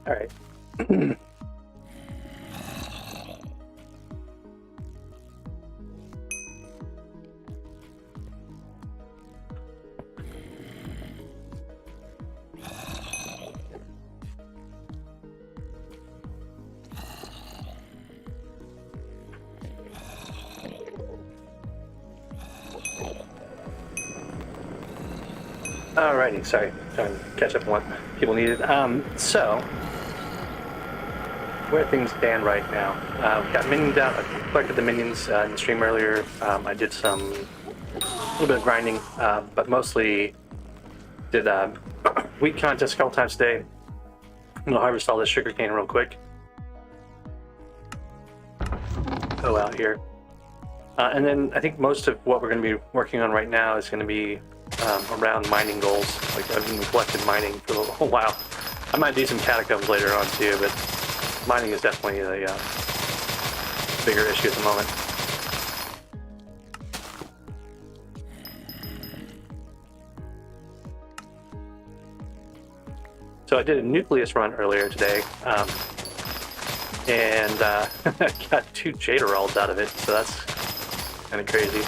All right. Alrighty, sorry, trying to catch up on what people needed. So, where things stand right now. We've got minions out. I collected the minions in the stream earlier. I did a little bit of grinding, but mostly did wheat contest a couple times today. I'm gonna harvest all this sugarcane real quick. Go out here. And then I think most of what we're going to be working on right now is going to be around mining goals. Like I've been collecting mining for a whole while. I might do some catacombs later on too, but mining is definitely a bigger issue at the moment. So I did a nucleus run earlier today, and got 2 Jada rolls out of it, so that's kind of crazy.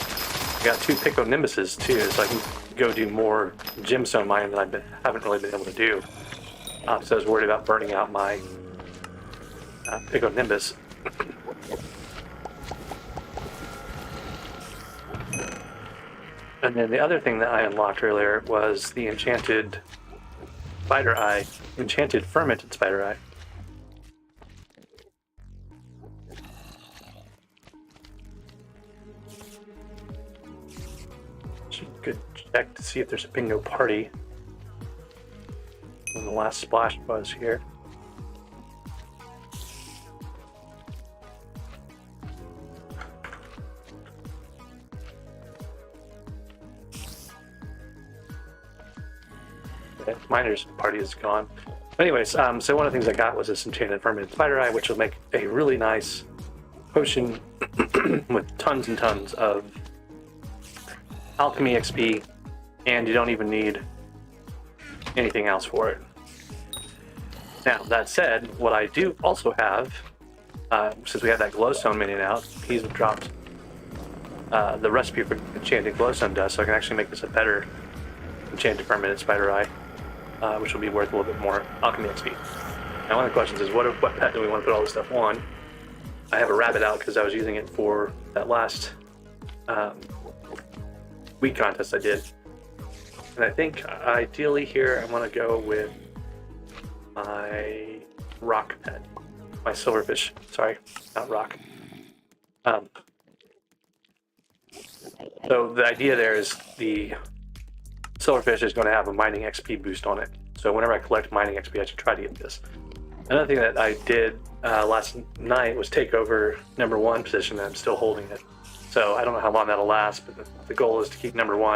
I got 2 Pico Nimbuses too, so I can go do more gemstone mining that haven't really been able to do. So I was worried about burning out my Pico Nimbus. And then the other thing that I unlocked earlier was the enchanted spider eye, enchanted fermented spider eye. Good check to see if there's a bingo party when the last splash was here. Okay, miner's party is gone. Anyways, so one of the things I got was this enchanted fermented spider eye, which will make a really nice potion with tons and tons of alchemy XP, and you don't even need anything else for it. Now, that said, what I do also have, since we have that glowstone minion out, he's dropped the recipe for enchanted glowstone dust, so I can actually make this a better enchanted fermented spider eye, which will be worth a little bit more alchemy XP. Now, one of the questions is, what pet do we want to put all this stuff on? I have a rabbit out because I was using it for that last wheat contest I did. And I think ideally here I want to go with my rock pet. My silverfish. Sorry, not rock. So the idea there is the silverfish is going to have a mining XP boost on it. So whenever I collect mining XP, I should try to get this. Another thing that I did last night was take over #1 position, and I'm still holding it. So I don't know how long that'll last, but the goal is to keep #1.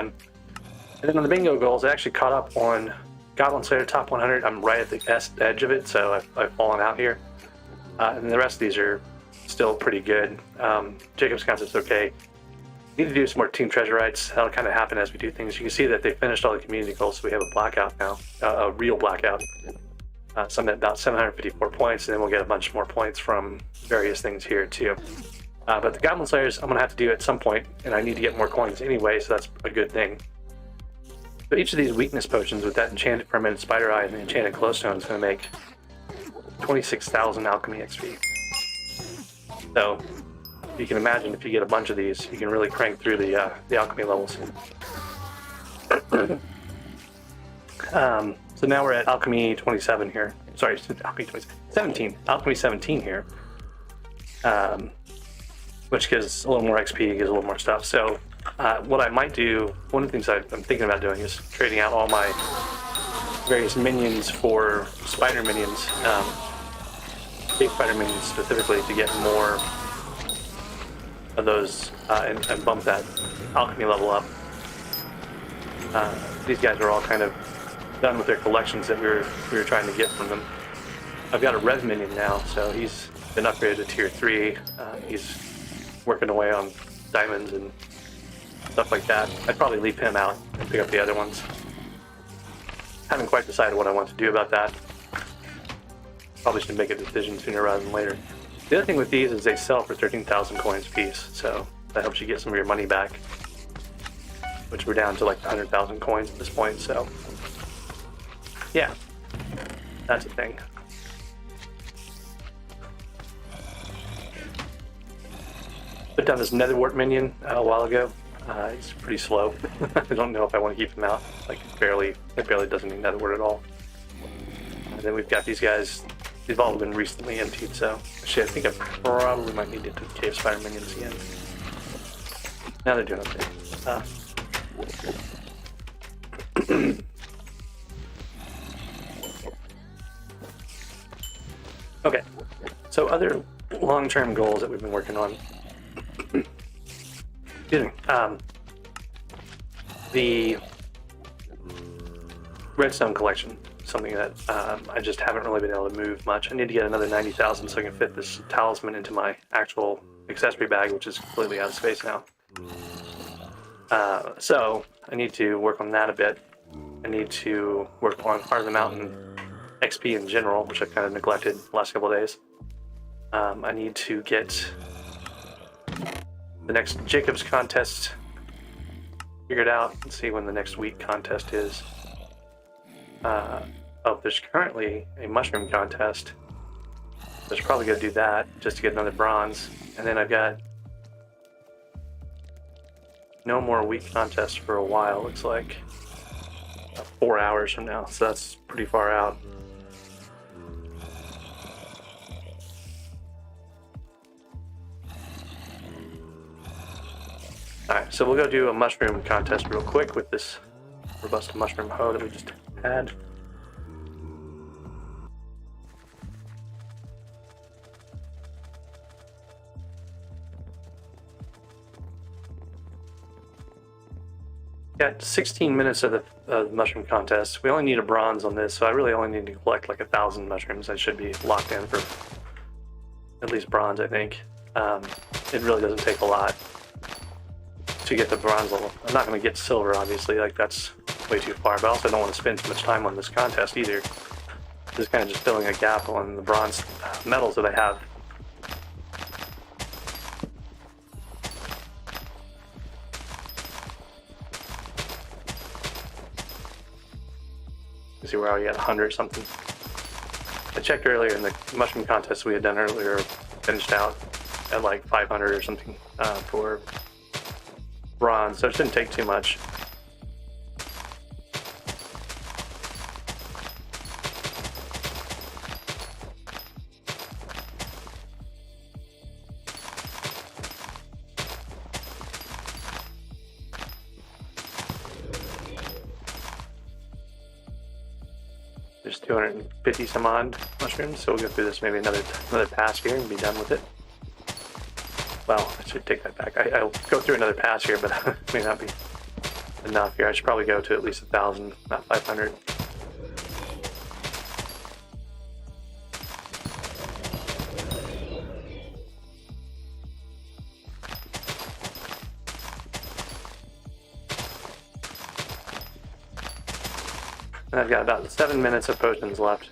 And then on the bingo goals, I actually caught up on Goblin Slayer top 100. I'm right at the edge of it, so I've fallen out here. And the rest of these are still pretty good. Jacob's Concept's okay. Need to do some more team treasurites. That'll kind of happen as we do things. You can see that they finished all the community goals, so we have a blackout now, a real blackout. Some at about 754 points, and then we'll get a bunch more points from various things here too. But the Goblin Slayers, I'm going to have to do at some point, and I need to get more coins anyway, so that's a good thing. But each of these weakness potions with that enchanted fermented spider eye and the enchanted glowstone is going to make 26,000 alchemy XP. So you can imagine if you get a bunch of these, you can really crank through the alchemy levels. So now we're at alchemy 27 here. Sorry, alchemy 17. Alchemy 17 here. Which gives a little more XP, gives a little more stuff. So what I might do, one of the things I'm thinking about doing is trading out all my various minions for spider minions, big spider minions specifically, to get more of those and bump that alchemy level up. These guys are all kind of done with their collections that we were trying to get from them. I've got a Rev minion now, so he's been upgraded to tier 3. He's working away on diamonds and stuff like that. I'd probably leave him out and pick up the other ones. Haven't quite decided what I want to do about that. Probably should make a decision sooner rather than later. The other thing with these is they sell for 13,000 coins a piece, so that helps you get some of your money back, which we're down to like 100,000 coins at this point, so yeah, that's a thing. Put down this netherwart minion a while ago. He's pretty slow. I don't know if I want to keep him out. Like, it barely does any netherwart at all. And then we've got these guys. They've all been recently emptied, so actually I think I probably might need to do cave spider minions again. Now they're doing okay. Okay, so other long-term goals that we've been working on. Excuse me. The redstone collection, something that I just haven't really been able to move much. I need to get another 90,000 so I can fit this talisman into my actual accessory bag, which is completely out of space now. So I need to work on that a bit. I need to work on Heart of the Mountain XP in general, which I've kind of neglected the last couple of days. I need to get the next Jacobs contest figured out and see when the next week contest is. There's currently a mushroom contest. So I should probably go do that just to get another bronze. And then I've got no more week contests for a while, looks like. 4 hours from now, so that's pretty far out. Alright, so we'll go do a mushroom contest real quick with this robust mushroom hoe that we just had. Got 16 minutes of the mushroom contest. We only need a bronze on this, so I really only need to collect like 1,000 mushrooms. I should be locked in for at least bronze, I think. It really doesn't take a lot to get the bronze level. I'm not going to get silver, obviously, like that's way too far, but I also don't want to spend too much time on this contest either. Just kind of just filling a gap on the bronze medals that I have. See, we're already at 100 or something. I checked earlier, and the mushroom contest we had done earlier finished out at like 500 or something for bronze, so it shouldn't take too much. There's 250 some odd mushrooms, so we'll go through this maybe another pass here and be done with it. Well, I should take that back. I'll go through another pass here, but it may not be enough here. I should probably go to at least 1,000, not 500. And I've got about 7 minutes of potions left.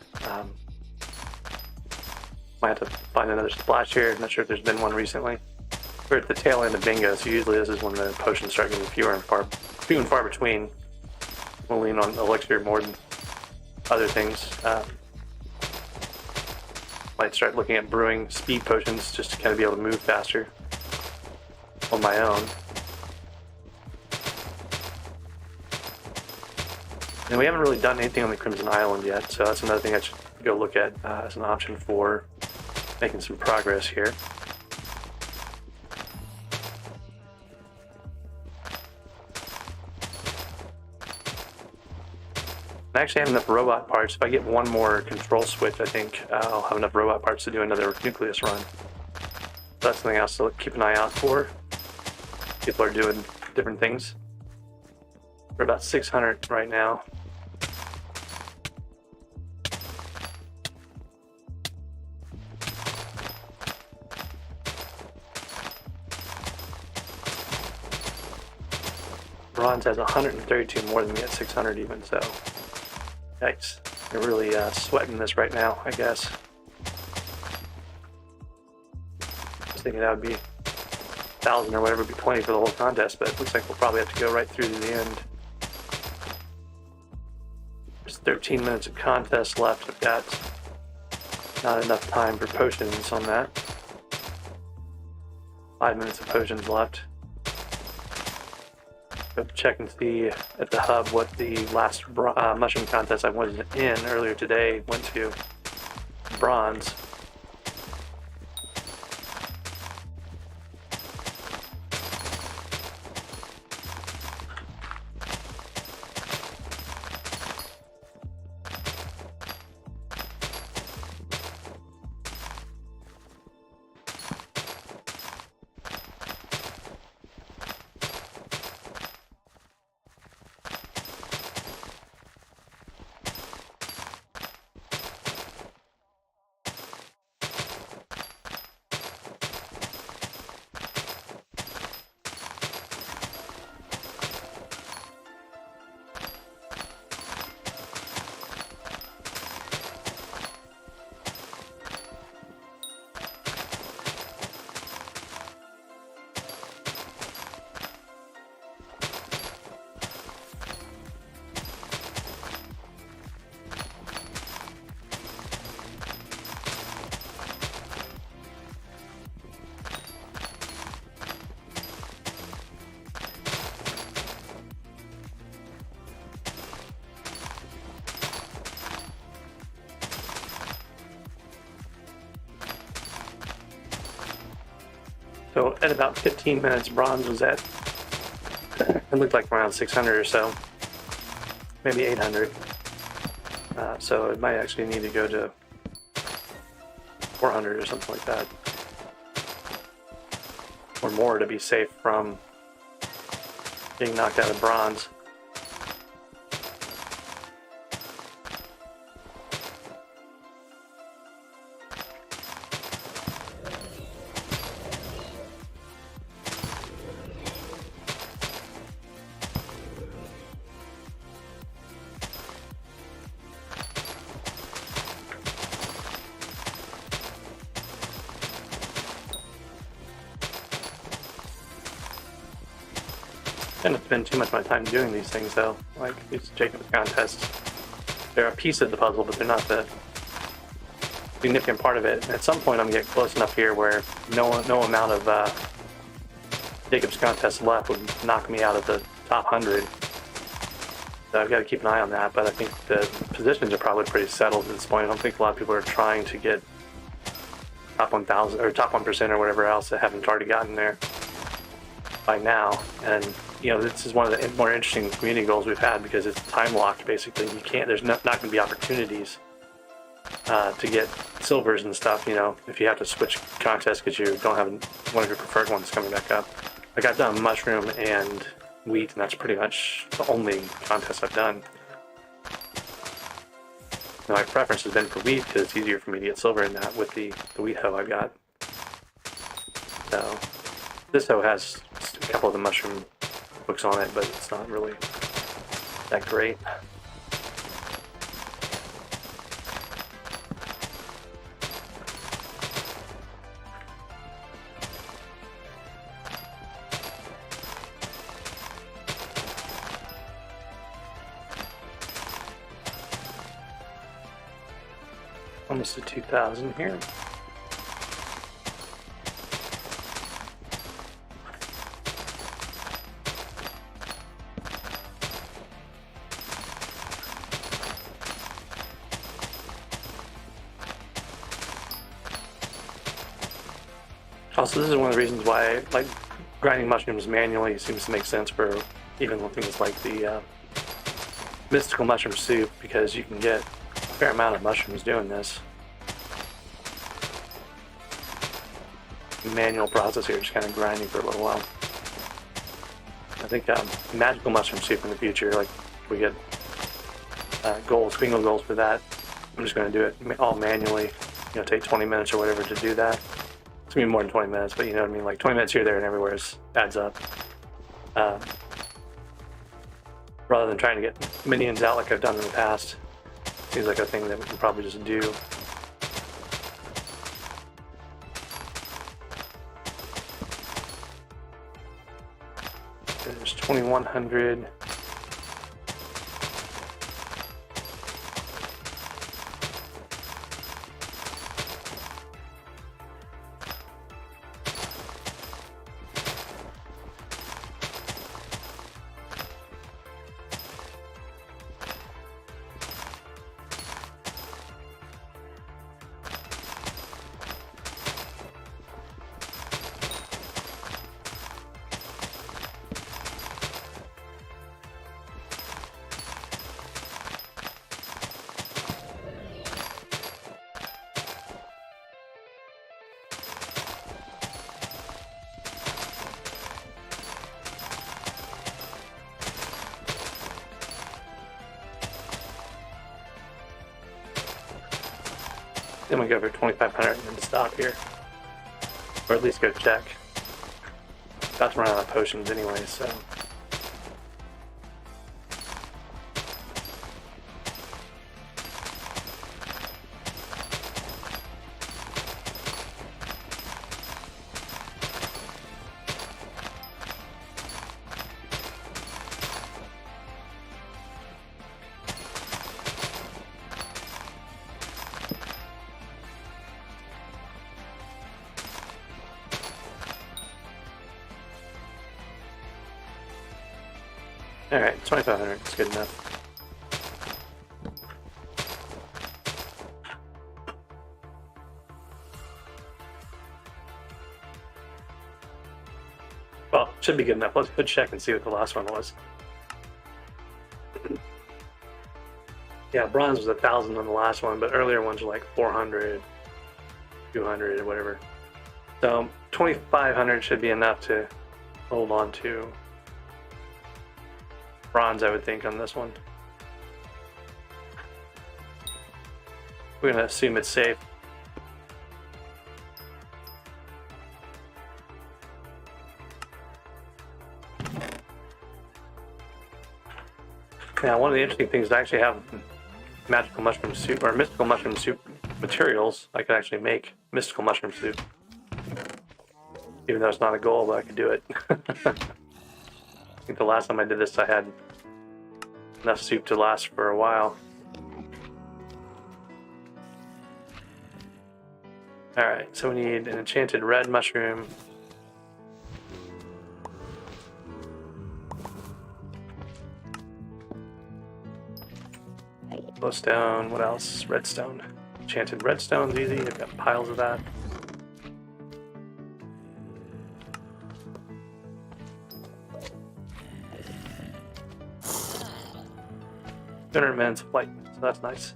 Might have to find another splash here. I'm not sure if there's been one recently. We're at the tail end of bingo, so usually this is when the potions start getting few and far between. We'll lean on elixir more than other things. Might start looking at brewing speed potions just to kind of be able to move faster on my own. And we haven't really done anything on the Crimson Island yet, so that's another thing I should go look at as an option for making some progress here. I actually have enough robot parts. If I get one more control switch, I think I'll have enough robot parts to do another nucleus run. So that's something else to keep an eye out for. People are doing different things. We're about 600 right now. Bronze has 132 more than me at 600 even, so yikes. They're really sweating this right now, I guess. thinking that would be 1,000 or whatever, would be plenty for the whole contest, but it looks like we'll probably have to go right through to the end. There's 13 minutes of contest left. I've got not enough time for potions on that. 5 minutes of potions left. Go check and see at the hub what the last mushroom contest I was in earlier today went to. Bronze. So at about 15 minutes, bronze was at, it looked like around 600 or so, maybe 800. So it might actually need to go to 400 or something like that, or more, to be safe from being knocked out of bronze. I don't spend too much of my time doing these things though, like these Jacob's contests. They're a piece of the puzzle, but they're not the significant part of it. And at some point I'm getting close enough here where no amount of Jacob's contests left would knock me out of the top 100. So I've got to keep an eye on that, but I think the positions are probably pretty settled at this point. I don't think a lot of people are trying to get top 1,000 or top 1% or whatever else that haven't already gotten there by now. And you know, this is one of the more interesting community goals we've had because it's time locked. Basically, you can't. There's not going to be opportunities to get silvers and stuff. You know, if you have to switch contests because you don't have one of your preferred ones coming back up. Like I've done mushroom and wheat, and that's pretty much the only contest I've done. Now, my preference has been for wheat because it's easier for me to get silver in that with the wheat hoe I've got. So this hoe has a couple of the mushroom books on it, but it's not really that great. Almost to 2,000 here. Also, this is one of the reasons why like grinding mushrooms manually seems to make sense for even things like the mystical mushroom soup, because you can get a fair amount of mushrooms doing this. Manual process here, just kind of grinding for a little while. I think magical mushroom soup in the future, like we get goals, bingo goals for that. I'm just going to do it all manually. You know, take 20 minutes or whatever to do that. It's going to be more than 20 minutes, but you know what I mean? Like 20 minutes here, there, and everywhere adds up. Rather than trying to get minions out like I've done in the past. Seems like a thing that we can probably just do. There's 2100. Then we go for 2,500 and then stop here. Or at least go check. About to run out of potions anyway, so. Alright, 2,500 is good enough. Well, should be good enough. Let's go check and see what the last one was. Yeah, bronze was 1,000 on the last one, but earlier ones were like 400, 200, or whatever. So 2,500 should be enough to hold on to bronze, I would think, on this one. We're gonna assume it's safe. Now, one of the interesting things is I actually have magical mushroom soup or mystical mushroom soup materials. I could actually make mystical mushroom soup, even though it's not a goal, but I could do it. I think the last time I did this, I had enough soup to last for a while. Alright, so we need an enchanted red mushroom. Glowstone, what else? Redstone. Enchanted redstone's easy, I've got piles of that. Minutes of light, so that's nice.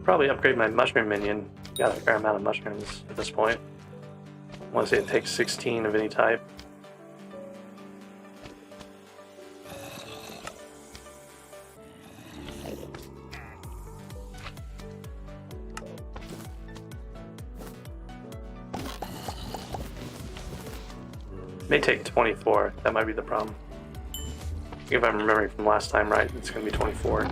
Probably upgrade my mushroom minion. Got a fair amount of mushrooms at this point. I want to say it takes 16 of any type. May take 24, that might be the problem. If I'm remembering from last time right, it's going to be 24.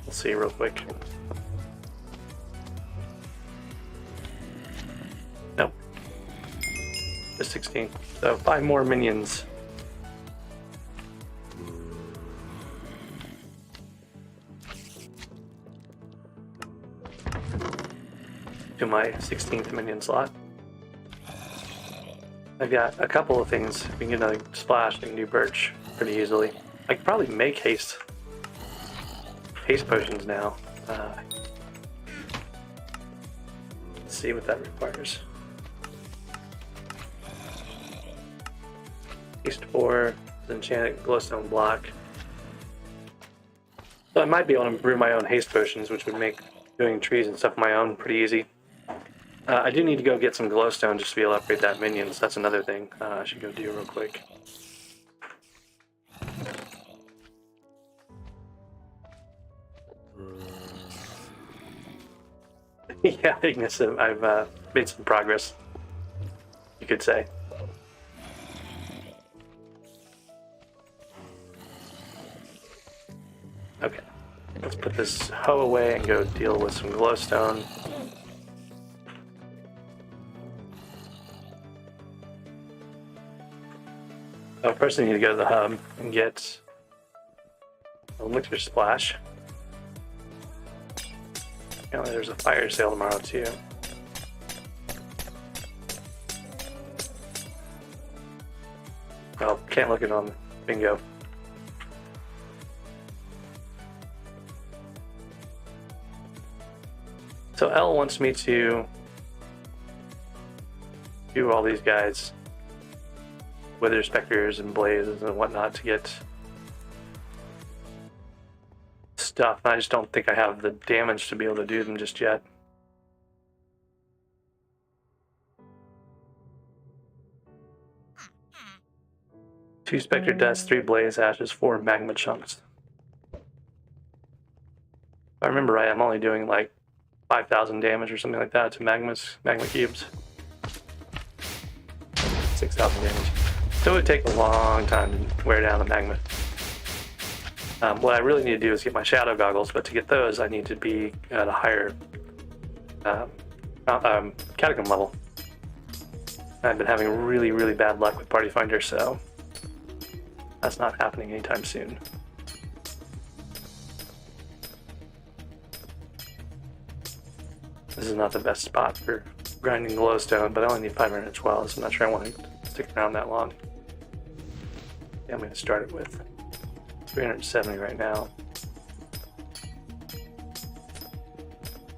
We'll see real quick. Nope. Just 16. So 5 more minions. To my 16th minion slot. I've got a couple of things. If we can get another splash, I can do birch pretty easily. I could probably make haste potions now. Let's see what that requires. Haste 4, enchanted glowstone block. So I might be able to brew my own haste potions, which would make doing trees and stuff my own pretty easy. I do need to go get some glowstone just to be able to upgrade that minion, so that's another thing I should go do real quick. Yeah, Ignis, I've made some progress, you could say. Okay, let's put this hoe away and go deal with some glowstone. Oh, first I need to go to the hub and get a elixir splash. Apparently there's a fire sale tomorrow too. Oh, can't look it on bingo. So L wants me to do all these guys, Wither Specters and Blazes and whatnot, to get stuff. I just don't think I have the damage to be able to do them just yet. Two Spectre Dust, 3 Blaze Ashes, 4 Magma Chunks. If I remember right, I'm only doing like 5,000 damage or something like that to magma cubes. 6,000 damage. So it would take a long time to wear down the magma. What I really need to do is get my shadow goggles, but to get those I need to be at a higher catacomb level. I've been having really, really bad luck with Party Finder, so that's not happening anytime soon. This is not the best spot for grinding glowstone, but I only need 512, so I'm not sure I want to stick around that long. Yeah, I'm going to start it with 370 right now.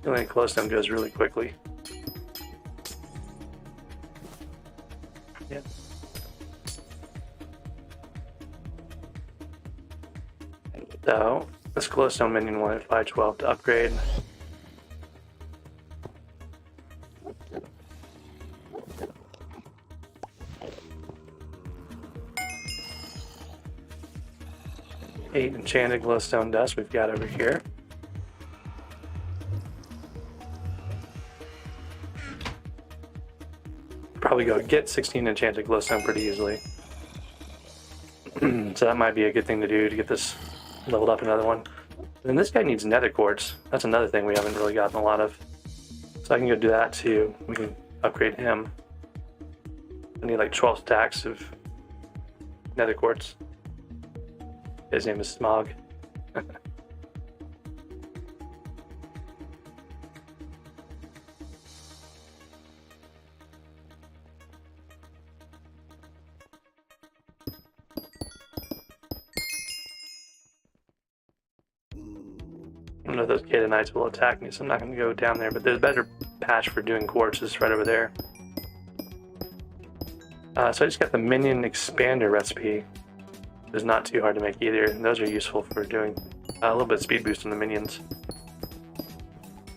Feeling glowstone goes really quickly. Yeah. So, this glowstone minion wanted 512 to upgrade. Eight enchanted glowstone dust we've got over here. Probably go get 16 enchanted glowstone pretty easily. So that might be a good thing to do to get this leveled up another one. And this guy needs nether quartz. That's another thing we haven't really gotten a lot of. So I can go do that too. We can upgrade him. I need like 12 stacks of nether quartz. His name is Smog. I don't know if those Canaanites will attack me, so I'm not going to go down there, but there's a better patch for doing quartzes right over there. So I just got the minion expander recipe. It's not too hard to make either, and those are useful for doing a little bit of speed boost on the minions.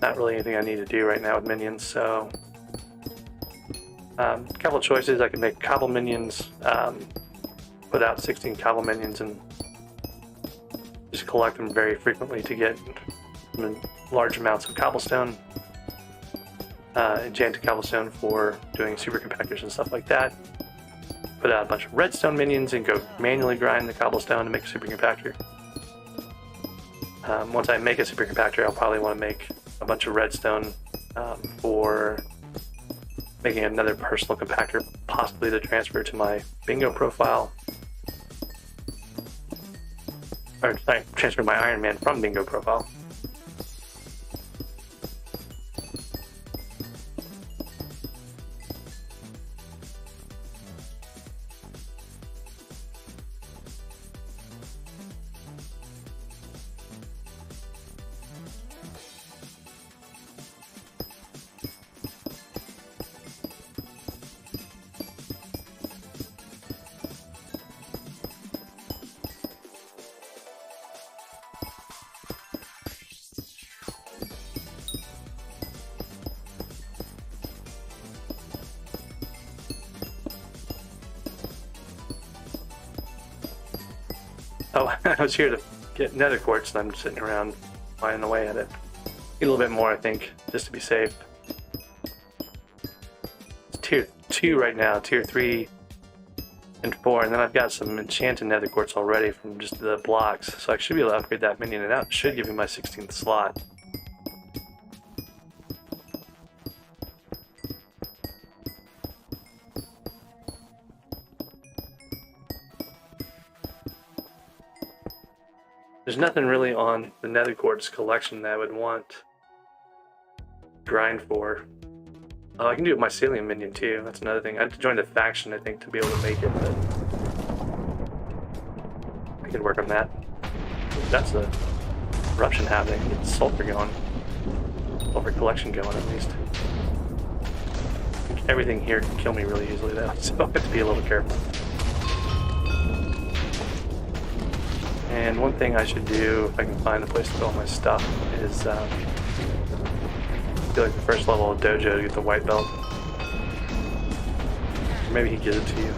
Not really anything I need to do right now with minions, so a couple of choices. I can make cobble minions, put out 16 cobble minions and just collect them very frequently to get large amounts of cobblestone, enchanted cobblestone for doing super compactors and stuff like that. Put out a bunch of redstone minions and go manually grind the cobblestone to make a super compactor. Once I make a super compactor, I'll probably want to make a bunch of redstone for making another personal compactor, possibly to transfer to my bingo profile. Or sorry, transfer my Iron Man from bingo profile. Oh, I was here to get nether quartz, and I'm sitting around flying away at it. Need a little bit more, I think, just to be safe. It's tier 2 right now. Tier 3 and 4, and then I've got some enchanted nether quartz already from just the blocks, so I should be able to upgrade that minion, and that should give me my 16th slot. There's nothing really on the nether quartz collection that I would want grind for. Oh, I can do it with mycelium minion too. That's another thing. I have to join the faction, I think, to be able to make it, but I could work on that. That's a eruption happening. Get sulfur going. Sulfur collection going at least. Everything here can kill me really easily though, so I have to be a little careful. And one thing I should do, if I can find a place to put all my stuff, is do like the first level of dojo to get the white belt. Maybe he gives it to you.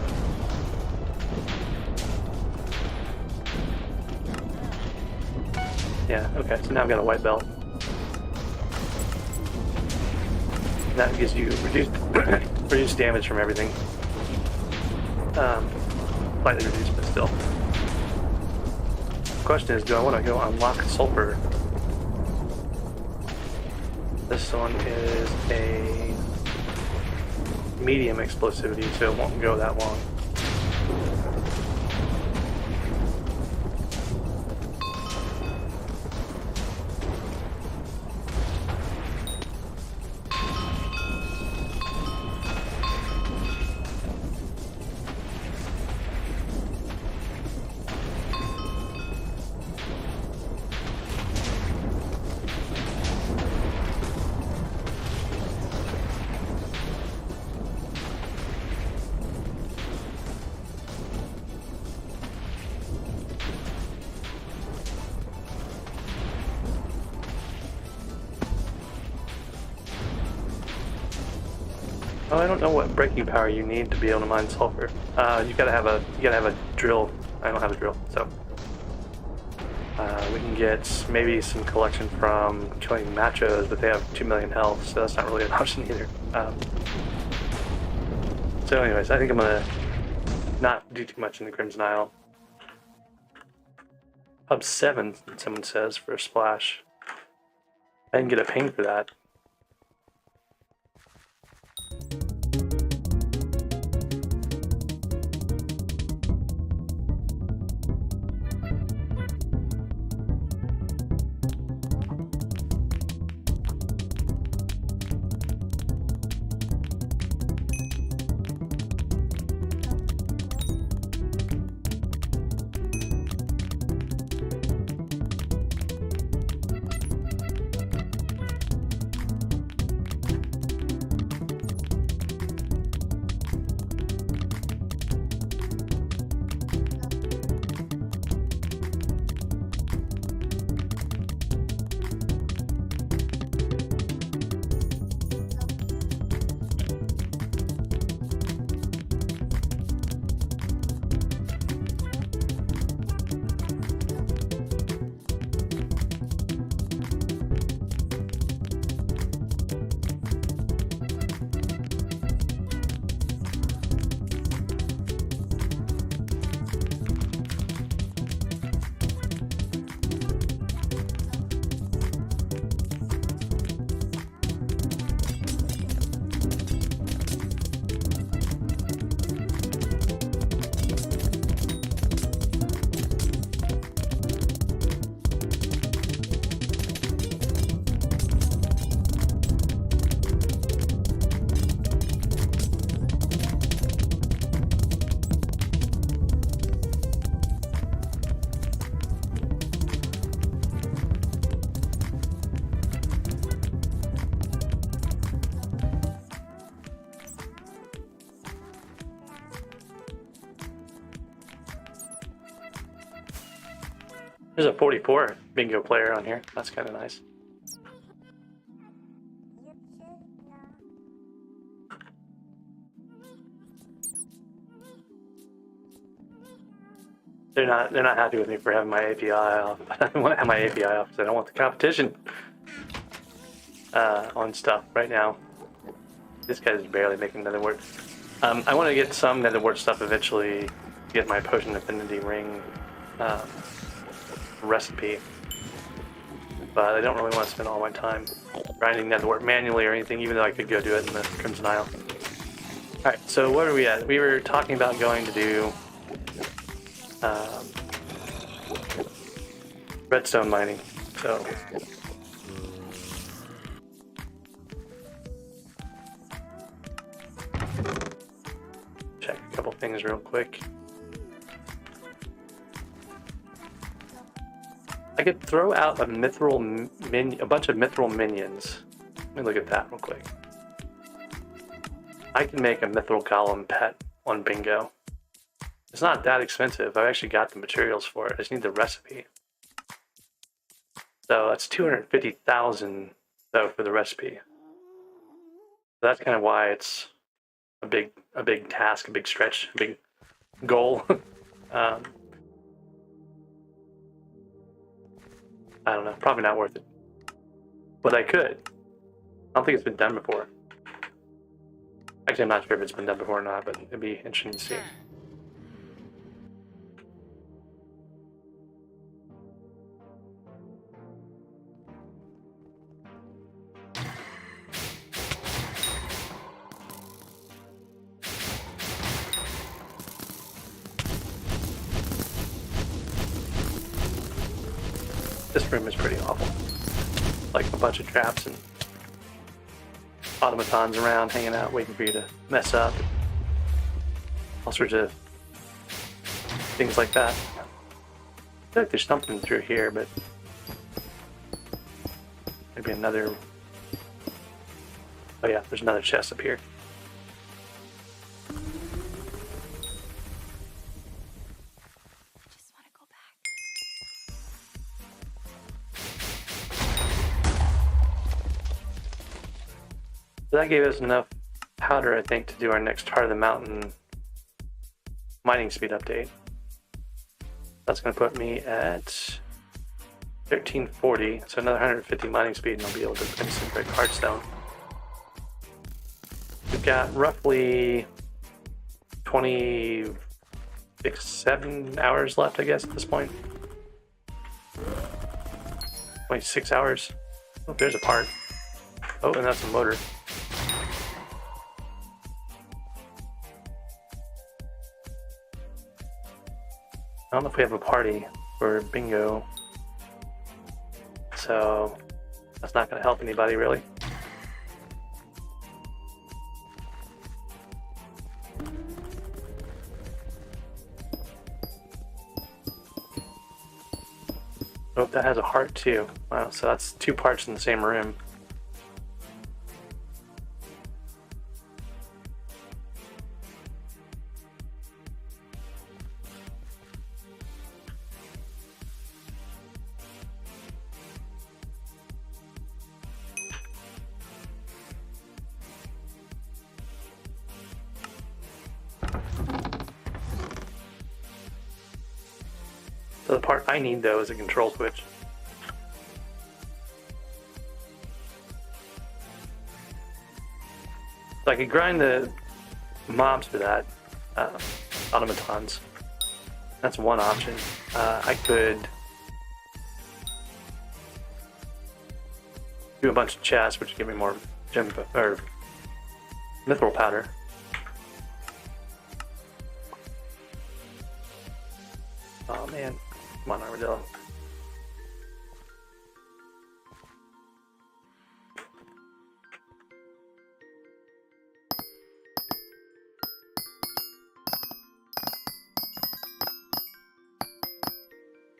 Yeah, okay, so now I've got a white belt. And that gives you reduced damage from everything. Slightly reduced, but still. The question is, do I want to go unlock sulfur? This one is a medium explosivity, so it won't go that long. Oh, I don't know what breaking power you need to be able to mine sulfur. You gotta have a drill. I don't have a drill, so we can get maybe some collection from killing machos, but they have 2 million health, so that's not really an option either. So, anyways, I think I'm gonna not do too much in the Crimson Isle. Hub 7, someone says, for a splash. I didn't get a ping for that. There's a 44 bingo player on here. That's kind of nice. They're not happy with me for having my API off. I want to have my API off because I don't want the competition on stuff right now. This guy's barely making another work. I want to get some netherwort stuff eventually. Get my potion affinity ring recipe, but I don't really want to spend all my time grinding netherwort manually or anything, even though I could go do it in the Crimson Isle. Alright, so where are we at? We were talking about going to do redstone mining, so check a couple things real quick. I could throw out a bunch of mithril minions. Let me look at that real quick. I can make a mithril golem pet on Bingo. It's not that expensive. I've actually got the materials for it. I just need the recipe. So that's 250,000 though for the recipe. So that's kind of why it's a big task, a big stretch, a big goal. I don't know, probably not worth it. But I could. I don't think it's been done before. Actually, I'm not sure if it's been done before or not, but it'd be interesting to see. This room is pretty awful. Like a bunch of traps and automatons around hanging out waiting for you to mess up. All sorts of things like that. I feel like there's something through here, but maybe another... Oh yeah, there's another chest up here. So that gave us enough powder, I think, to do our next Heart of the Mountain mining speed update. That's going to put me at 1340, so another 150 mining speed, and I'll be able to finish some great hardstone. We've got roughly 27 hours left, I guess, at this point. 26 hours. Oh, there's a part. Oh, and that's a motor. I don't know if we have a party for Bingo, so that's not going to help anybody really. Oh, that has a heart too. Wow, so that's two parts in the same room. So the part I need though is a control switch. So I could grind the mobs for that, automatons. That's one option. I could do a bunch of chests, which would give me more gem or mithril powder. Oh man. Come on, Armadillo.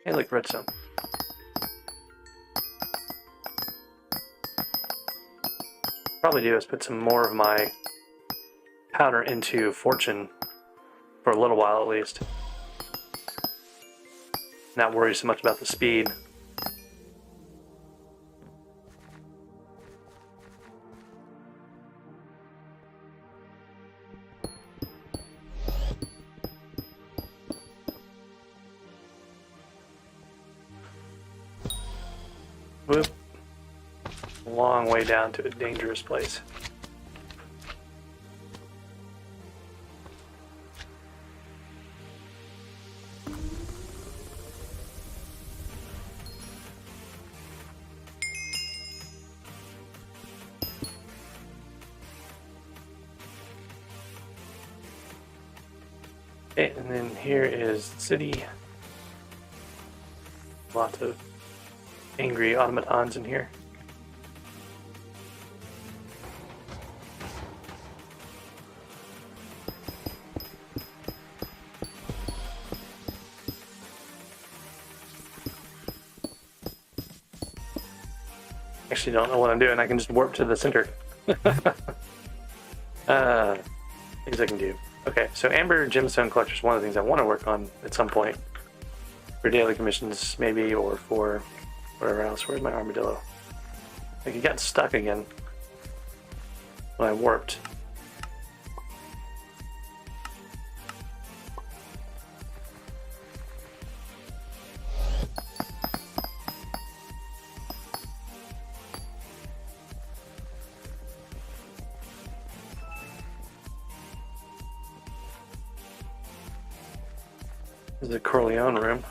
Hey, look, redstone. Probably do is put some more of my powder into Fortune for a little while at least. Not worry so much about the speed. Whoop. Long way down to a dangerous place. Okay, and then here is the city. Lots of angry automatons in here. Actually don't know what I'm doing. I can just warp to the center. Things I can do. Okay, so Amber Gemstone Collector is one of the things I want to work on at some point. For daily commissions, maybe, or for whatever else. Where's my armadillo? Like, he got stuck again when I warped. This is the Corleone room.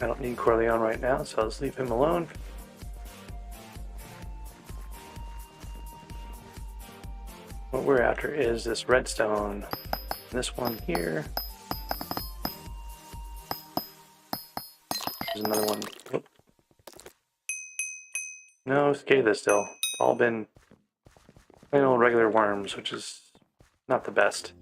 I don't need Corleone right now, so I'll just leave him alone. What we're after is this redstone. This one here. There's another one. Whoop. No, Scatha still. It's all been plain old regular worms, which is not the best.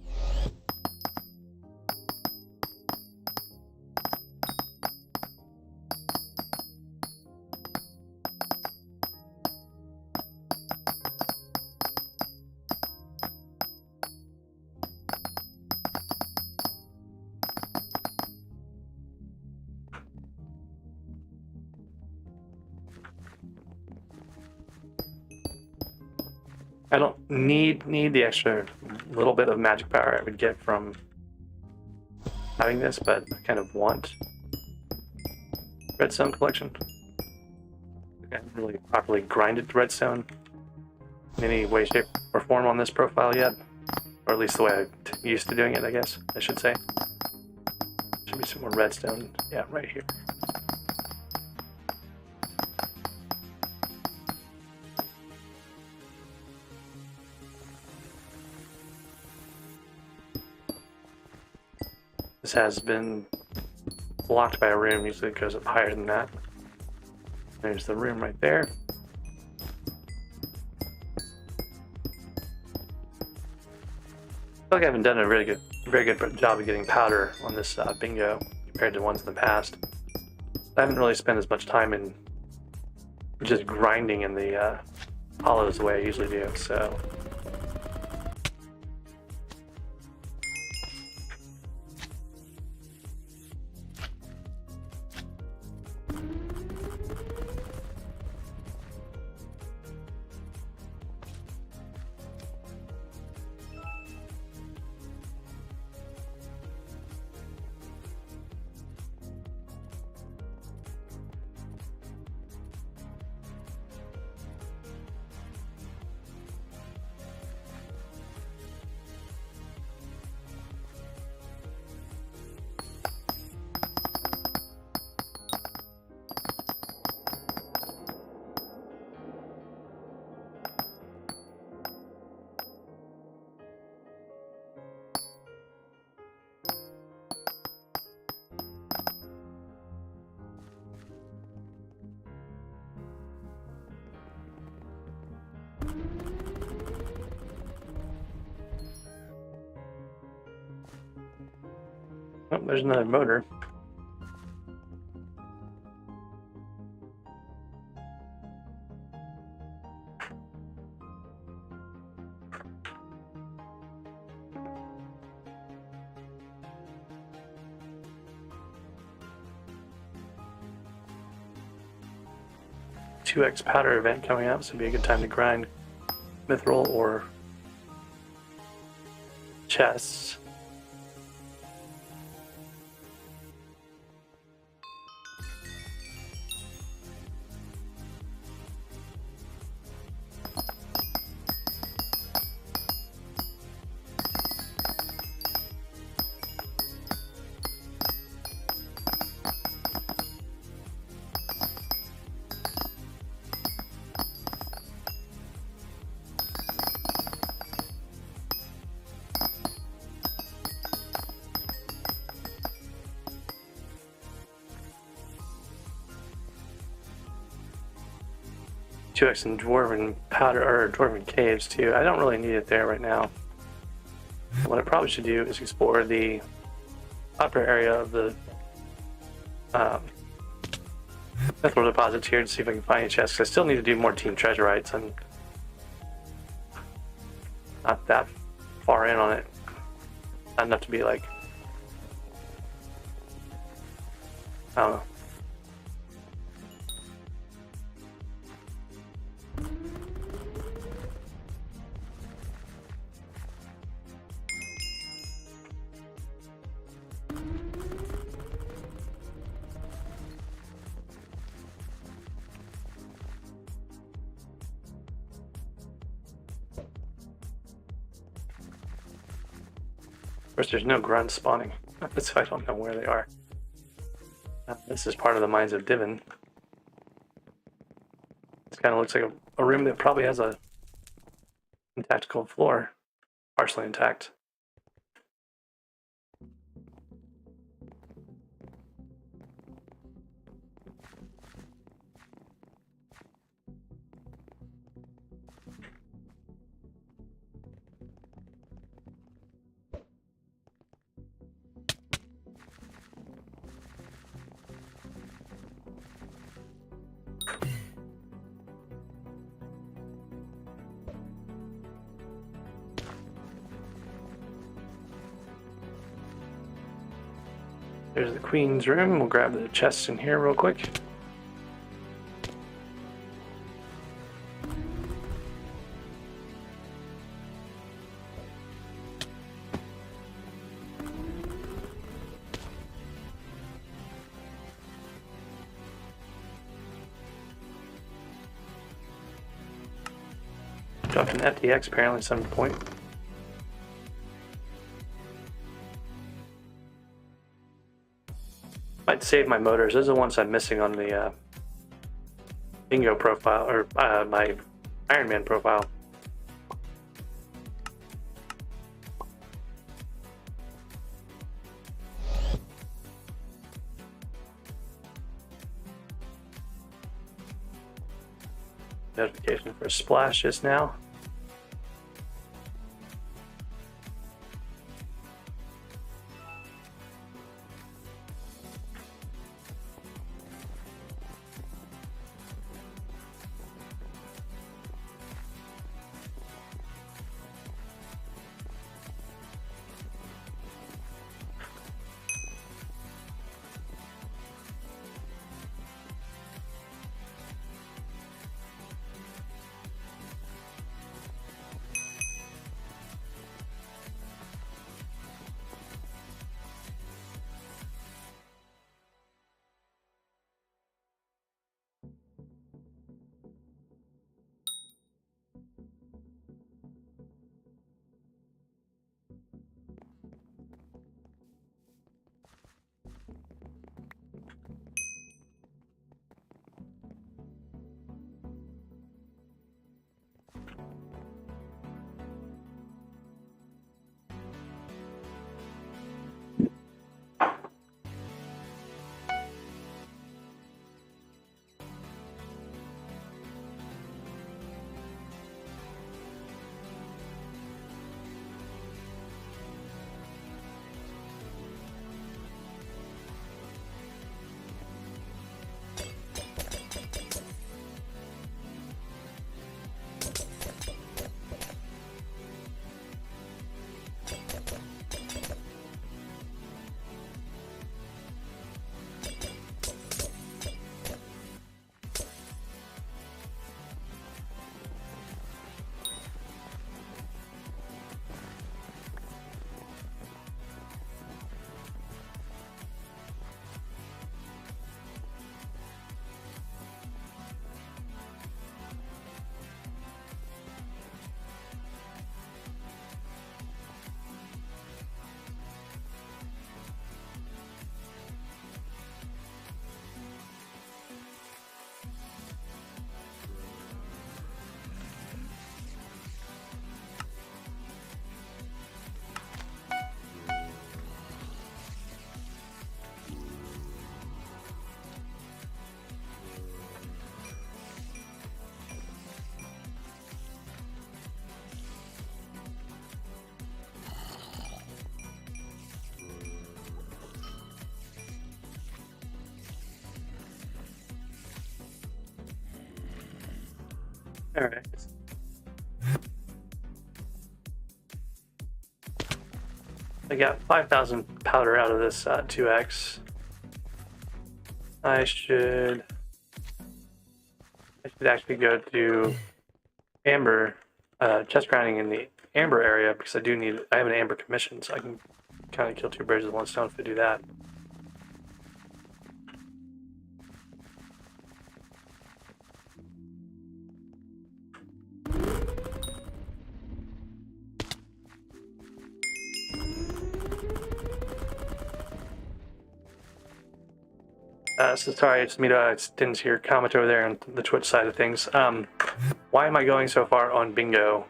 I don't need the extra little bit of magic power I would get from having this, but I kind of want redstone collection. I haven't really properly grinded redstone in any way, shape, or form on this profile yet, or at least the way I'm used to doing it, I guess I should say. Should be some more redstone, yeah, right here. This has been blocked by a room. Usually it goes up higher than that. There's the room right there. I feel like I haven't done a very good job of getting powder on this bingo compared to ones in the past. I haven't really spent as much time in just grinding in the hollows the way I usually do. So. Oh, there's another motor. $2x powder event coming up, so it'd be a good time to grind mithril or chests. 2x in dwarven powder or dwarven caves too. I don't really need it there right now. What I probably should do is explore the upper area of the mithril deposits here to see if I can find any chests. I still need to do more team treasurites. I'm not that far in on it. Not enough to be like, I don't know. Of course, there's no grunts spawning, so I don't know where they are. This is part of the Mines of Divin. This kind of looks like a room that probably has a intact gold floor, partially intact. There's the Queen's room. We'll grab the chests in here real quick. Dropped an FTX apparently at some point. Might save my motors. Those are the ones I'm missing on the Bingo profile, or my Iron Man profile. Notification for a splash just now. All right. I got 5,000 powder out of this 2x. I should actually go to amber, chest grinding in the amber area because I have an amber commission, so I can kind of kill two birds with one stone if I do that. So sorry, it's me. I didn't see your comment over there on the Twitch side of things. Why am I going so far on bingo?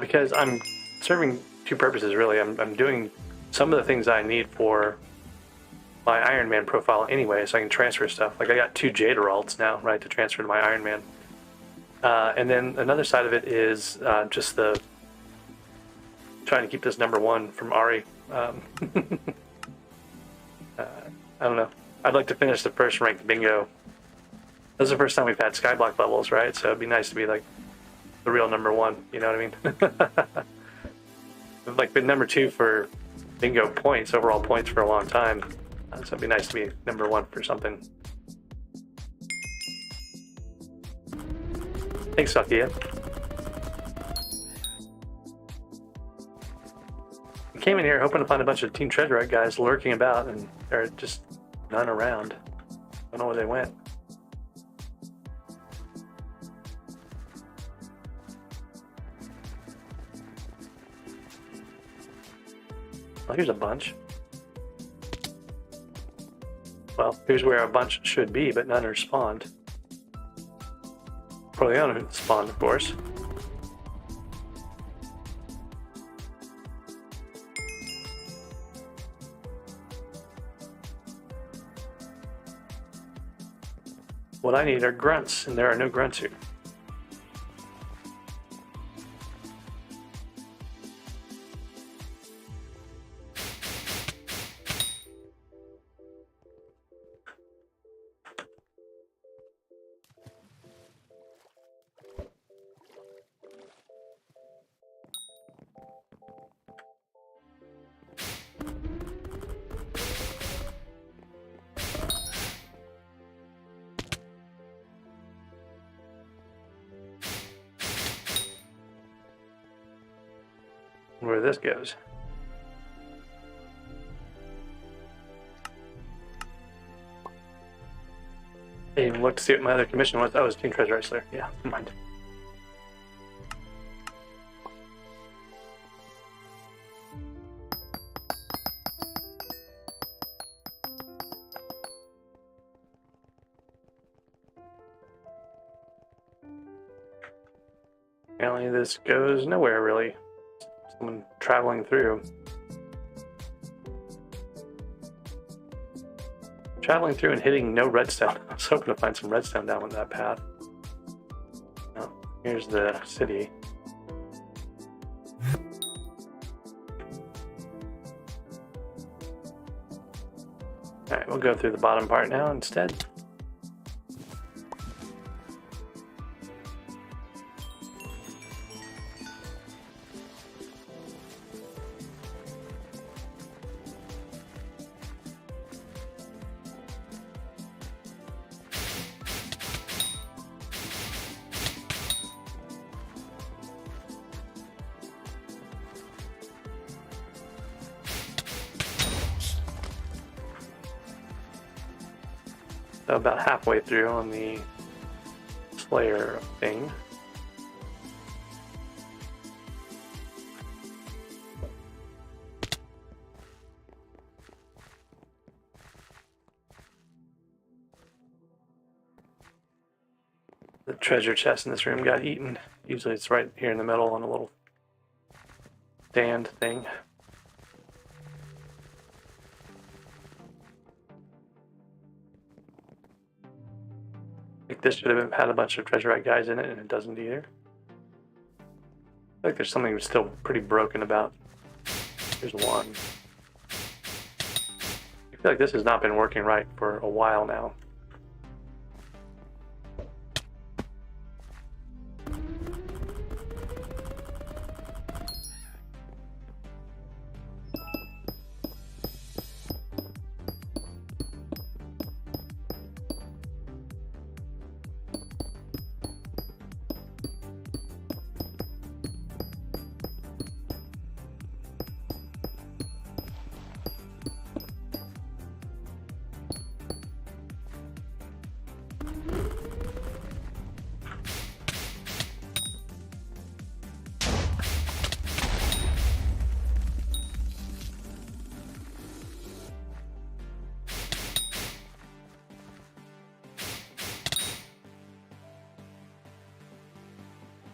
Because I'm serving two purposes, really. I'm doing some of the things I need for my Iron Man profile anyway, so I can transfer stuff. Like I got 2 Jade Heralds now, right, to transfer to my Iron Man. And then another side of it is just the trying to keep this #1 from Ari. I don't know. I'd like to finish the first ranked bingo. This is the first time we've had SkyBlock levels, right? So it'd be nice to be like the real #1. You know what I mean? I've like been #2 for bingo points, overall points, for a long time. So it'd be nice to be #1 for something. Thanks, Sakia. I came in here hoping to find a bunch of Team Treasure guys lurking about, and there are just none around. I don't know where they went. Well, here's a bunch. Well, here's where a bunch should be, but none are spawned. Corleone spawned, of course. What I need are grunts, and there are no grunts here. Where this goes. I didn't even look to see what my other commission was. That was Team Treasure Wrestler. Yeah, never mind. Apparently this goes nowhere, really. Someone traveling through. Traveling through and hitting no redstone. I was hoping to find some redstone down on that path. Oh, here's the city. Alright, we'll go through the bottom part now instead. So about halfway through on the Slayer thing. The treasure chest in this room got eaten. Usually it's right here in the middle on a little stand thing. Like this should have had a bunch of treasure guys in it, and it doesn't either. I feel like there's something still pretty broken about. Here's one. I feel like this has not been working right for a while now.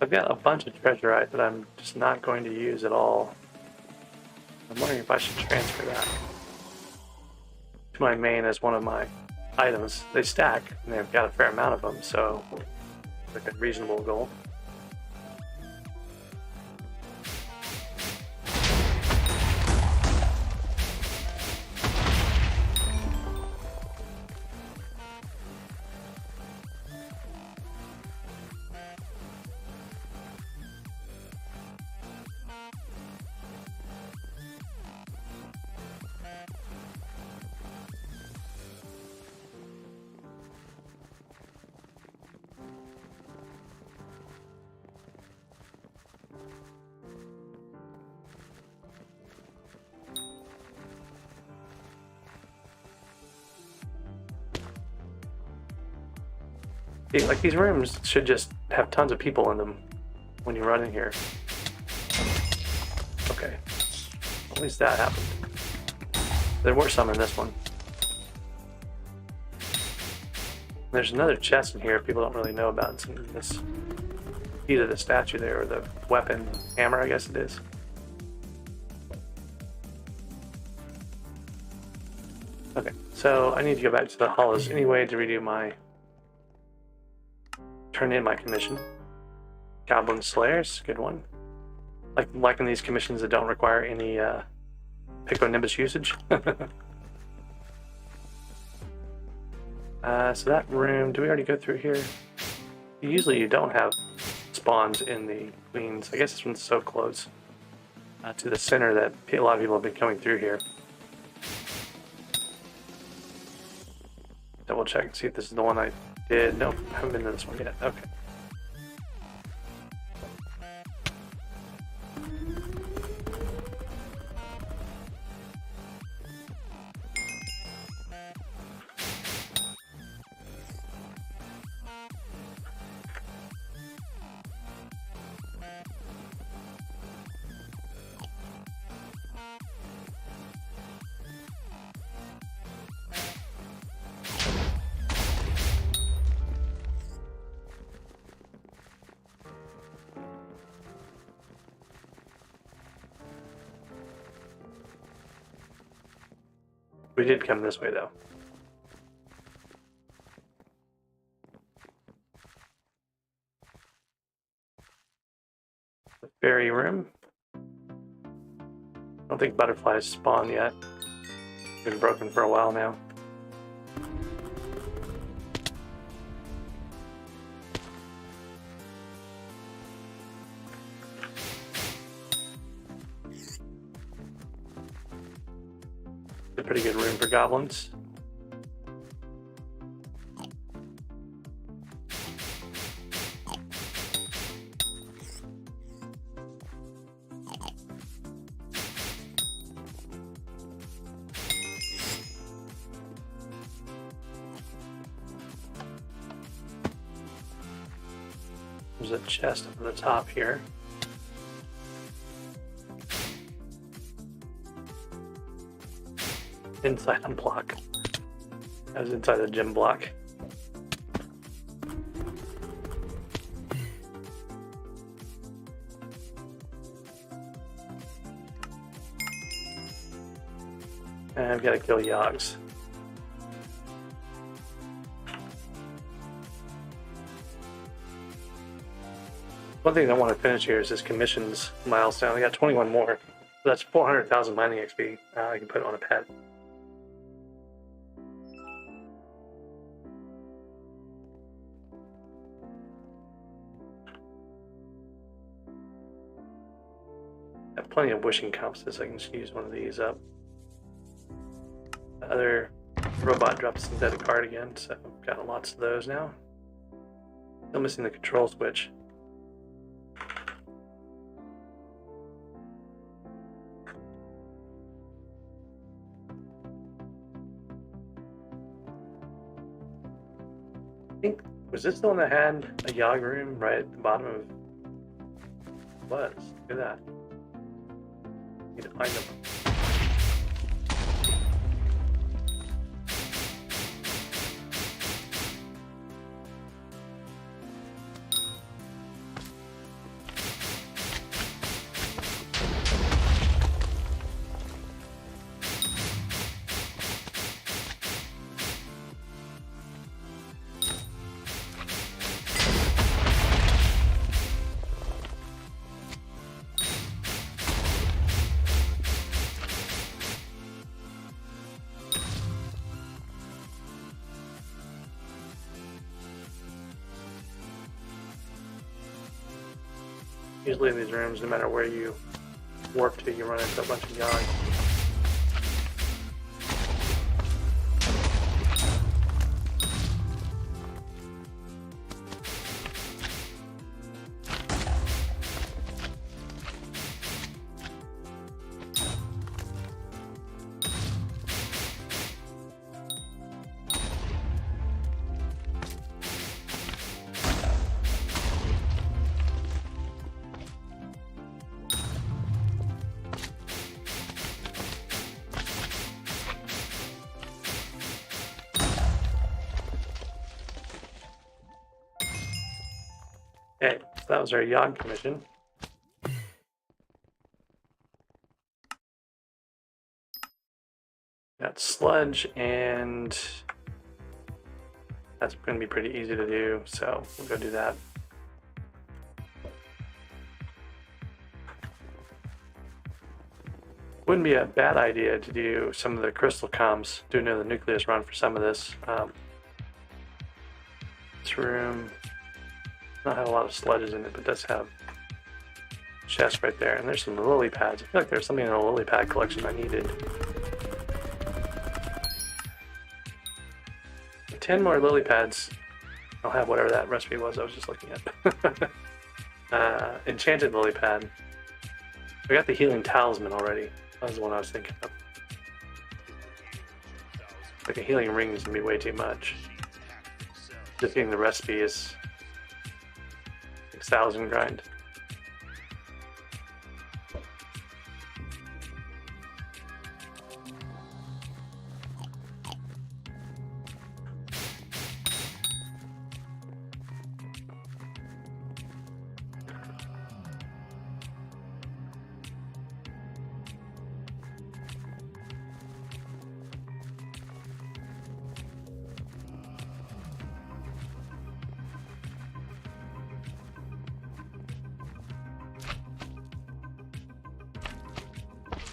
I've got a bunch of treasurite that I'm just not going to use at all. I'm wondering if I should transfer that to my main as one of my items. They stack, and they've got a fair amount of them, so it's like a reasonable goal. Like, these rooms should just have tons of people in them when you run in here. Okay. At least that happened. There were some in this one. There's another chest in here people don't really know about. It's in this feet of the statue there, or the weapon, hammer, I guess it is. Okay, so I need to go back to the hollows anyway to redo my... turn in my commission. Goblin Slayers, good one. Like liking these commissions that don't require any Pico Nimbus usage. So that room, do we already go through here? Usually you don't have spawns in the Queens. I guess this one's so close to the center that a lot of people have been coming through here. Double check and see if this is the one I did. Nope, I haven't been to this one yet. Okay. We did come this way, though. The fairy room. I don't think butterflies spawn yet. Been broken for a while now. A pretty good room for goblins. There's a chest up on the top here. Inside a block. I was inside a gym block. And I've got to kill Yogs. One thing I want to finish here is this commissions milestone. I got 21 more. So that's 400,000 mining XP. I can put it on a pet. I have plenty of wishing compasses. I can just use one of these up. The other robot dropped a synthetic card again, so I've got lots of those now. Still missing the control switch. I think, was this the one that had a Yog room right at the bottom of it? Was. Look at that. Need to find them. Usually in these rooms, no matter where you warp to, you run into a bunch of yogs. Okay, so that was our Yog commission. Got sludge, and that's going to be pretty easy to do, so we'll go do that. Wouldn't be a bad idea to do some of the crystal comms, do another nucleus run for some of this. This room not have a lot of sludges in it, but does have chests right there, and there's some lily pads. I feel like there's something in the lily pad collection I needed. 10 more lily pads. I'll have whatever that recipe was I was just looking at. Enchanted lily pad. We got the healing talisman already. That was the one I was thinking of. Like a healing ring is gonna be way too much. Just getting the recipe is 6,000 grind.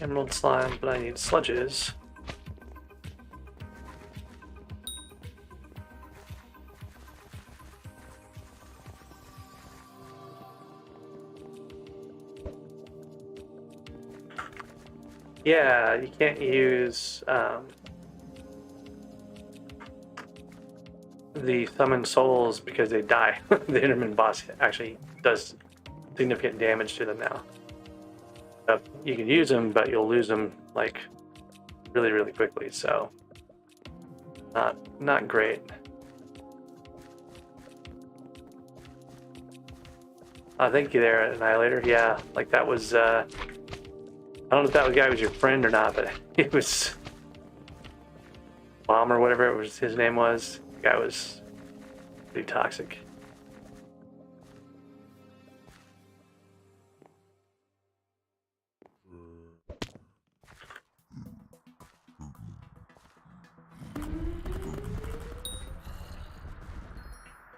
Emerald slime, but I need sludges. Yeah, you can't use the summon souls because they die. The Enderman boss actually does significant damage to them now. You can use them, but you'll lose them like really, really quickly. So not great. Thank you there, Annihilator. Yeah, like that was. I don't know if that guy was your friend or not, but it was Bomb or whatever it was. His name was. The guy was pretty toxic.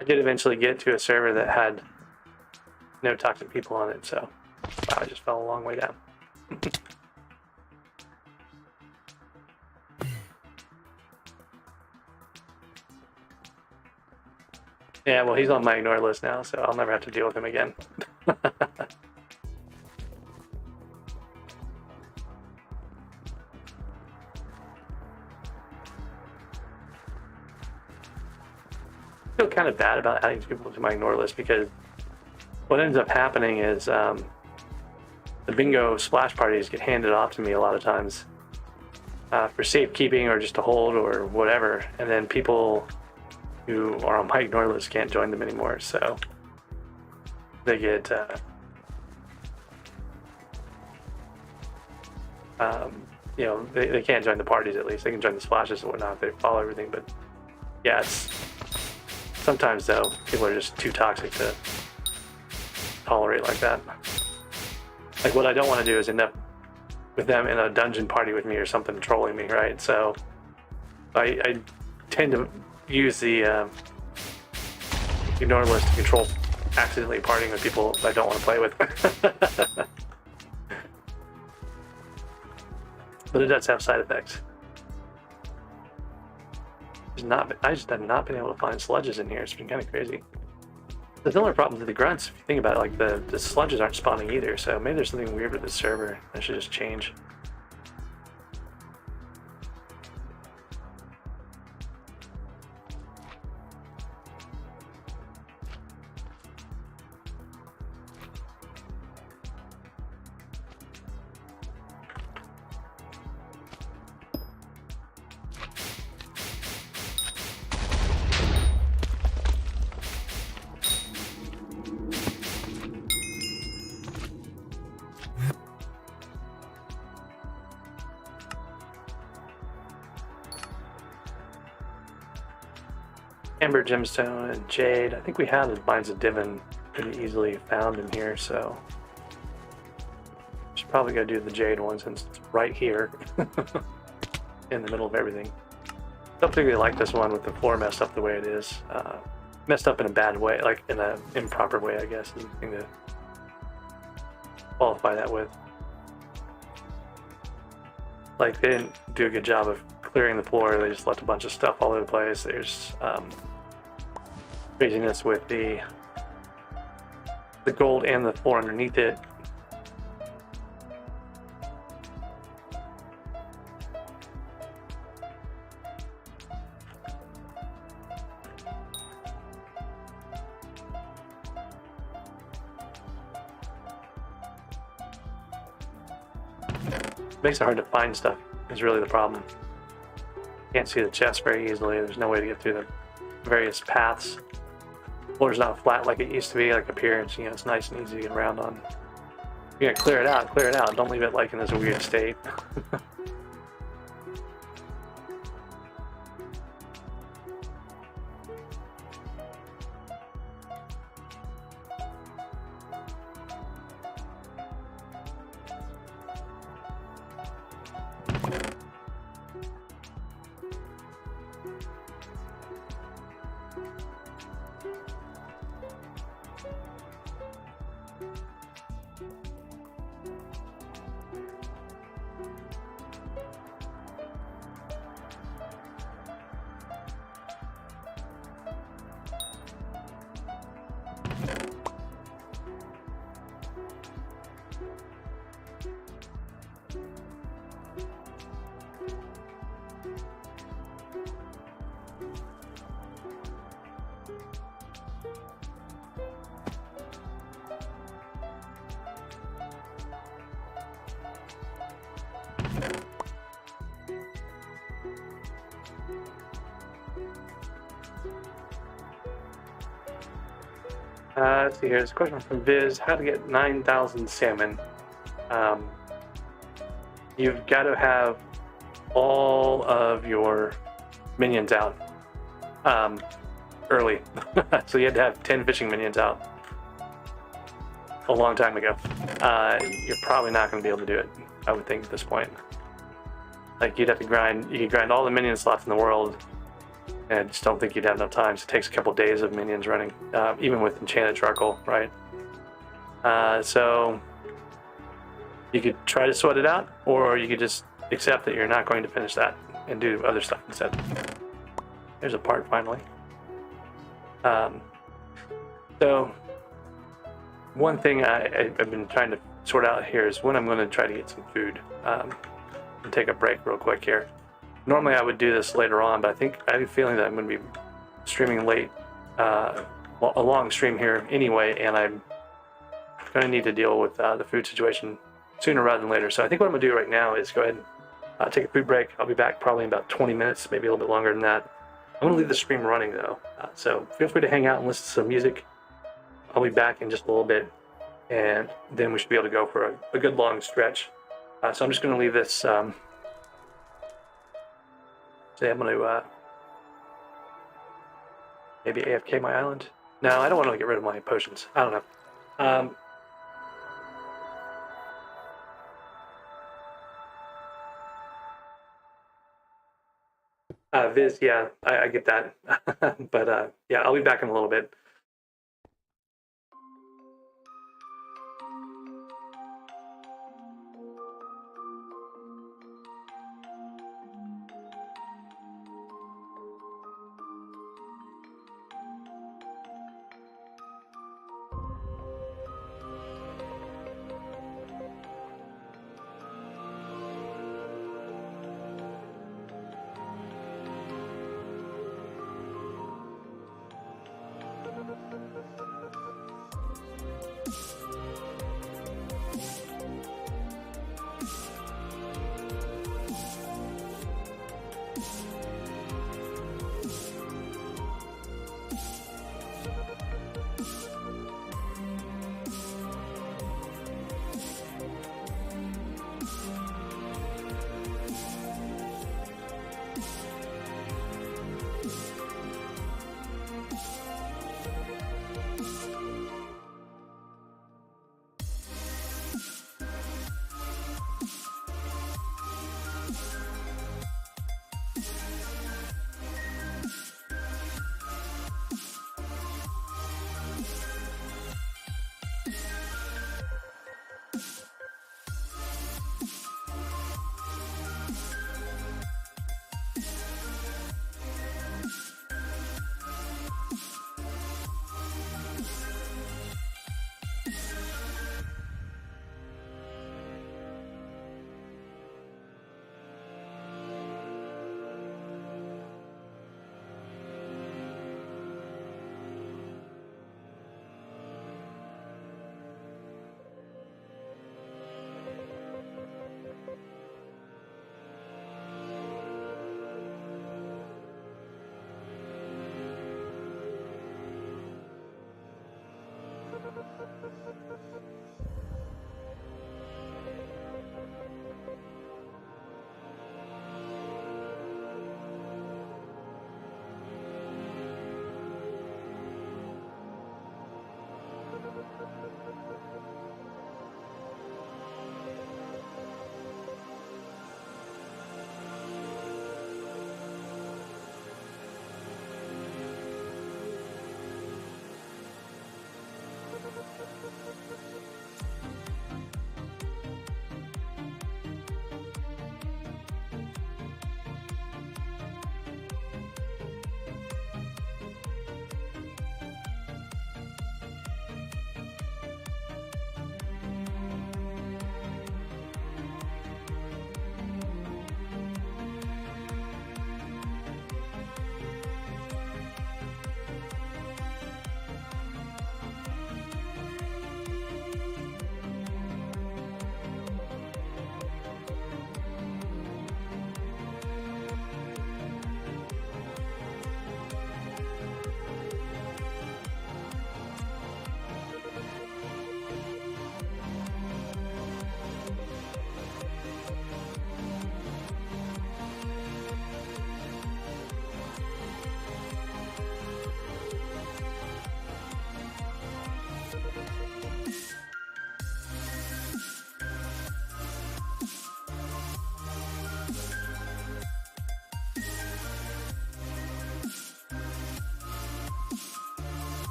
I did eventually get to a server that had no toxic people on it, so wow, I just fell a long way down. Yeah, well, he's on my ignore list now, so I'll never have to deal with him again. I feel kind of bad about adding people to my ignore list because what ends up happening is the bingo splash parties get handed off to me a lot of times for safekeeping or just to hold or whatever, and then people who are on my ignore list can't join them anymore, so they get you know, they can't join the parties. At least they can join the splashes and whatnot if they follow everything, but yeah, it's sometimes though people are just too toxic to tolerate like that. Like what I don't want to do is end up with them in a dungeon party with me or something trolling me, right? So I tend to use the ignore list to control accidentally partying with people I don't want to play with. But it does have side effects. I just have not been able to find sludges in here. It's been kind of crazy. The similar problems with the grunts, if you think about it, like the sludges aren't spawning either, so maybe there's something weird with the server that should just change. Amber, gemstone, and jade. I think we have the mines of Divin pretty easily found in here, so should probably go do the jade one since it's right here in the middle of everything. Don't particularly like this one with the floor messed up the way it is. Messed up in a bad way, like in an improper way, I guess is the thing to qualify that with. Like they didn't do a good job of clearing the floor. They just left a bunch of stuff all over the place. There's craziness with the gold and the floor underneath it. Makes it hard to find stuff is really the problem. Can't see the chest very easily. There's no way to get through the various paths. The floor's not flat like it used to be, like up here. It's, you know, it's nice and easy to get around on. You gotta clear it out, clear it out. Don't leave it like in this weird state. Let's see here. There's a question from Viz. How to get 9,000 salmon? You've got to have all of your minions out early. So you had to have 10 fishing minions out a long time ago. You're probably not going to be able to do it, I would think, at this point. Like, you'd have to grind, you could grind all the minion slots in the world, and I just don't think you'd have enough time. So it takes a couple days of minions running, even with enchanted charcoal, right? So you could try to sweat it out, or you could just accept that you're not going to finish that and do other stuff instead. There's a part finally. So one thing I've been trying to sort out here is when I'm going to try to get some food. And take a break real quick here. Normally I would do this later on, but I have a feeling that I'm going to be streaming late, a long stream here anyway, and I'm going to need to deal with the food situation sooner rather than later. So I think what I'm going to do right now is go ahead and take a food break. I'll be back probably in about 20 minutes, maybe a little bit longer than that. I'm going to leave the stream running though, so feel free to hang out and listen to some music. I'll be back in just a little bit, and then we should be able to go for a good long stretch. So I'm just going to leave this. Say I'm going to maybe AFK my island. No, I don't want to get rid of my potions. I don't know. Viz, yeah, I get that. But yeah, I'll be back in a little bit.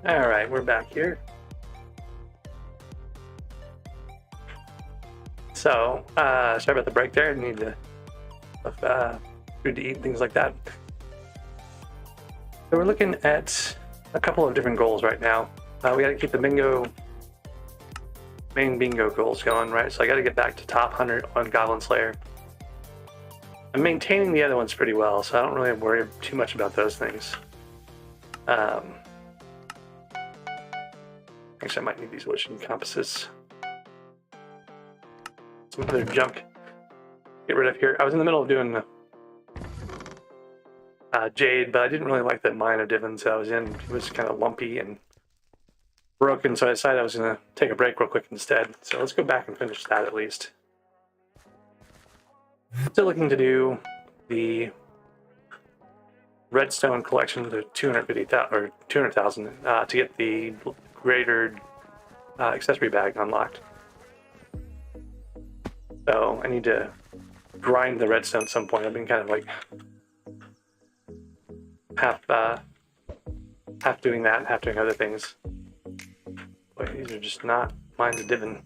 All right, we're back here. So, sorry about the break there. I need to food to eat, things like that. So we're looking at a couple of different goals right now. We got to keep the main bingo goals going, right? So I got to get back to top 100 on Goblin Slayer. I'm maintaining the other ones pretty well, so I don't really worry too much about those things. Actually, I might need these wooden compasses. Some other junk. Get rid of here. I was in the middle of doing Jade, but I didn't really like the mine of divins that I was in. It was kind of lumpy and broken, so I decided I was going to take a break real quick instead. So let's go back and finish that at least. Still looking to do the redstone collection to 250,000 or 200,000 to get the greater accessory bag unlocked. So I need to grind the redstone at some point. I've been kind of like half doing that and half doing other things. Boy, these are just not mines of divin.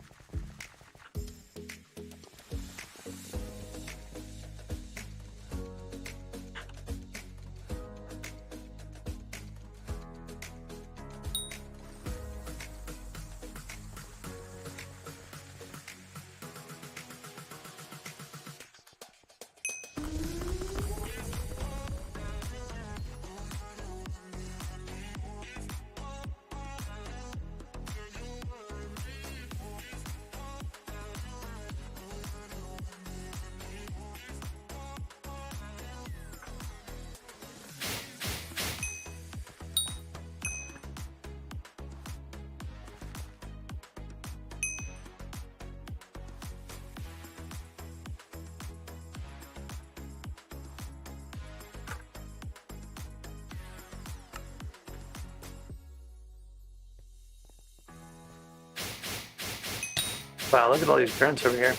Wow, look at all these grunts over here.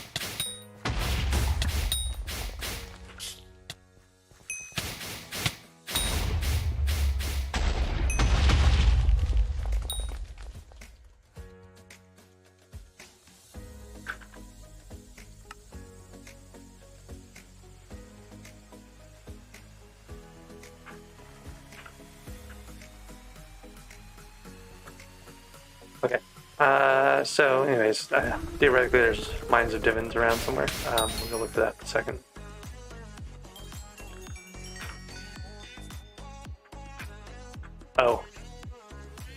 Okay. So anyways, theoretically there's mines of divins around somewhere. We'll go look for that in a second. Oh.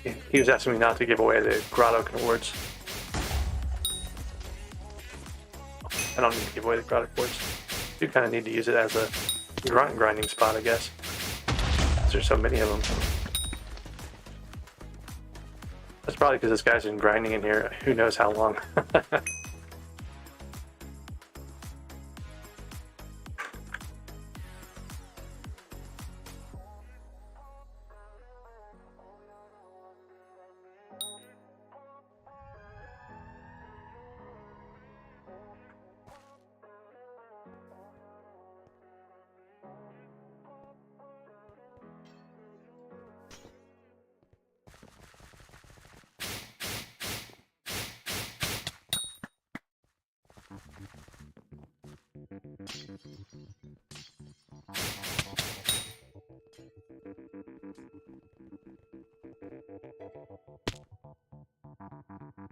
He was asking me not to give away the grotto quartz. I don't need to give away the grotto quartz. You kind of need to use it as a grinding spot, I guess. There's so many of them. That's probably because this guy's been grinding in here who knows how long.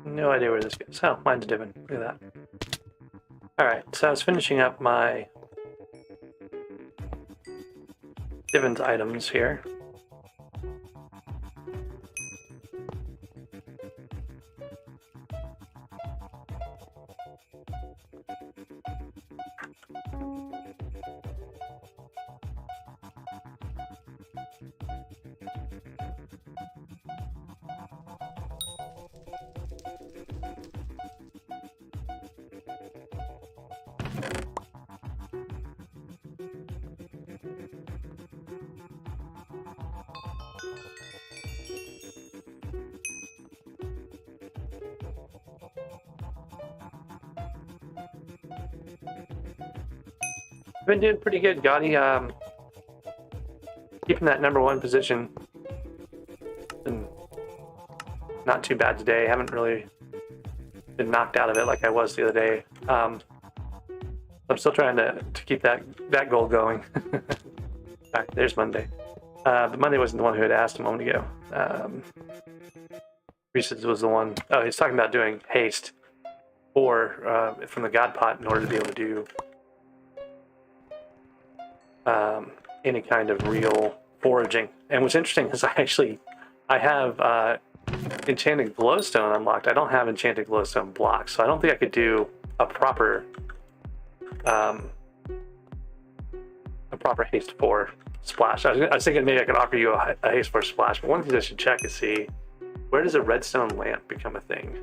No idea where this goes. Oh, mine's divin. Look at that. Alright, so I was finishing up my divins items here. Been doing pretty good, Gotti. Keeping that #1 position. Been not too bad today. Haven't really been knocked out of it like I was the other day. I'm still trying to keep that goal going. All right, there's Monday. But Monday wasn't the one who had asked a moment ago. Reese's was the one. Oh, he's talking about doing haste or from the God Pot in order to be able to do any kind of real foraging. And what's interesting is I have enchanted glowstone unlocked. I don't have enchanted glowstone blocks, so I don't think I could do a proper haste 4 splash. I was thinking maybe I could offer you a haste 4 splash, but one thing I should check is see, where does a redstone lamp become a thing?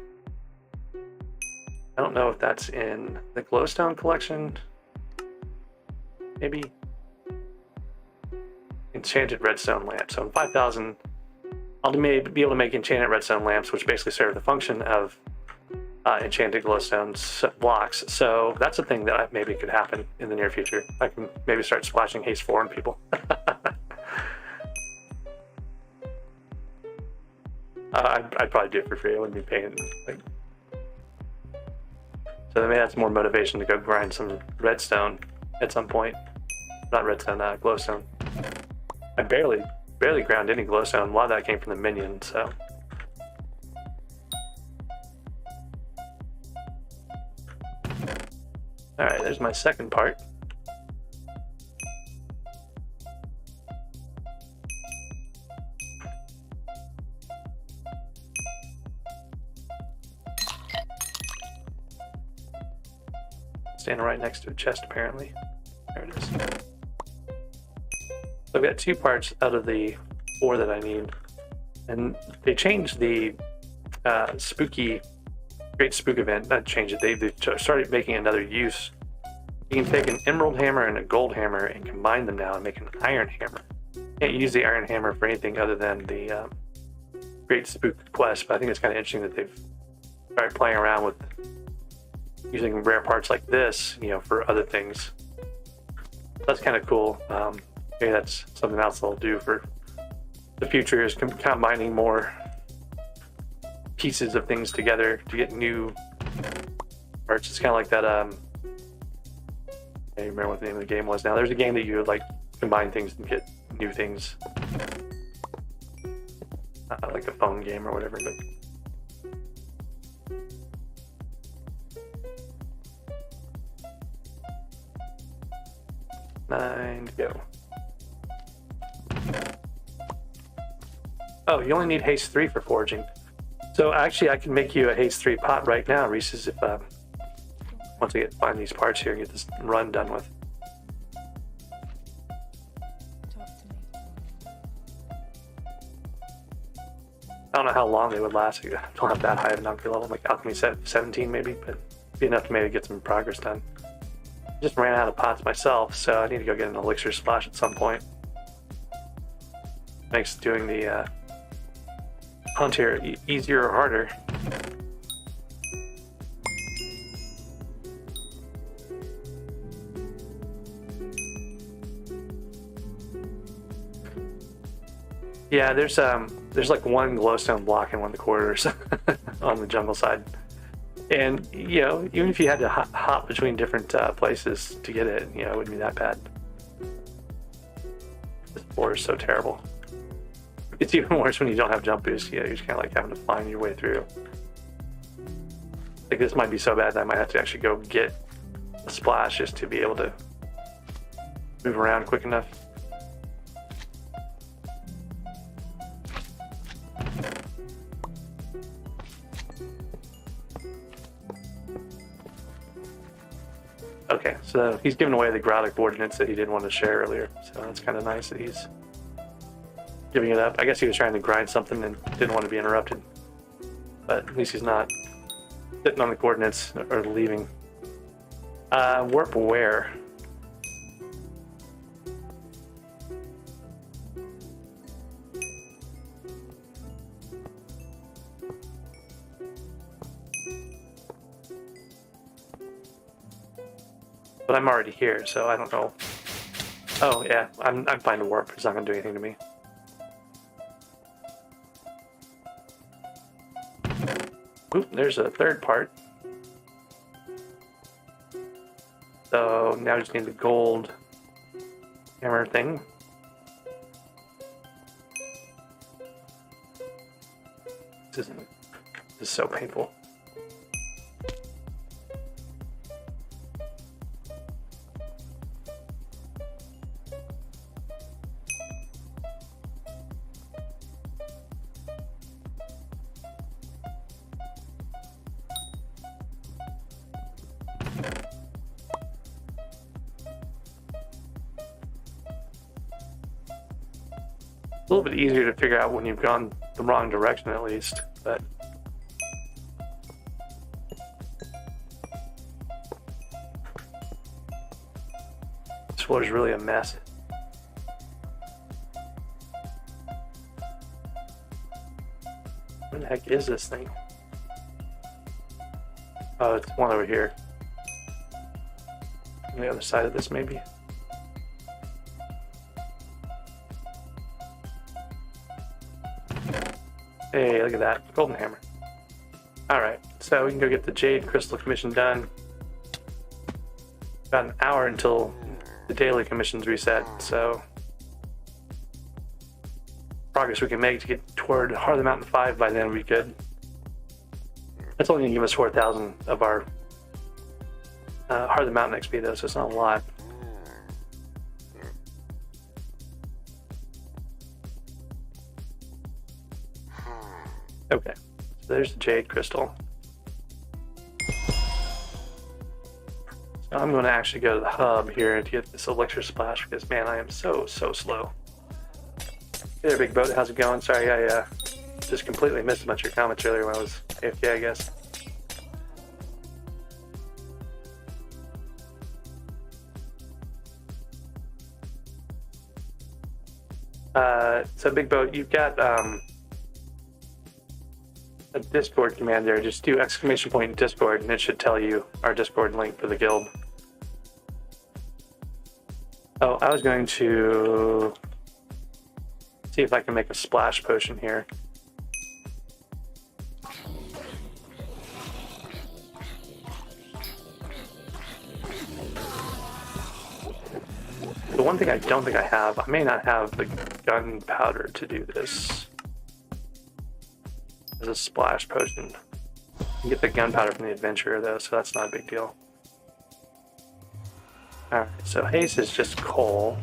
I don't know if that's in the glowstone collection. Maybe enchanted redstone lamp. So in 5,000, I'll be able to make enchanted redstone lamps, which basically serve the function of enchanted glowstone blocks. So that's a thing that maybe could happen in the near future. I can maybe start splashing haste 4 on people. I'd probably do it for free. I wouldn't be paying. So maybe that's more motivation to go grind some redstone at some point. Not redstone, glowstone. I barely ground any glowstone. A lot of that came from the minion, so. Alright, there's my second part. Standing right next to a chest, apparently. There it is. So I've got 2 parts out of the 4 that I need. And they changed the Great Spook event. Not changed it. They started making another use. You can take an emerald hammer and a gold hammer and combine them now and make an iron hammer. You can't use the iron hammer for anything other than the Great Spook quest, but I think it's kind of interesting that they've started playing around with using rare parts like this, for other things. That's kind of cool. Maybe that's something else they'll do for the future, is combining more pieces of things together to get new parts. It's kind of like that. I don't remember what the name of the game was now. There's a game that you would like combine things and get new things, like a phone game or whatever. But nine to go. Oh, you only need haste 3 for foraging. So actually, I can make you a haste 3 pot right now, Reese's, if once I find these parts here and get this run done with. I don't know how long they would last. I don't have that high of an alchemy level, like alchemy 17 maybe, but it'd be enough to maybe get some progress done. I just ran out of pots myself, so I need to go get an elixir splash at some point. Makes doing the hunt here easier or harder. Yeah, there's like one glowstone block in one of the corridors on the jungle side, and even if you had to hop between different places to get it, it wouldn't be that bad. This floor is so terrible. It's even worse when you don't have jump boost. You're just kind of like having to find your way through. Like this might be so bad that I might have to actually go get a splash just to be able to move around quick enough. Okay, so he's giving away the Grodic ordinance that he didn't want to share earlier. So that's kind of nice that he's giving it up. I guess he was trying to grind something and didn't want to be interrupted. But at least he's not sitting on the coordinates or leaving. Warp where? But I'm already here, so I don't know. Oh yeah, I'm fine to warp. It's not gonna do anything to me. Oop, there's a third part. So now I just need the gold hammer thing. This is so painful. A little bit easier to figure out when you've gone the wrong direction, at least, but this floor is really a mess. What the heck is this thing? Oh, it's one over here. On the other side of this, maybe. Hey, look at that. Golden hammer. Alright, so we can go get the jade crystal commission done. About an hour until the daily commissions reset, so progress we can make to get toward Heart of the Mountain 5 by then would be good. That's only going to give us 4,000 of our Heart of the Mountain XP though, so it's not a lot. Okay, so there's the jade crystal. So I'm going to actually go to the hub here to get this elixir splash because, man, I am so slow. Hey there, Big Boat. How's it going? Sorry, I just completely missed a bunch of your comments earlier when I was AFK, I guess. So Big Boat, you've got a Discord command there. Just do !point Discord and it should tell you our Discord link for the guild. Oh, I was going to see if I can make a splash potion here. The one thing I don't think I have, I may not have the gunpowder to do this. There's a splash potion. You can get the gunpowder from the adventurer though, so that's not a big deal. Alright, so haste is just coal.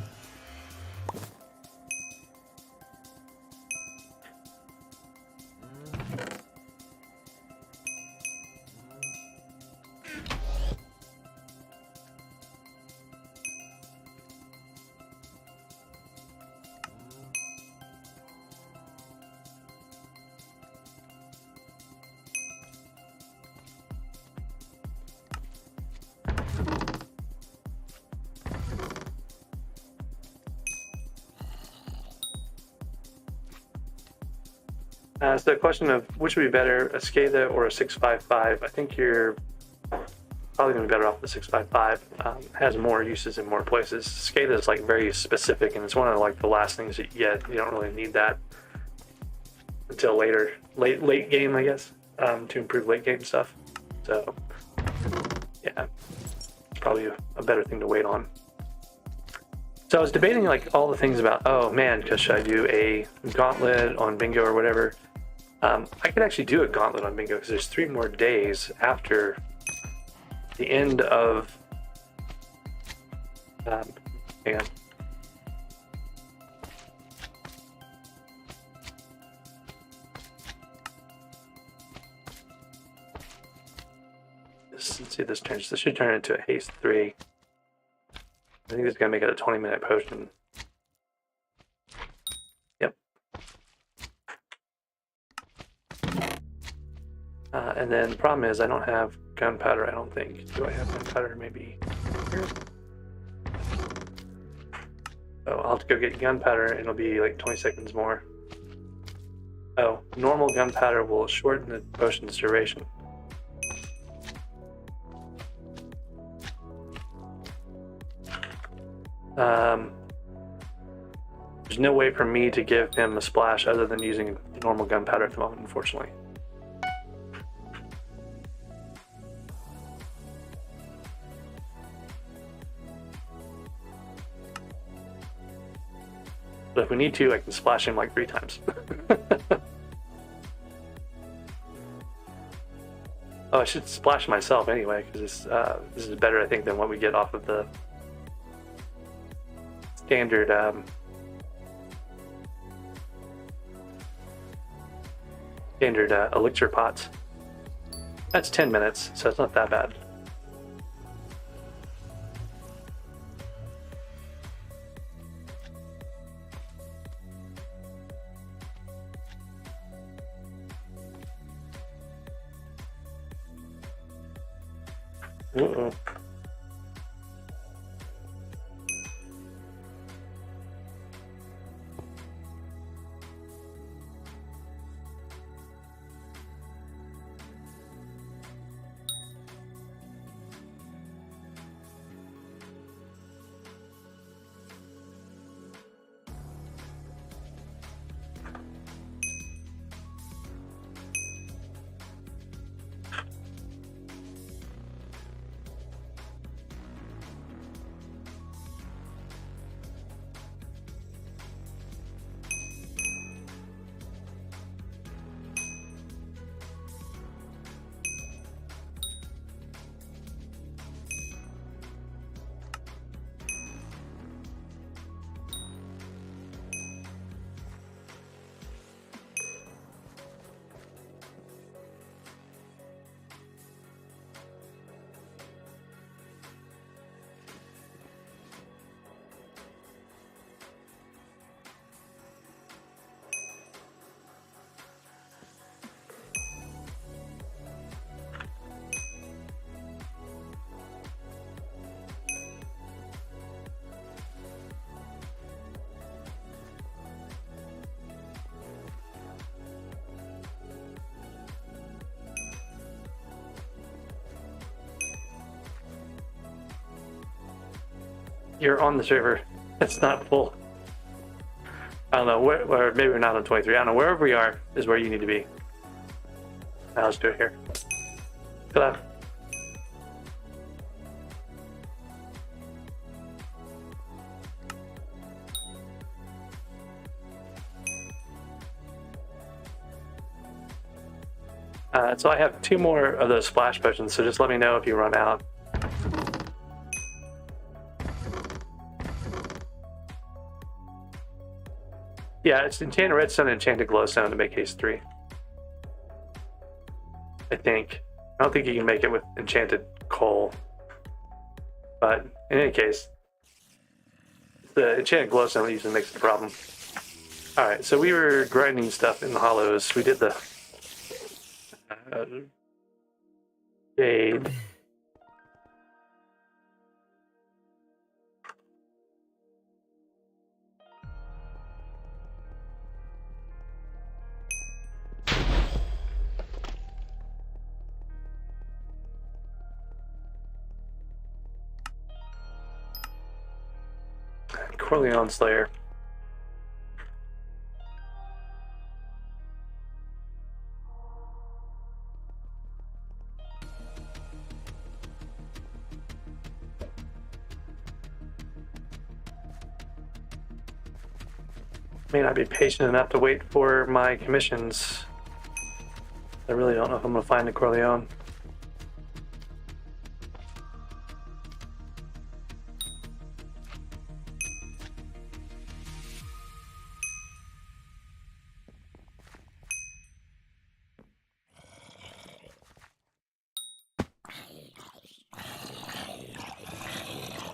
So the question of which would be better, a SCADA or a 655, I think you're probably going to be better off the 655. Has more uses in more places. SCADA is like very specific, and it's one of like the last things that you get. You don't really need that until later, late game, I guess, to improve late game stuff. So yeah, it's probably a better thing to wait on. So I was debating like all the things about, oh man, because should I do a gauntlet on bingo or whatever? I could actually do a gauntlet on bingo because there's 3 more days after the end of. Hang on. Let's see, this should turn into a haste 3. I think it's gonna make it a 20-minute potion. Yep. And then the problem is I don't have gunpowder, I don't think. Do I have gunpowder? Maybe here? Oh, I'll have to go get gunpowder and it'll be like 20 seconds more. Oh, normal gunpowder will shorten the potion's duration. There's no way for me to give him a splash other than using normal gunpowder at the moment, unfortunately. But if we need to, I can splash him like 3 times. Oh, I should splash myself anyway, because this is better, I think, than what we get off of the standard elixir pots. That's 10 minutes, so it's not that bad. Uh-oh. You're on the server. It's not full. I don't know, where maybe we're not on 23. I don't know, wherever we are is where you need to be. Now let's do it here. Good luck. So I have 2 more of those splash potions, so just let me know if you run out. Yeah, it's enchanted redstone and enchanted glowstone to make haste 3. I think. I don't think you can make it with enchanted coal. But in any case, the enchanted glowstone that usually makes the problem. Alright, so we were grinding stuff in the hollows. We did the jade. Corleone Slayer. May not be patient enough to wait for my commissions. I really don't know if I'm going to find the Corleone.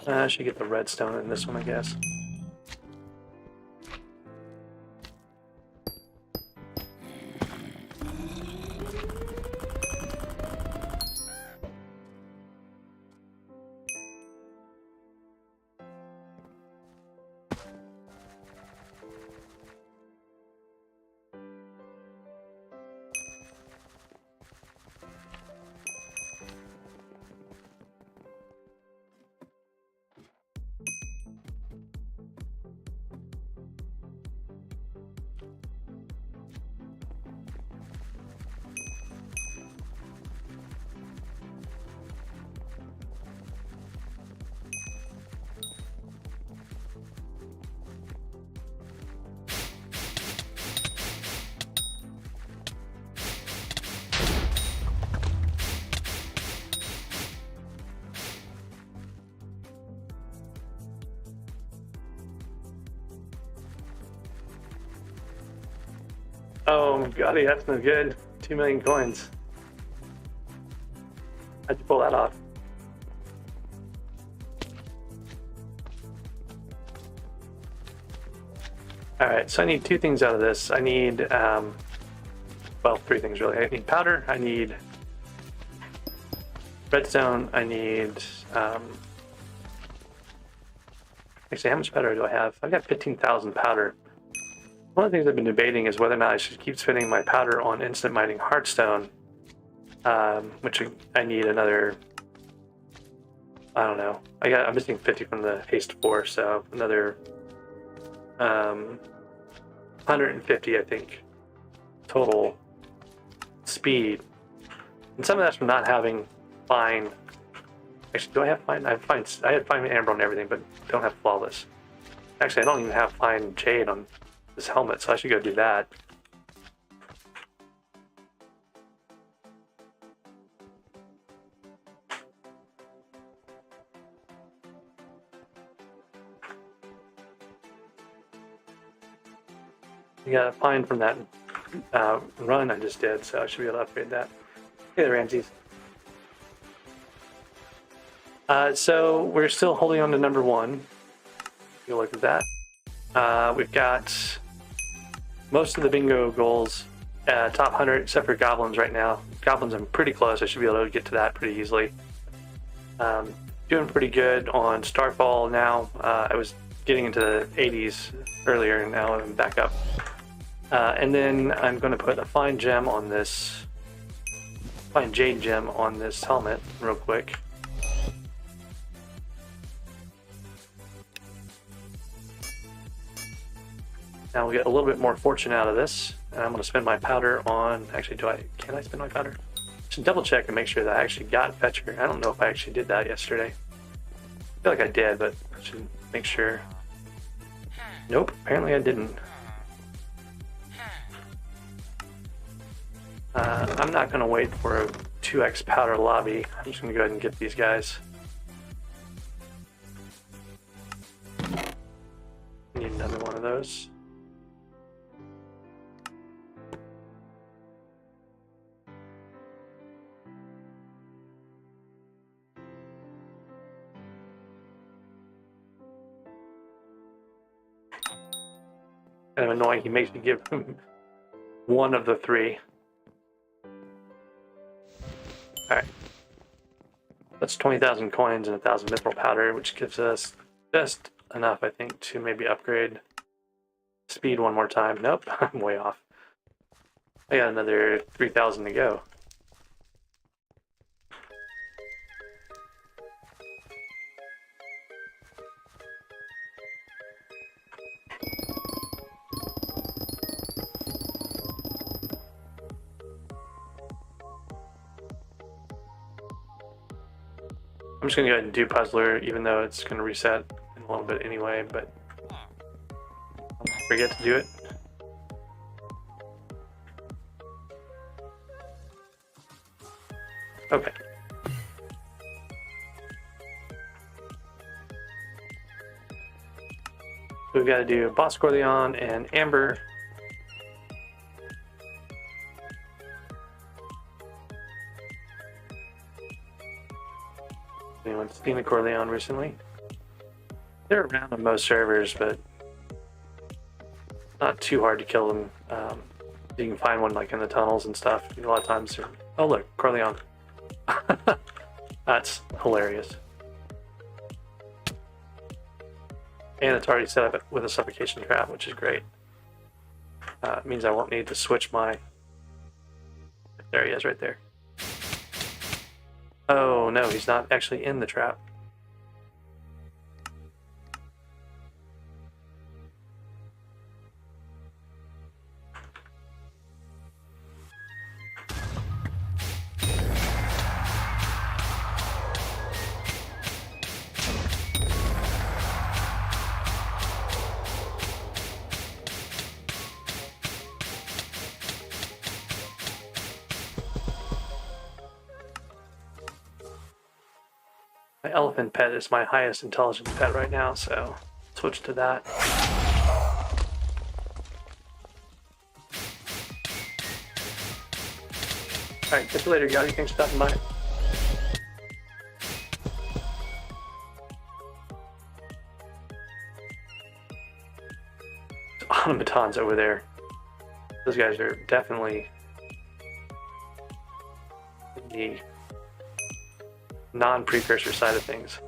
I should get the redstone in this one, I guess. Oh, God, that's no good. 2 million coins. How'd you pull that off? Alright, so I need 2 things out of this. I need, well, 3 things really. I need powder, I need redstone, I need, actually, how much powder do I have? I've got 15,000 powder. One of the things I've been debating is whether or not I should keep spending my powder on instant mining hardstone, which I need another, I don't know. I'm missing 50 from the haste 4, so another 150, I think, total speed. And some of that's from not having fine. Actually, do I have fine? I have fine amber on everything, but don't have flawless. Actually, I don't even have fine jade on this helmet, so I should go do that. I got a fine from that run I just did, so I should be able to upgrade that. Hey there, Ramses. So we're still holding on to number 1. You look at that. We've got most of the bingo goals top 100 except for goblins right now. Goblins I'm pretty close. I should be able to get to that pretty easily. Doing pretty good on Starfall now. I was getting into the 80s earlier, and now I'm back up. And then I'm going to put a fine jade gem on this helmet real quick. Now we'll get a little bit more fortune out of this, and I'm going to spend my powder on. Actually, can I spend my powder? I should double check and make sure that I actually got Fetcher. I don't know if I actually did that yesterday. I feel like I did, but I should make sure. Nope, apparently I didn't. I'm not going to wait for a 2x powder lobby. I'm just going to go ahead and get these guys. Need another one of those. Kind of annoying, he makes me give him one of the 3. Alright. That's 20,000 coins and 1,000 mithril powder, which gives us just enough, I think, to maybe upgrade speed one more time. Nope, I'm way off. I got another 3,000 to go. I'm just going to go ahead and do Puzzler, even though it's going to reset in a little bit anyway, but I'll forget to do it. Okay. So we've got to do Boss Corleone and Amber. Anyone seen the Corleone recently? They're around on most servers, but not too hard to kill them. You can find one like in the tunnels and stuff. A lot of times they're... Oh look, Corleone. That's hilarious. And it's already set up with a suffocation trap, which is great. It means I won't need to switch my... There he is right there. Oh no, he's not actually in the trap. My elephant pet is my highest intelligence pet right now, so switch to that. Alright, catch you later, Yachty. Thanks for stopping by. Automatons over there. Those guys are definitely the non-precursor side of things.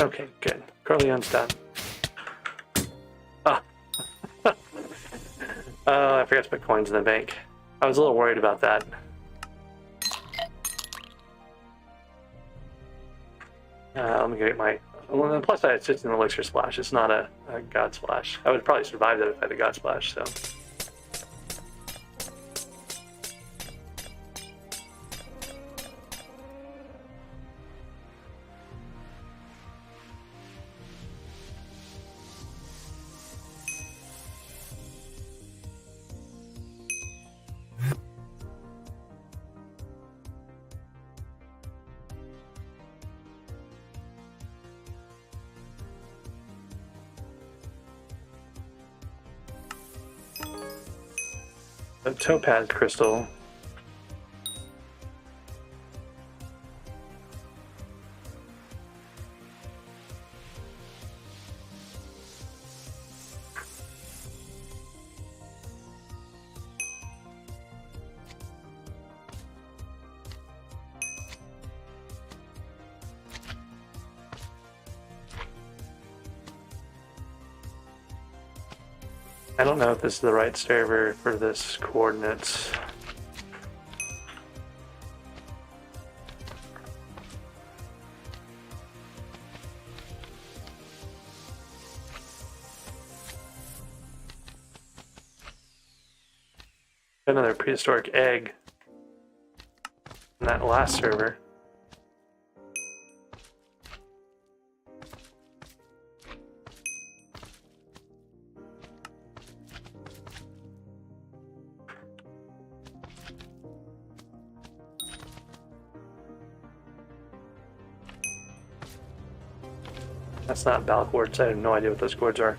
Okay, good. Corleone's done. Ah. I forgot to put coins in the bank. I was a little worried about that. Let me get my... Well, the plus side, it's just an elixir splash. It's not a god splash. I would probably survive that if I had a god splash, so... A topaz crystal. I don't know if this is the right server for this coordinates. Another prehistoric egg in that last server. That's not bell cords. I have no idea what those cords are.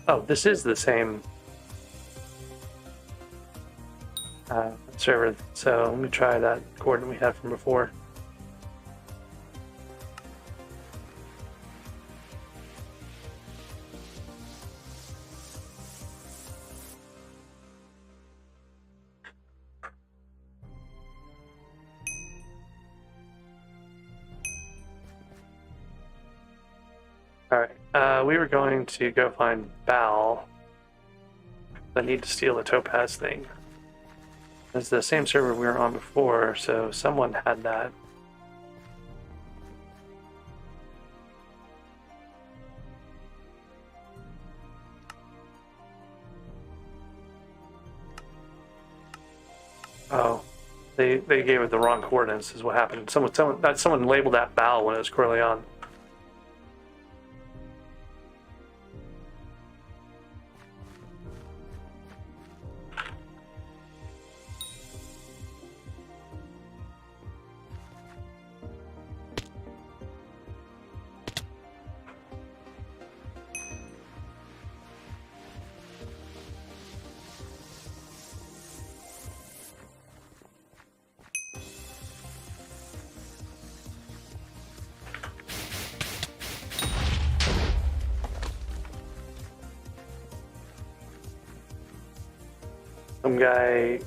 Oh, this is the same server. So let me try that coordinate we had from before. We were going to go find Bal. I need to steal the topaz thing. It's the same server we were on before, so someone had that. Oh, they gave it the wrong coordinates is what happened. Someone labeled that Bal when it was Corleone. some guy.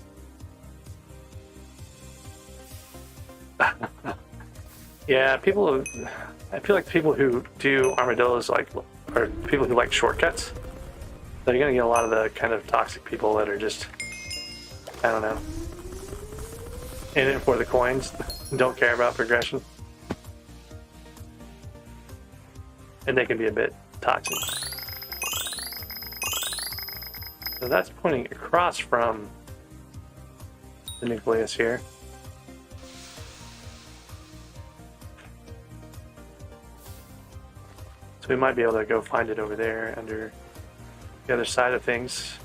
Yeah, people. I feel like people who do armadillos are people who like shortcuts. So you're gonna get a lot of the kind of toxic people that are just, I don't know, in it for the coins, don't care about progression, and they can be a bit toxic. So that's pointing across from the nucleus here. So we might be able to go find it over there under the other side of things.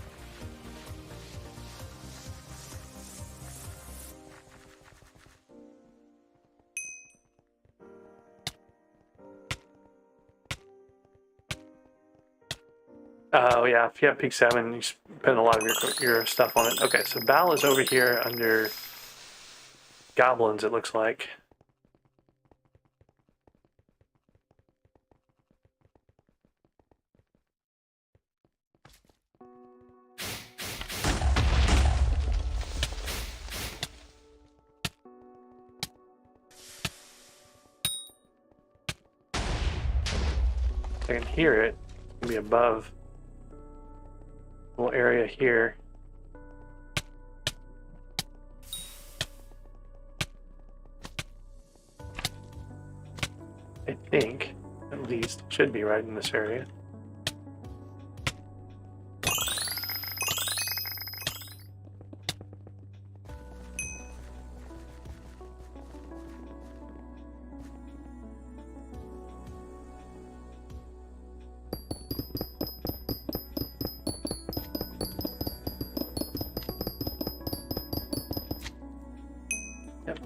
Oh yeah, if you have peak 7, you spend a lot of your stuff on it. Okay, so Bal is over here under goblins, it looks like. I can hear it. It's gonna be above a little area here. I think, at least, it should be right in this area.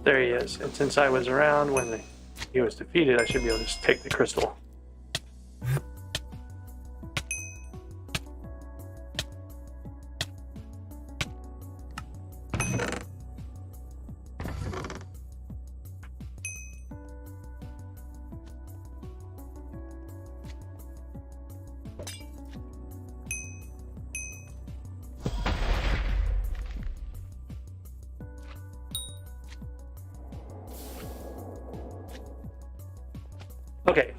There he is. And since I was around when he was defeated, I should be able to just take the crystal. Okay.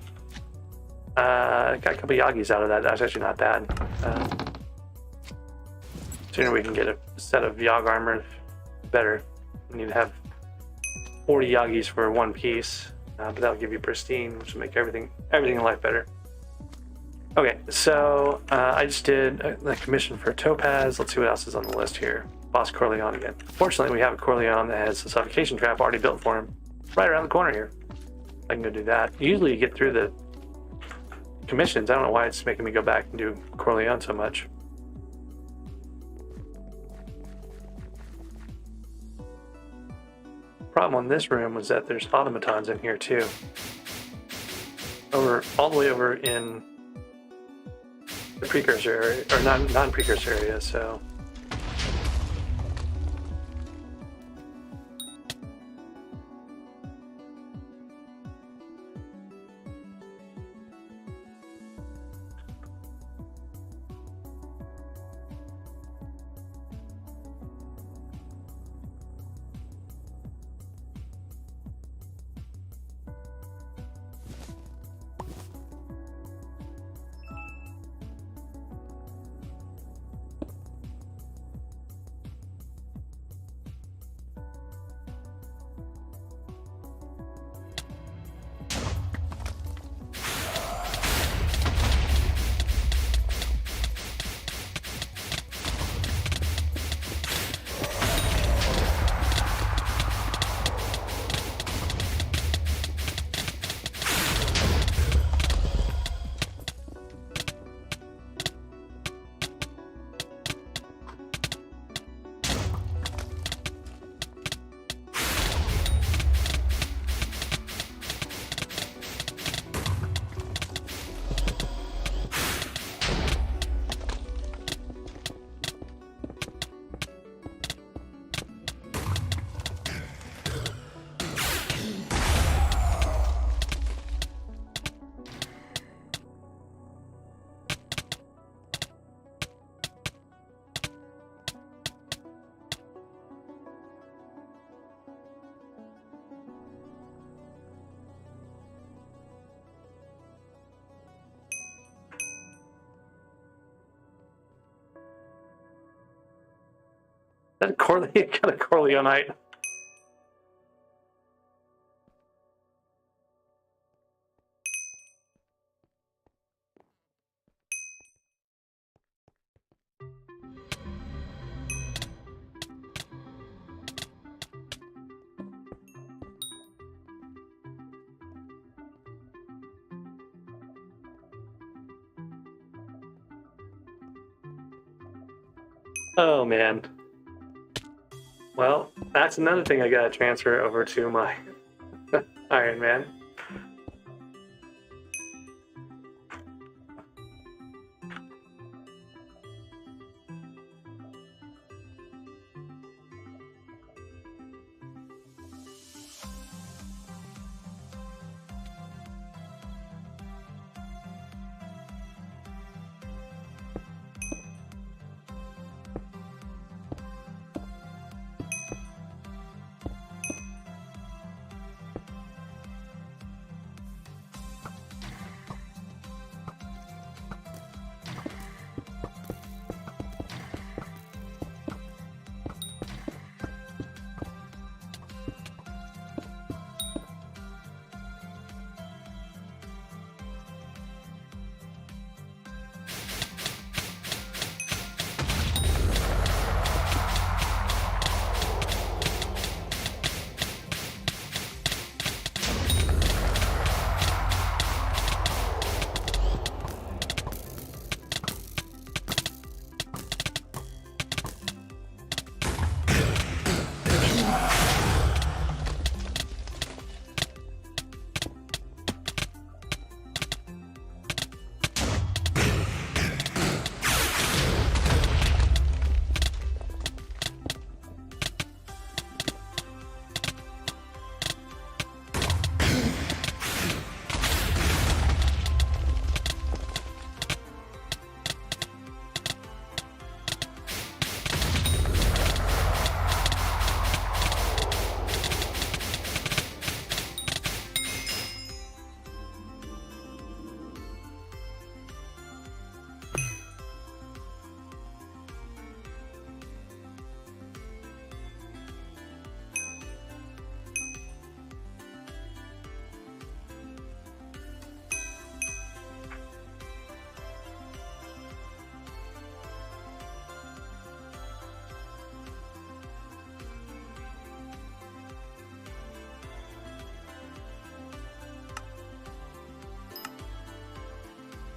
Got a couple Yagis out of that. That's actually not bad. Sooner we can get a set of Yag armor, better. We need to have 40 Yagis for one piece, but that'll give you pristine, which will make everything in life better. Okay, so I just did the commission for Topaz. Let's see what else is on the list here. Boss Corleone again. Fortunately, we have a Corleone that has a suffocation trap already built for him, right around the corner here. I can go do that. Usually you get through the commissions. I don't know why it's making me go back and do Corleone so much. Problem on this room was that there's automatons in here too. All the way over in the precursor area, or non-precursor area, so. That a Corleone, got a Corleonite. Oh man. Well, that's another thing I gotta transfer over to my Iron Man.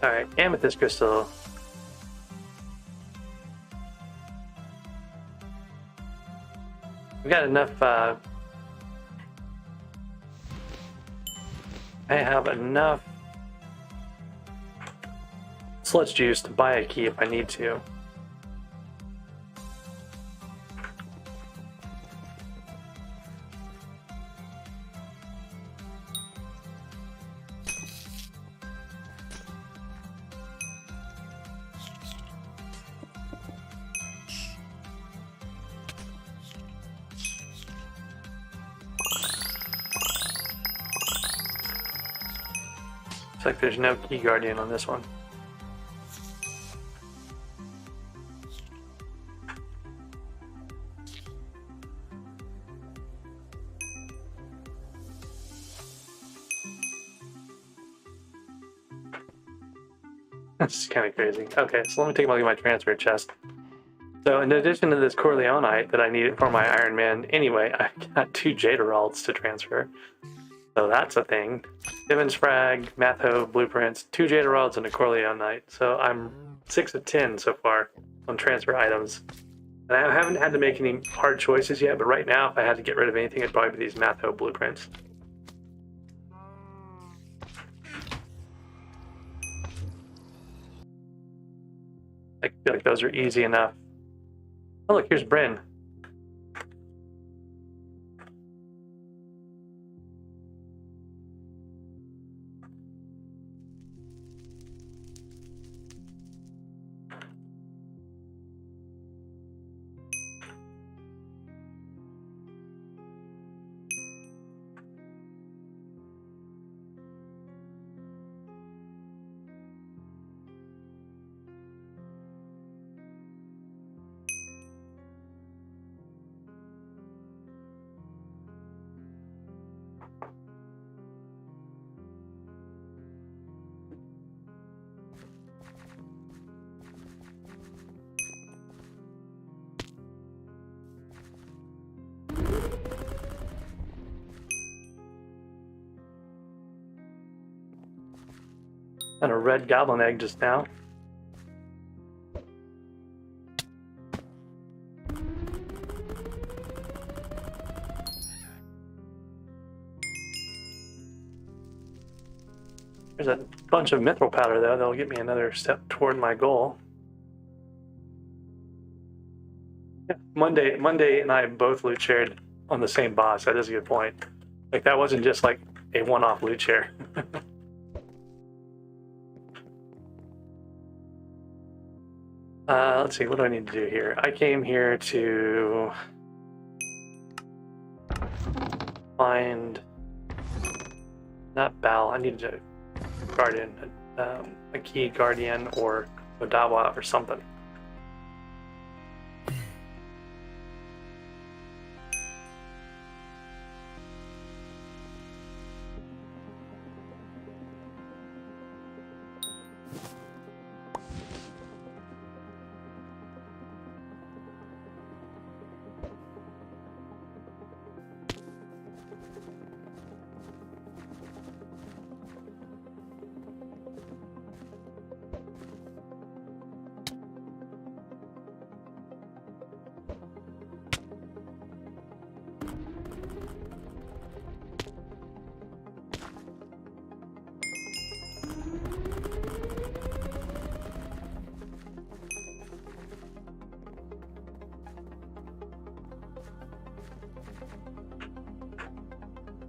Alright, amethyst crystal. We got enough, I have enough sludge juice to buy a key if I need to. Looks like there's no key guardian on this one. This is kind of crazy. Okay, so let me take a look at my transfer chest. So in addition to this Corleonite that I needed for my Iron Man anyway, I got 2 Jade Emeralds to transfer. So that's a thing. Divin's Frag, Matho, Blueprints, 2 Jade Emeralds, and a Corleonite. So I'm 6 of 10 so far on transfer items. And I haven't had to make any hard choices yet, but right now if I had to get rid of anything, it'd probably be these Matho Blueprints. I feel like those are easy enough. Oh look, here's Bryn. And a red goblin egg just now. There's a bunch of mithril powder though. That'll get me another step toward my goal. Yeah, Monday and I both loot shared on the same boss. That is a good point. Like that wasn't just like a one-off loot share. Let's see, what do I need to do here? I came here to find not Bal. I need to guardian, a key guardian or Odawa or something.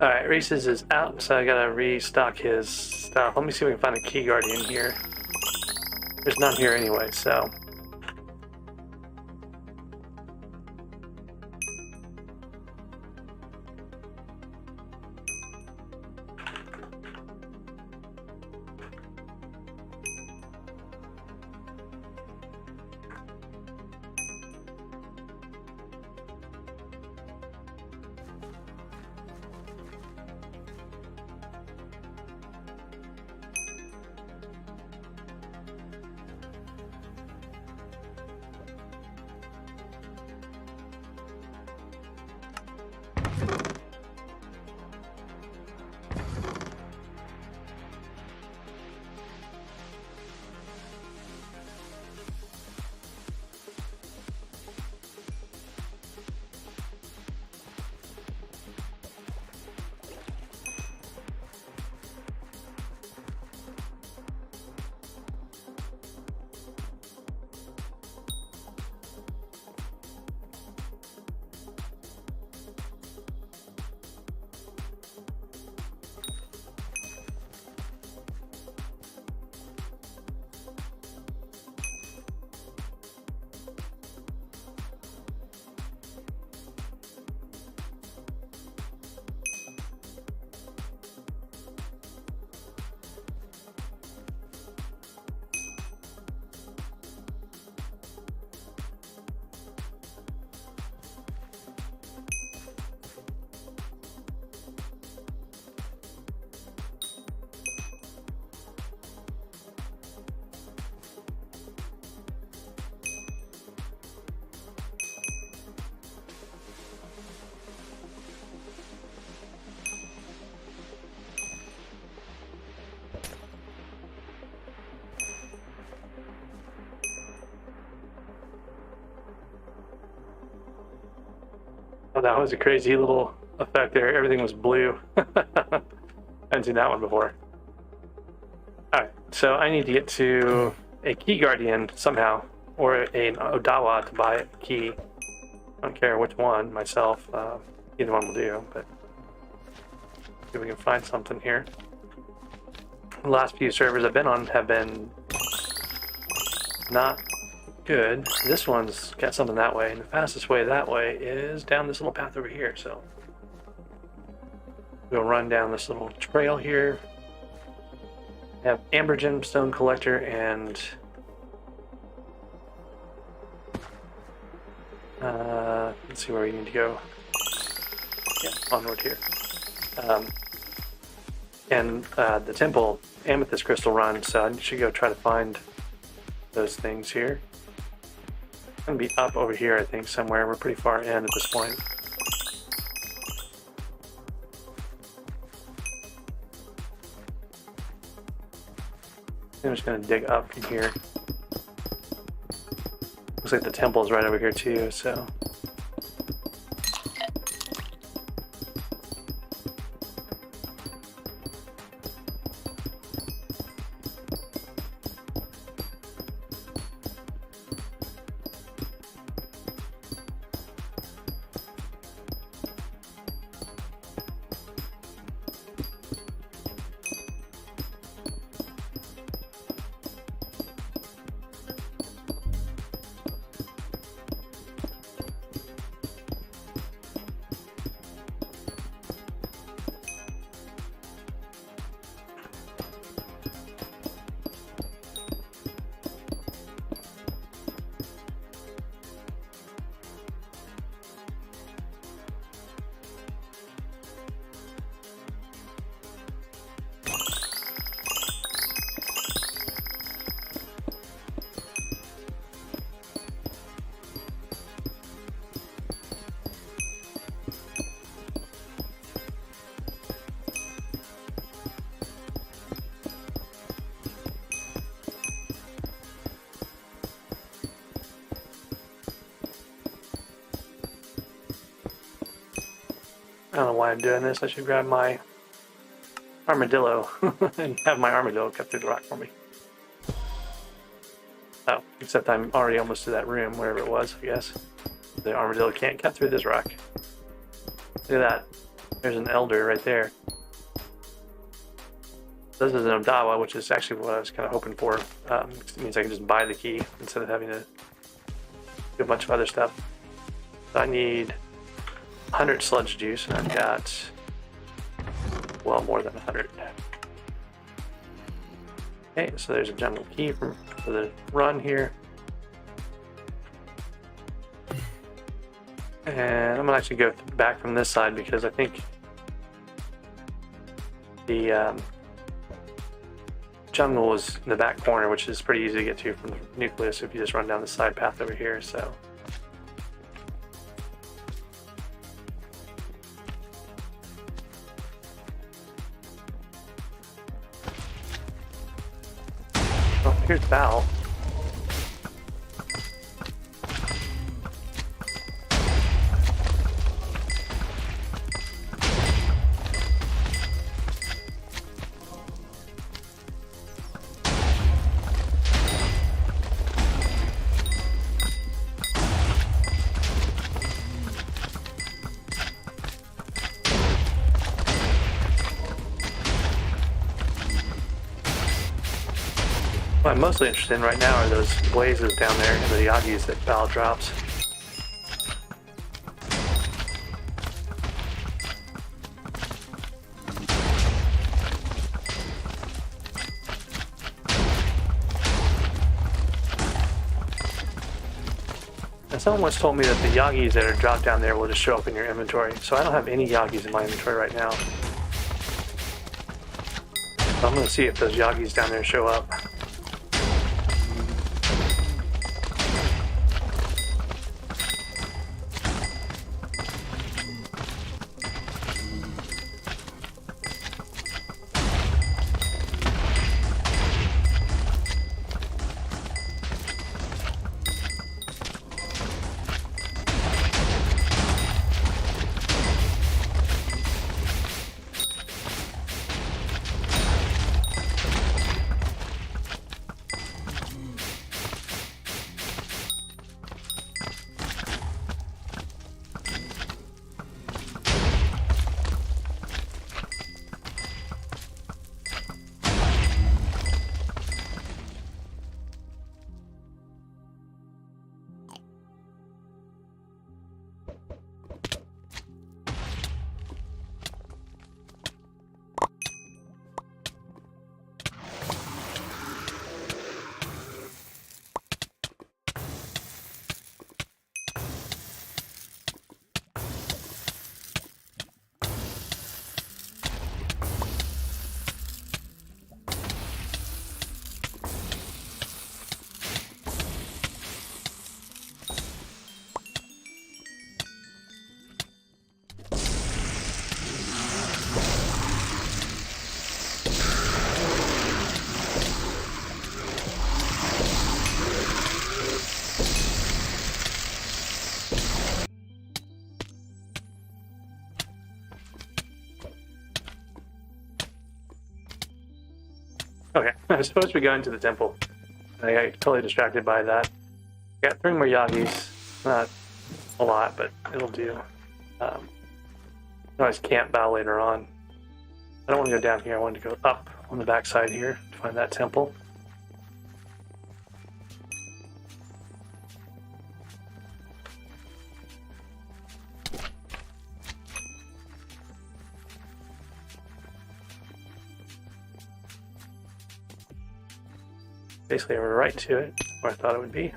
Alright, Reese's is out, so I gotta restock his stuff. Let me see if we can find a key guardian here. There's none here anyway, so. Oh, that was a crazy little effect there. Everything was blue. I hadn't seen that one before. Alright, so I need to get to a key guardian somehow, or an Odawa to buy a key. I don't care which one, myself. Either one will do, but see if we can find something here. The last few servers I've been on have been not good. This one's got something that way, and the fastest way that way is down this little path over here. So we'll run down this little trail here. Have Amber Gemstone Collector and let's see where we need to go. Yeah, onward here. And the temple amethyst crystal run, so I should go try to find those things here. Gonna be up over here, I think, somewhere. We're pretty far in at this point. I'm just gonna dig up from here. Looks like the temple is right over here too, so. I don't know why I'm doing this. I should grab my armadillo and have my armadillo cut through the rock for me. Oh, except I'm already almost to that room, wherever it was, I guess. The armadillo can't cut through this rock. Look at that. There's an elder right there. This is an Odawa, which is actually what I was kind of hoping for. It means I can just buy the key instead of having to do a bunch of other stuff. So I need 100 sludge juice, and I've got, well, more than 100. Okay, so there's a jungle key for the run here. And I'm gonna actually go back from this side because I think the jungle was in the back corner, which is pretty easy to get to from the nucleus if you just run down the side path over here. So. Oh, here's Val. What I'm mostly interested in right now are those blazes down there and the Yagis that Val drops. And someone once told me that the Yagis that are dropped down there will just show up in your inventory. So I don't have any Yagis in my inventory right now. So I'm going to see if those Yagis down there show up. Okay, I was supposed to be going to the temple. I got totally distracted by that. Got 3 more Yagis. Not a lot, but it'll do. Nice camp battle later on. I don't want to go down here. I wanted to go up on the backside here to find that temple. Basically, I went right to it, where I thought it would be.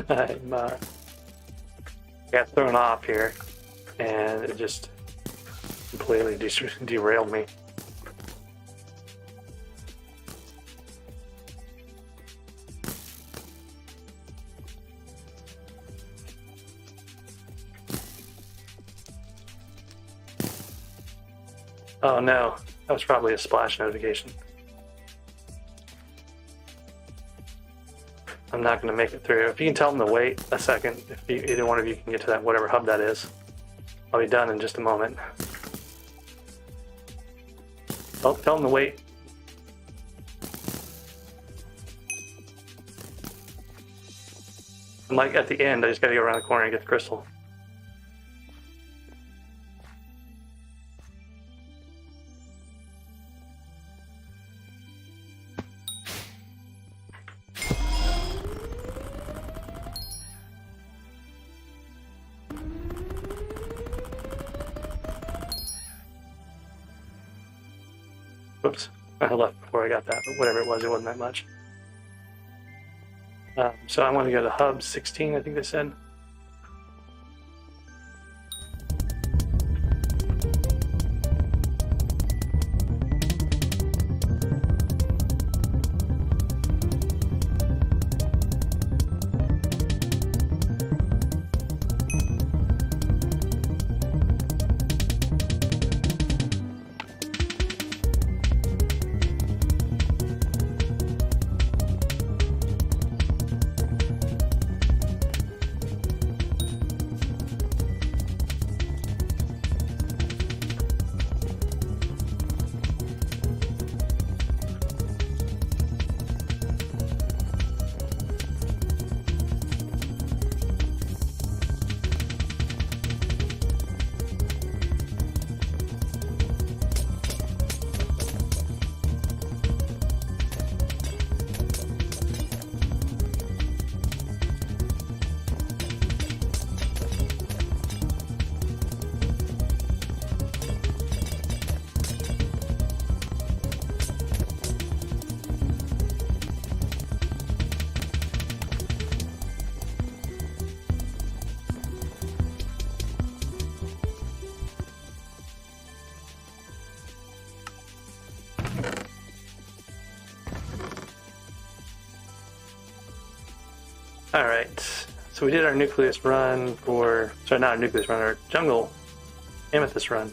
I'm got thrown off here, and it just completely derailed me. Oh no, that was probably a splash notification. I'm not going to make it through. If you can tell them to wait a second, if either one of you can get to that, whatever hub that is, I'll be done in just a moment. Oh, tell them to wait. I'm like at the end, I just got to go around the corner and get the crystal. Whoops, I left before I got that, but whatever it wasn't that much. So I want to go to hub 16, I think they said. Alright, so we did our nucleus run for, sorry, not our nucleus run, our jungle amethyst run.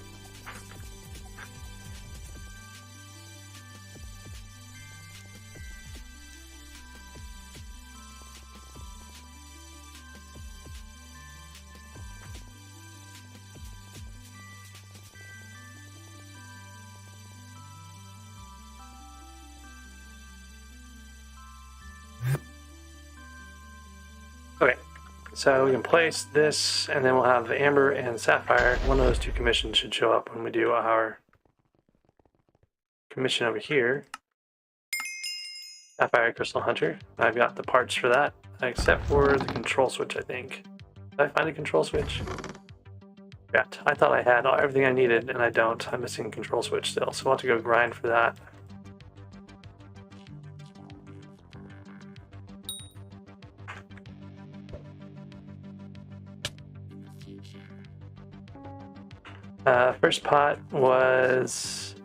Okay, So we can place this, and then we'll have Amber and Sapphire. One of those two commissions should show up when we do our commission over here. Sapphire Crystal Hunter. I've got the parts for that, except for the control switch, I think. Did I find a control switch? Yeah, I thought I had everything I needed, and I don't. I'm missing a control switch still, so I'll have to go grind for that. First pot was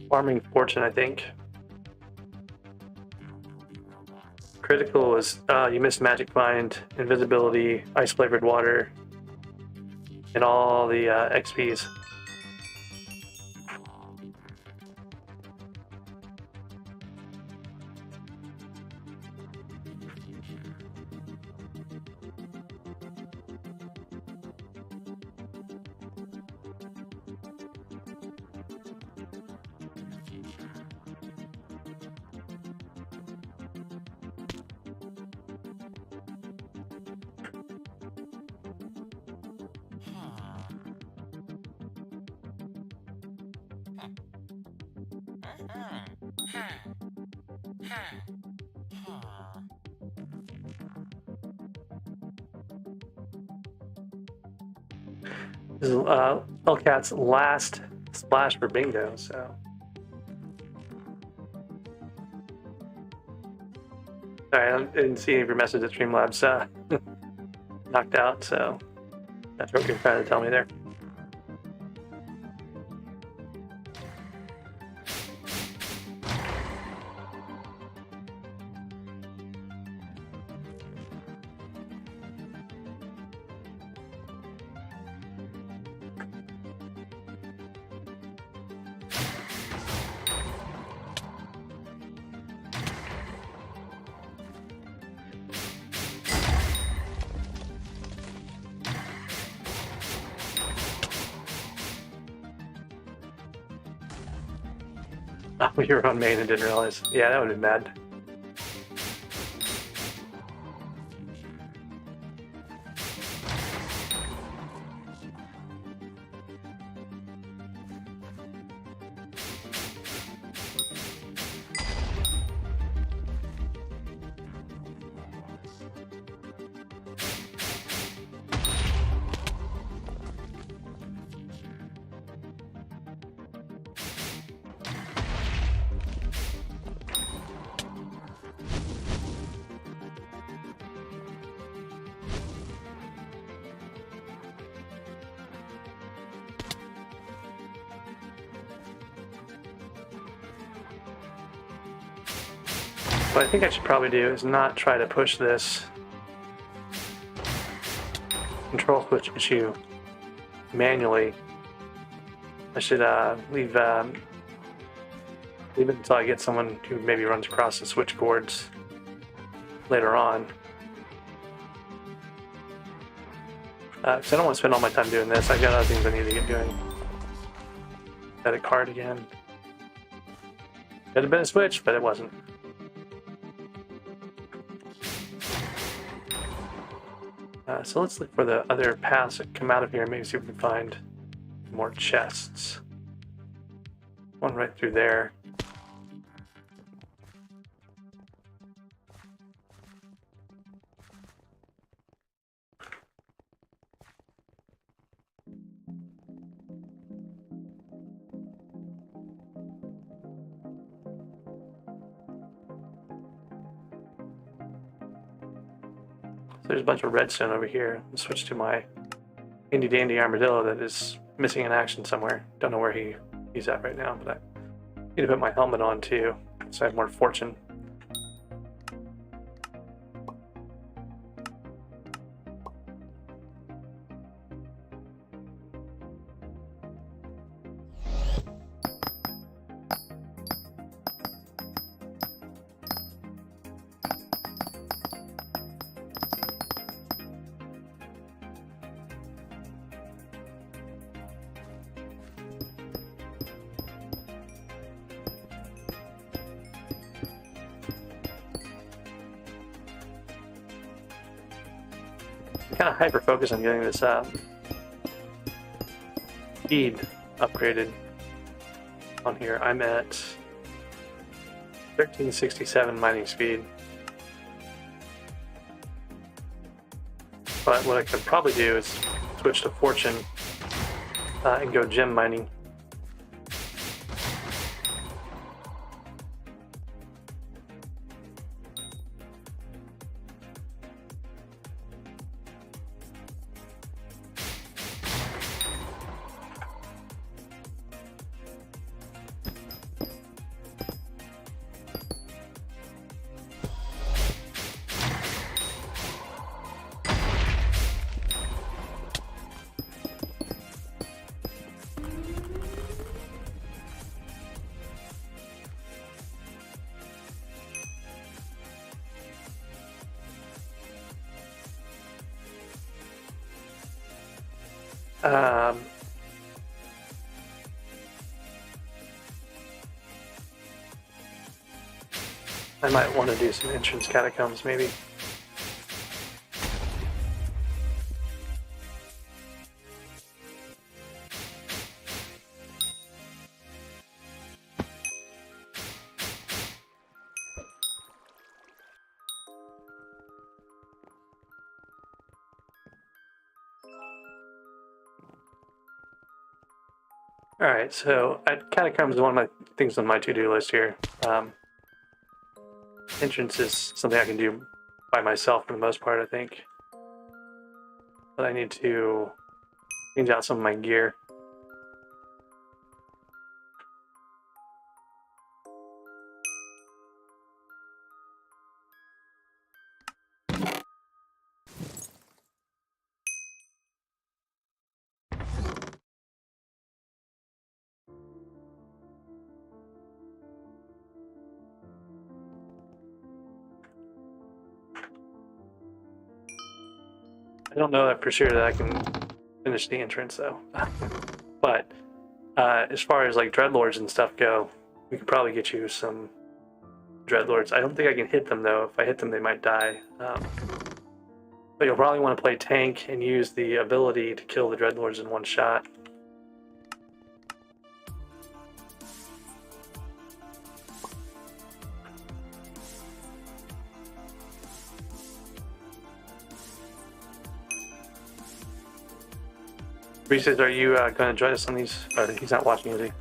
Farming Fortune, I think. Critical was you missed Magic Find, Invisibility, Ice Flavored Water, and all the XPs. This is Hellcat's last splash for bingo, so. Sorry, I didn't see any of your message that Streamlabs knocked out, so that's what you're trying to tell me there. Oh, you were on main and didn't realize. Yeah, that would have been mad. What I think I should probably do is not try to push this control switch issue manually. I should leave it until I get someone who maybe runs across the switch cords later on. Because I don't want to spend all my time doing this. I've got other things I need to get doing. Got a card again. Could have been a switch, but it wasn't. So let's look for the other paths that come out of here and maybe see if we can find more chests. One right through there. There's a bunch of redstone over here. I'll switch to my handy dandy armadillo that is missing in action somewhere. Don't know where he's at right now, but I need to put my helmet on too, so I have more fortune. kind of hyper focused on getting this speed upgraded on here. I'm at 1367 mining speed. But what I could probably do is switch to fortune and go gem mining. I might want to do some entrance catacombs, maybe. Alright, so catacombs is one of my things on my to-do list here. Entrance is something I can do by myself for the most part, I think. But I need to change out some of my gear. I don't know that for sure that I can finish the entrance though. But as far as like dreadlords and stuff go, we could probably get you some dreadlords. I don't think I can hit them though. If I hit them, they might die. But you'll probably want to play tank and use the ability to kill the dreadlords in one shot. Reese's, are you going to join us on these? Or he's not watching, is he?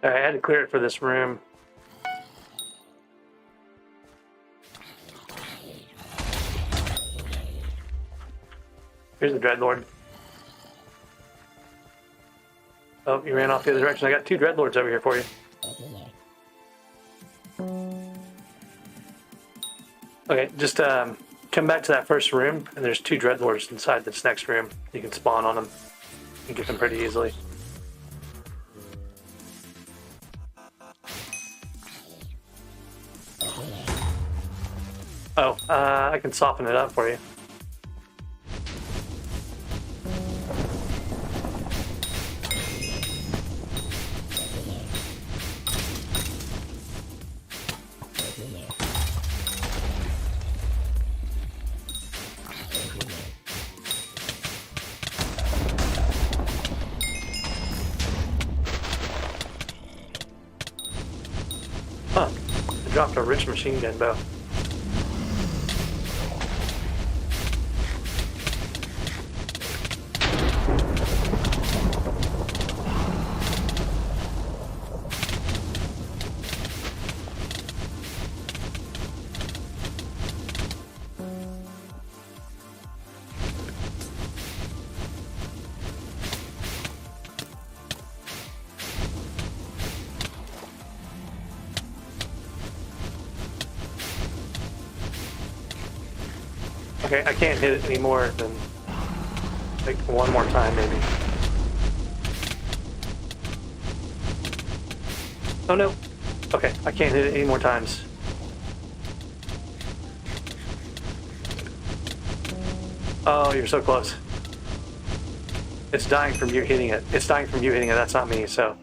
I had to clear it for this room. Here's the Dreadlord. Oh, you ran off the other direction. I got two Dreadlords over here for you. Okay, just come back to that first room, and there's 2 Dreadlords inside this next room. You can spawn on them and get them pretty easily. Oh, I can soften it up for you. Huh, I dropped a rich machine gun bow. Okay, I can't hit it any more than like one more time, maybe. Oh no. Okay, I can't hit it any more times. Oh, you're so close. It's dying from you hitting it. It's dying from you hitting it. That's not me, so.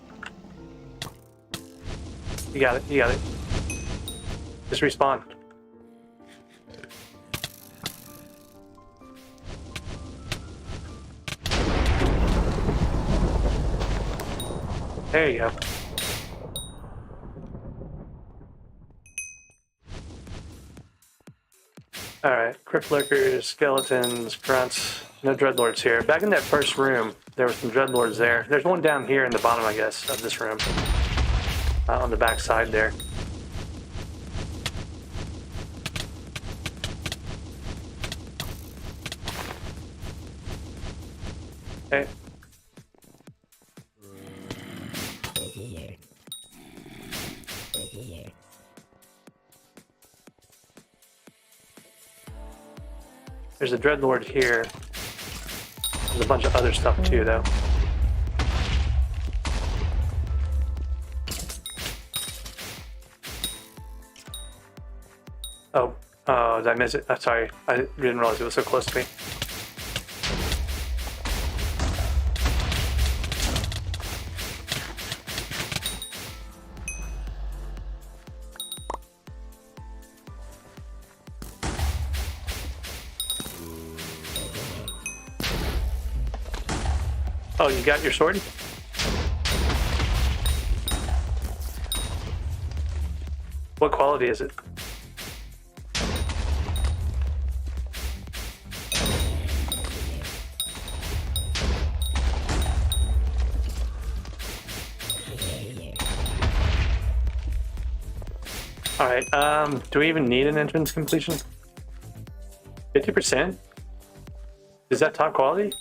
You got it. You got it. Just respawn. There you go. Alright, crypt lurkers, skeletons, grunts, no dreadlords here. Back in that first room, there were some dreadlords there. There's one down here in the bottom, I guess, of this room. On the back side there. Okay. There's a dreadlord here. There's a bunch of other stuff too, though. Oh, did I miss it? I'm sorry. I didn't realize it was so close to me. Oh, you got your sword? What quality is it? Alright, do we even need an entrance completion? 50%? Is that top quality?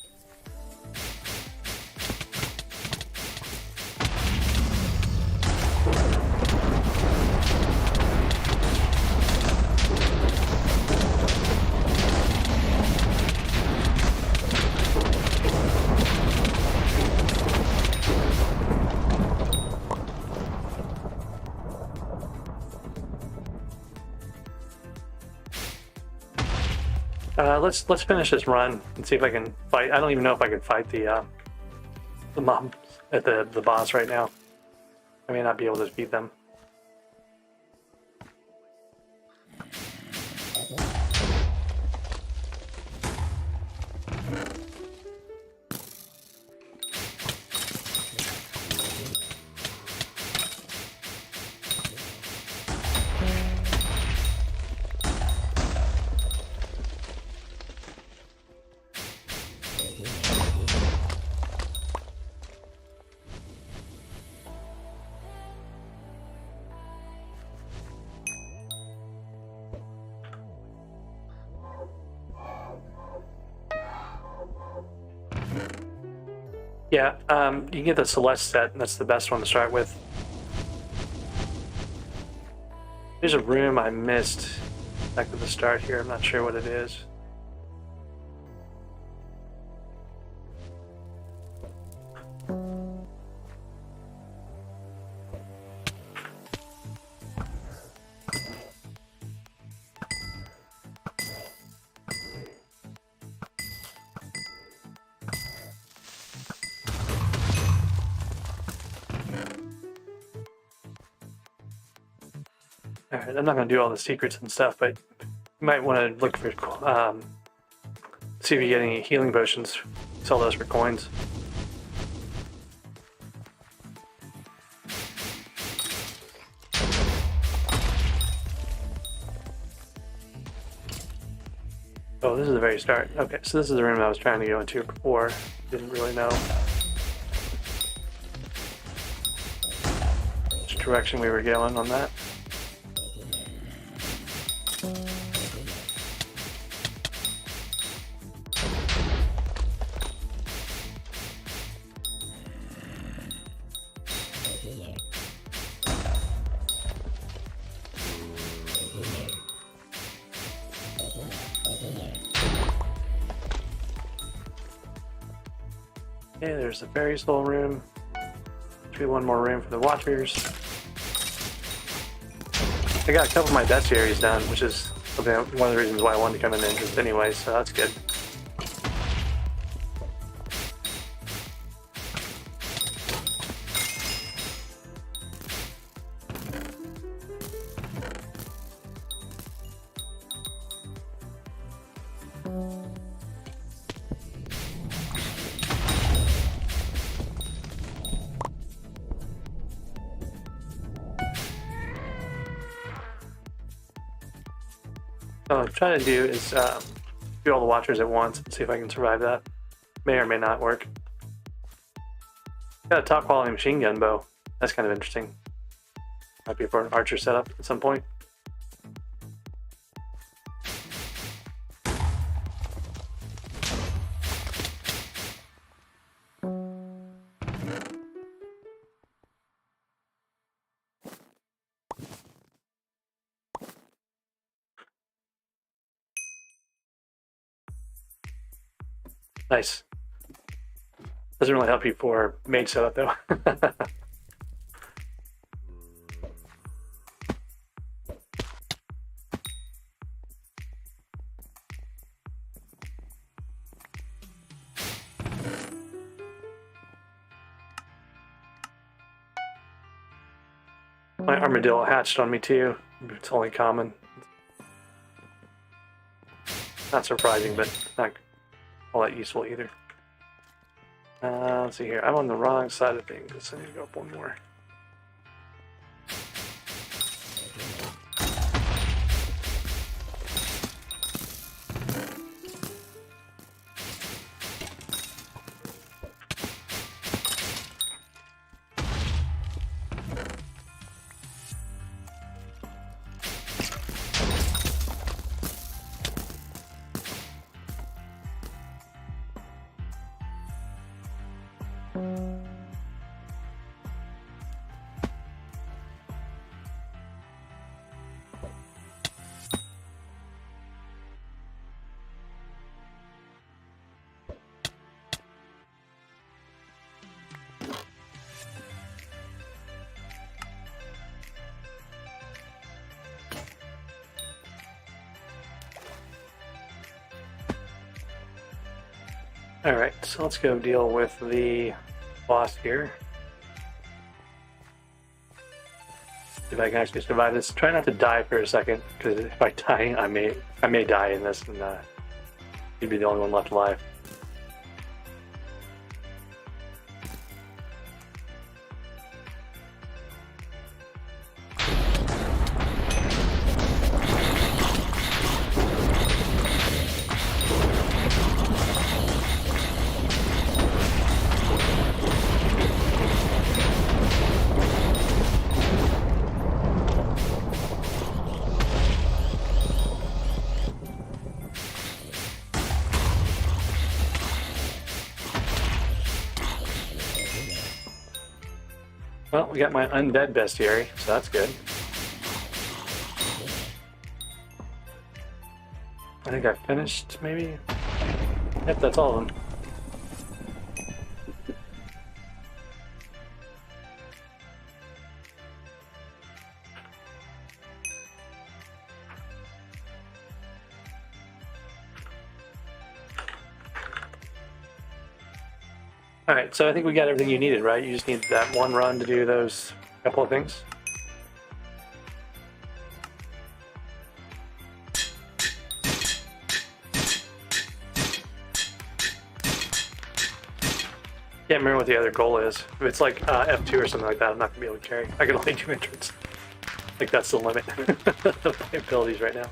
Let's finish this run and see if I can fight. I don't even know if I can fight the mob at the boss right now. I may not be able to beat them. Yeah, you can get the Celeste set, and that's the best one to start with. There's a room I missed back to the start here. I'm not sure what it is. Alright, I'm not going to do all the secrets and stuff, but you might want to look for, see if you get any healing potions. Sell those for coins. Oh, this is the very start. Okay, so this is the room I was trying to go into before. Didn't really know which direction we were going on that. Okay, there's the fairy soul room. Should be one more room for the watchers. I got a couple of my bestiaries done, which is one of the reasons why I wanted to come in the entrance anyway, so that's good. What I'm trying to do is do all the watchers at once and see if I can survive that. May or may not work. Got a top quality machine gun bow. That's kind of interesting. Might be for an archer setup at some point. Nice. Doesn't really help you for mage setup though. My armadillo hatched on me too. It's only common. Not surprising, but not all that useful either. Let's see here. I'm on the wrong side of things. I need to go up one more. Alright, so let's go deal with the boss here. If I can actually survive this. Try not to die for a second, because if I die, I may die in this, and you'd be the only one left alive. Well, we got my undead bestiary, so that's good. I think I finished, maybe? Yep, that's all of them. Alright, so I think we got everything you needed, right? You just need that one run to do those couple of things. Can't remember what the other goal is. If it's like F2 or something like that, I'm not going to be able to carry. I can only do entrance. Like that's the limit of my abilities right now.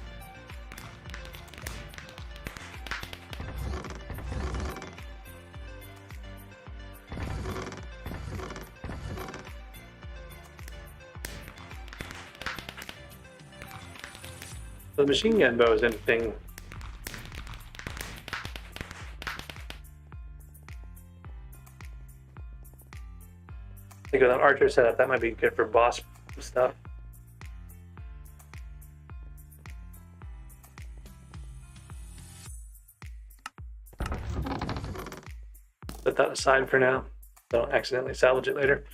The machine gun bow is anything. I think with an archer setup, that might be good for boss stuff. Put that aside for now. Don't accidentally salvage it later.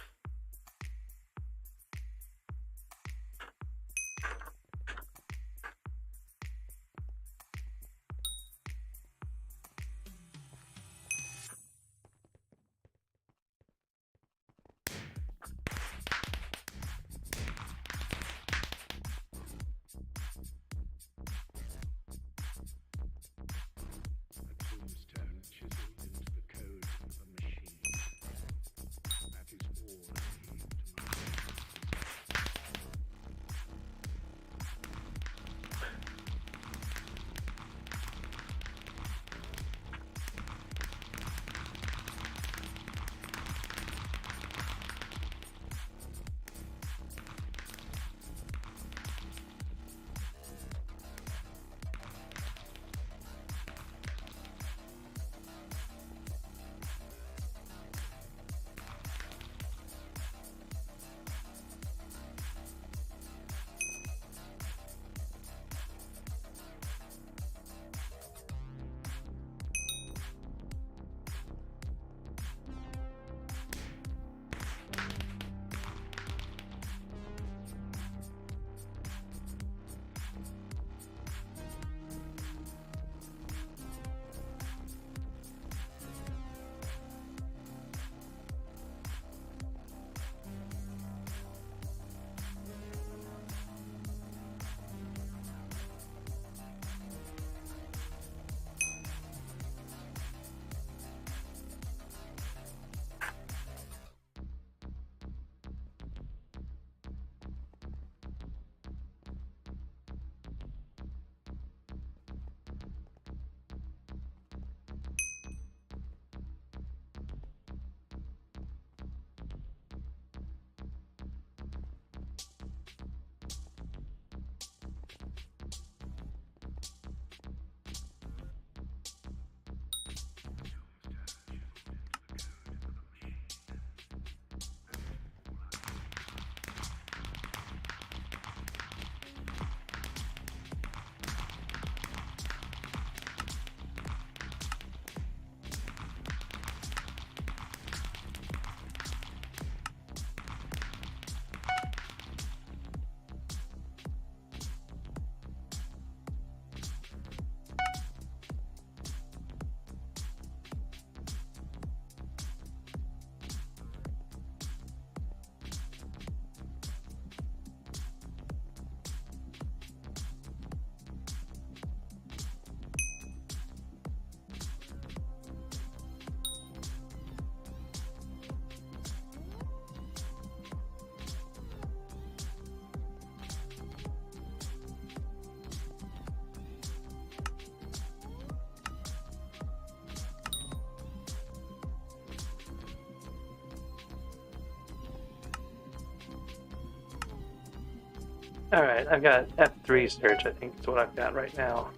All right, I've got F3 search, I think is what I've got right now.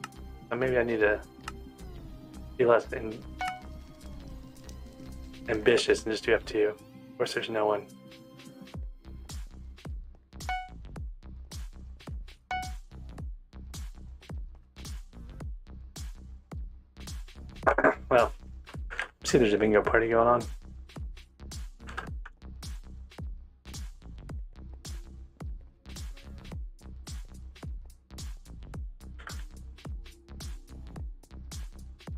So maybe I need to be less ambitious and just do F2. Of course, there's no one. Well, see, there's a bingo party going on.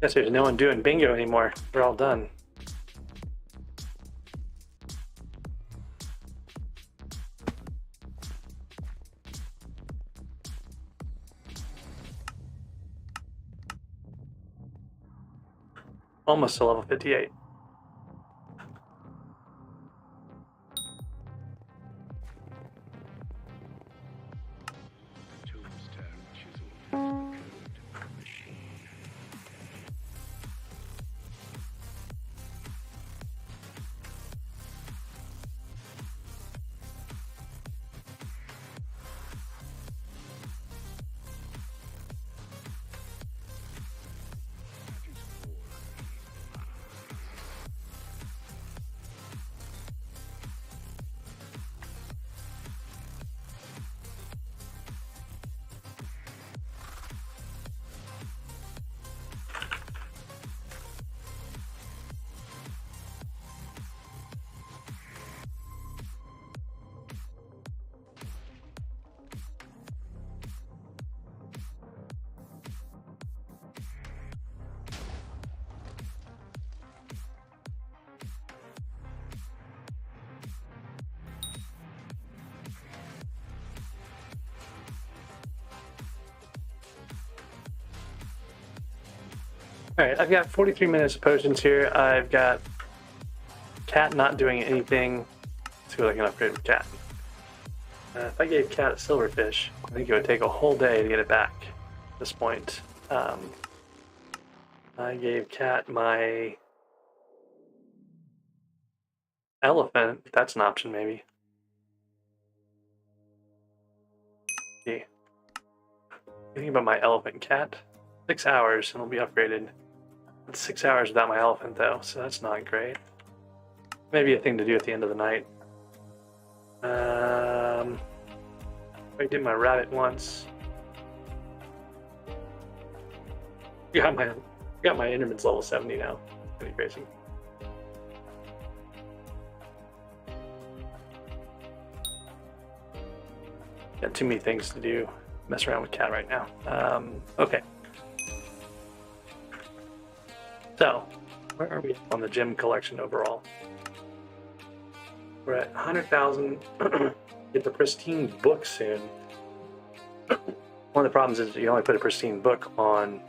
Guess there's no one doing bingo anymore. We're all done. Almost to level 58. All right, I've got 43 minutes of potions here. I've got Cat not doing anything. Let's see what I can upgrade with Cat. If I gave Cat a silverfish, I think it would take a whole day to get it back at this point. I gave Cat my elephant. That's an option, maybe. See. Thinking about my elephant. Cat, 6 hours and it'll be upgraded. It's 6 hours without my elephant though, so that's not great. Maybe a thing to do at the end of the night. I did my rabbit once. Got my Enderman's level 70 now. Pretty crazy. Got too many things to do. Mess around with Cat right now. Okay. So, where are we on the gem collection overall? We're at 100,000. Get the pristine book soon. One of the problems is you only put a pristine book on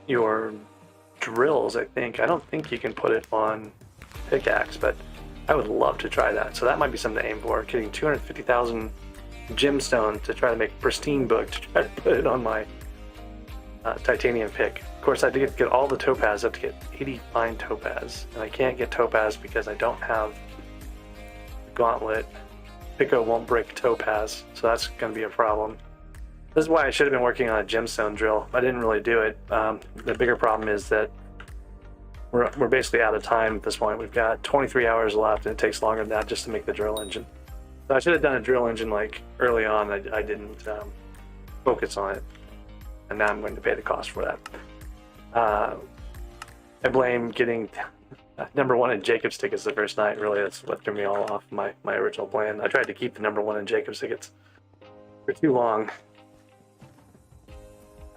your drills, I think. I don't think you can put it on pickaxe, but I would love to try that. So that might be something to aim for. Getting 250,000 gemstone to try to make a pristine book to try to put it on my titanium pick. Of course, I have to get all the topaz. I have to get 80 fine topaz, and I can't get topaz because I don't have the gauntlet. Pico won't break topaz, so that's going to be a problem. This is why I should have been working on a gemstone drill. I didn't really do it. The bigger problem is that we're basically out of time at this point. We've got 23 hours left, and it takes longer than that just to make the drill engine. So I should have done a drill engine like early on. I didn't focus on it, and now I'm going to pay the cost for that. I blame getting #1 in Jacob's tickets the first night. Really, that's what threw me all off my original plan. I tried to keep the #1 in Jacob's tickets for too long.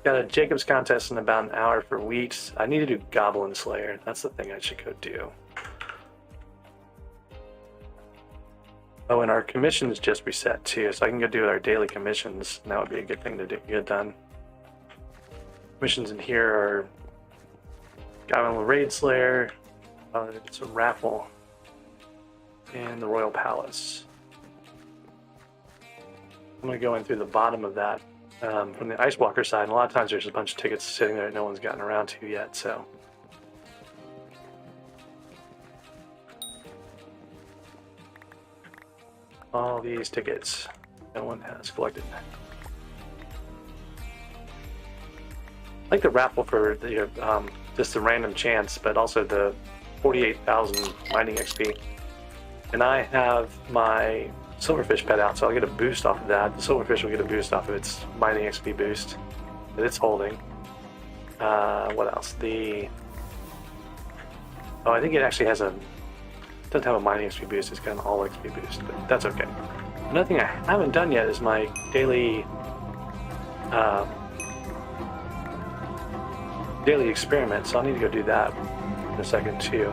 Got a Jacob's contest in about an hour for wheat. I need to do Goblin Slayer. That's the thing I should go do. Oh, and our commissions just reset too, so I can go do our daily commissions. And that would be a good thing to get done. Missions in here are Goblin Raid Slayer, it's a raffle, and the Royal Palace. I'm going to go in through the bottom of that from the Ice Walker side, and a lot of times there's a bunch of tickets sitting there that no one's gotten around to yet, so. All these tickets no one has collected. I like the raffle for the, just the random chance, but also the 48,000 mining XP. And I have my silverfish pet out, so I'll get a boost off of that. The silverfish will get a boost off of its mining XP boost that it's holding. What else? I think it actually doesn't have a mining XP boost. It's got an all XP boost, but that's okay. Another thing I haven't done yet is my daily experiment, so I'll need to go do that in a second too.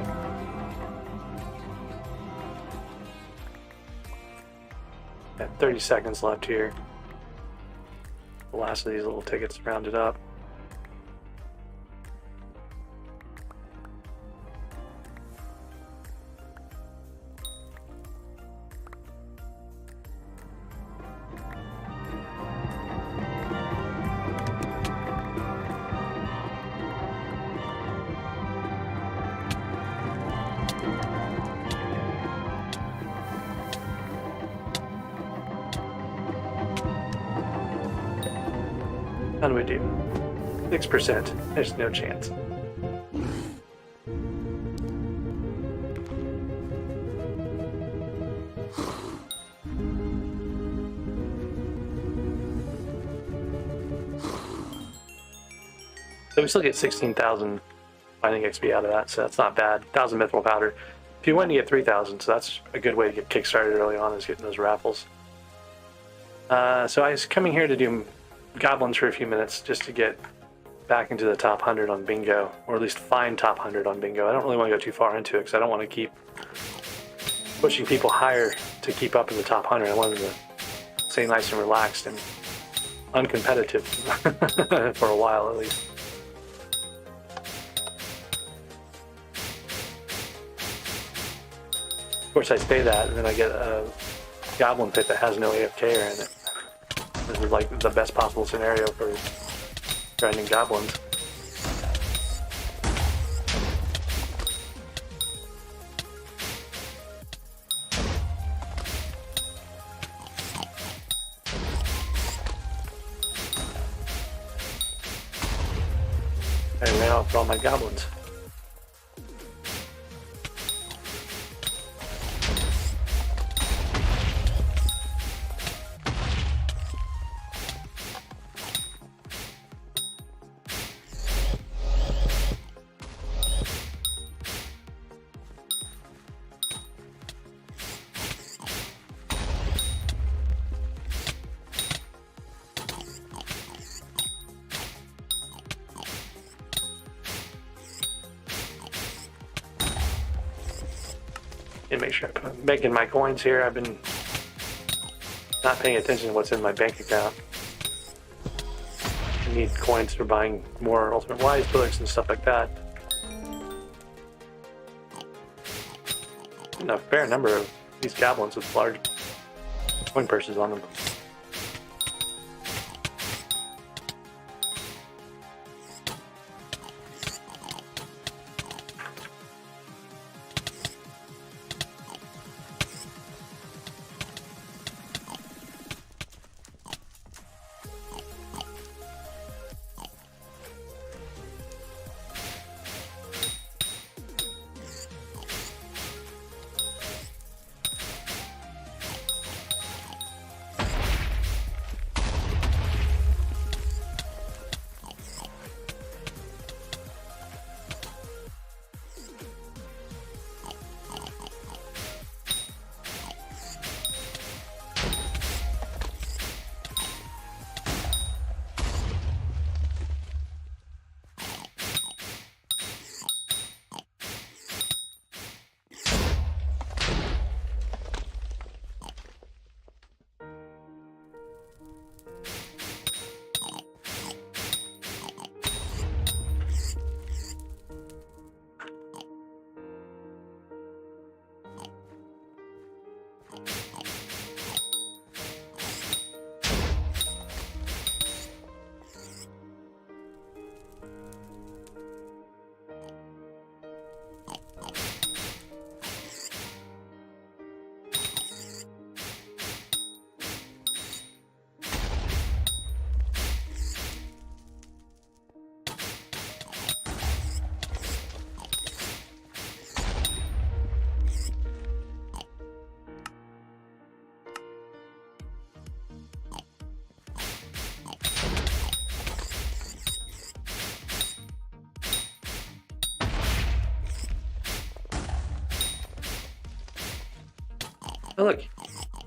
Got 30 seconds left here. The last of these little tickets rounded up. How do we do? 6%. There's no chance. So we still get 16,000 mining XP out of that, so that's not bad. 1,000 mithril powder. If you want to get 3,000, so that's a good way to get kickstarted early on, is getting those raffles. So I was coming here to do goblins for a few minutes just to get back into the top 100 on bingo, or at least find top 100 on bingo. I don't really want to go too far into it because I don't want to keep pushing people higher to keep up in the top 100. I want them to stay nice and relaxed and uncompetitive for a while at least. Of course I say that and then I get a goblin pit that has no AFK in it. This is like the best possible scenario for grinding goblins. I ran off all my goblins. And make sure I'm making my coins here. I've been not paying attention to what's in my bank account. I need coins for buying more Ultimate Wise books and stuff like that. And a fair number of these goblins with large coin purses on them. Oh, look.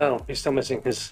Oh, he's still missing his...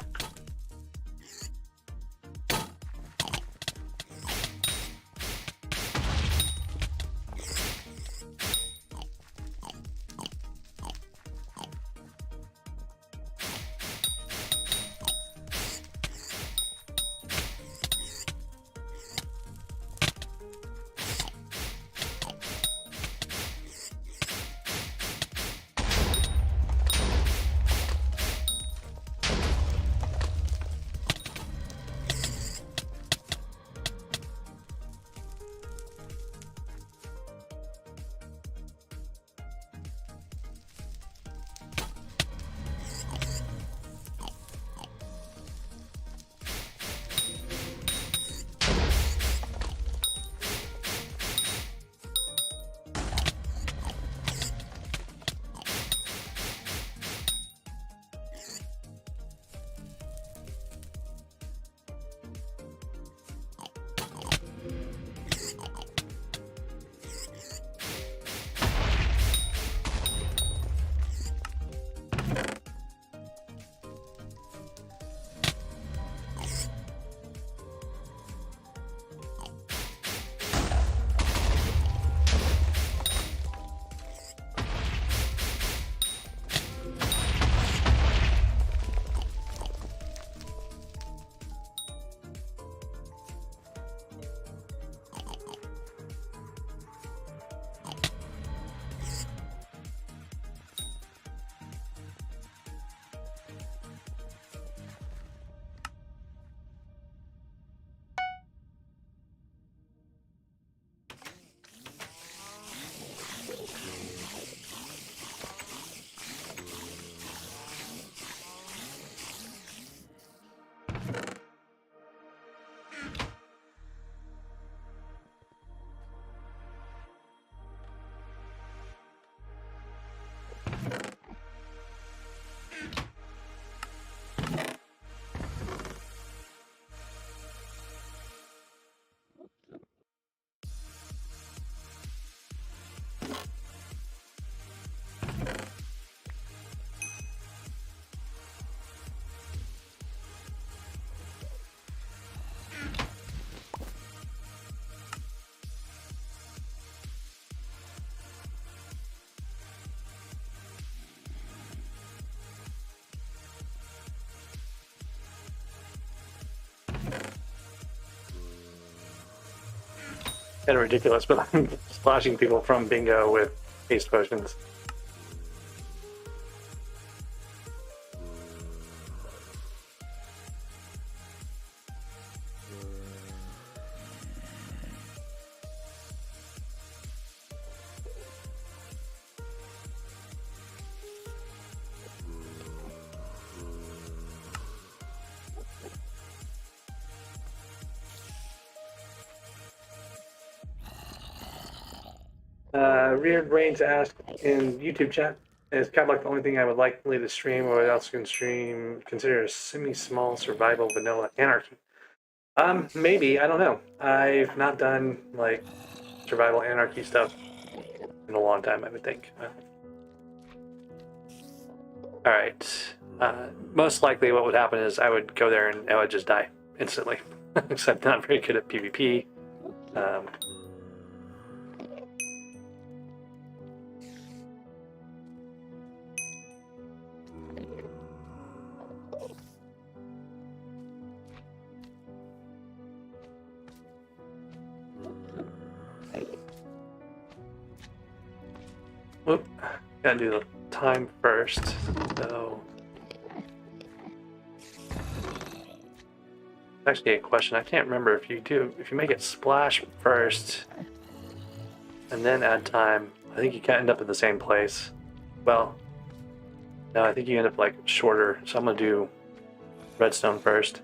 Kind of ridiculous, but I'm splashing people from bingo with haste potions. Reared Brains asked in YouTube chat, is SkyBlock the only thing I would likely to stream, or what else can stream consider a semi-small survival vanilla anarchy? Maybe, I don't know. I've not done, like, survival anarchy stuff in a long time, I would think. Alright. Most likely what would happen is I would go there and I would just die instantly. Because I'm not very good at PvP. Whoop. Gotta do the time first, so... Actually, a question. I can't remember if you make it splash first and then add time, I think you can end up at the same place. Well, no, I think you end up like shorter, so I'm gonna do redstone first.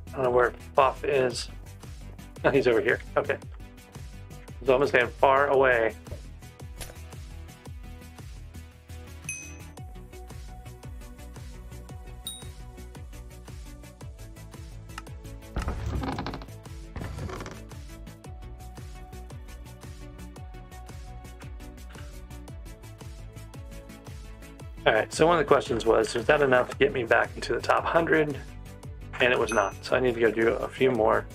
I don't know where Buff is. Oh, he's over here. Okay. So I'm gonna stand far away. All right, so one of the questions was that enough to get me back into the top 100? And it was not, so I need to go do a few more.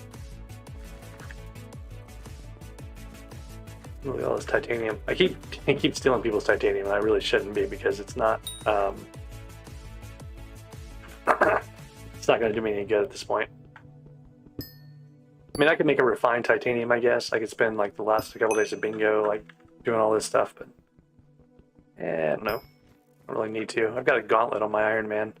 Look at all this titanium. I keep stealing people's titanium, and I really shouldn't be, because it's not it's not going to do me any good at this point. I mean, I could make a refined titanium, I guess. I could spend like the last couple days of bingo, like doing all this stuff, but I don't know. I don't really need to. I've got a gauntlet on my Iron Man.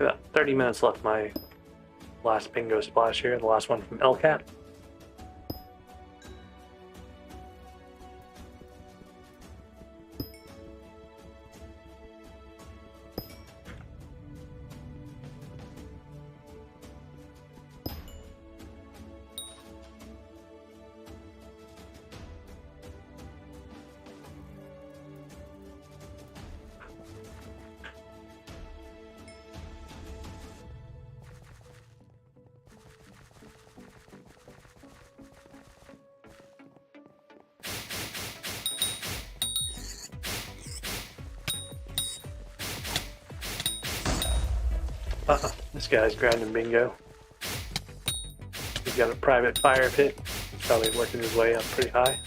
About 30 minutes left my last bingo splash here, the last one from LCAT. This guy's grinding bingo. He's got a private fire pit. He's probably working his way up pretty high.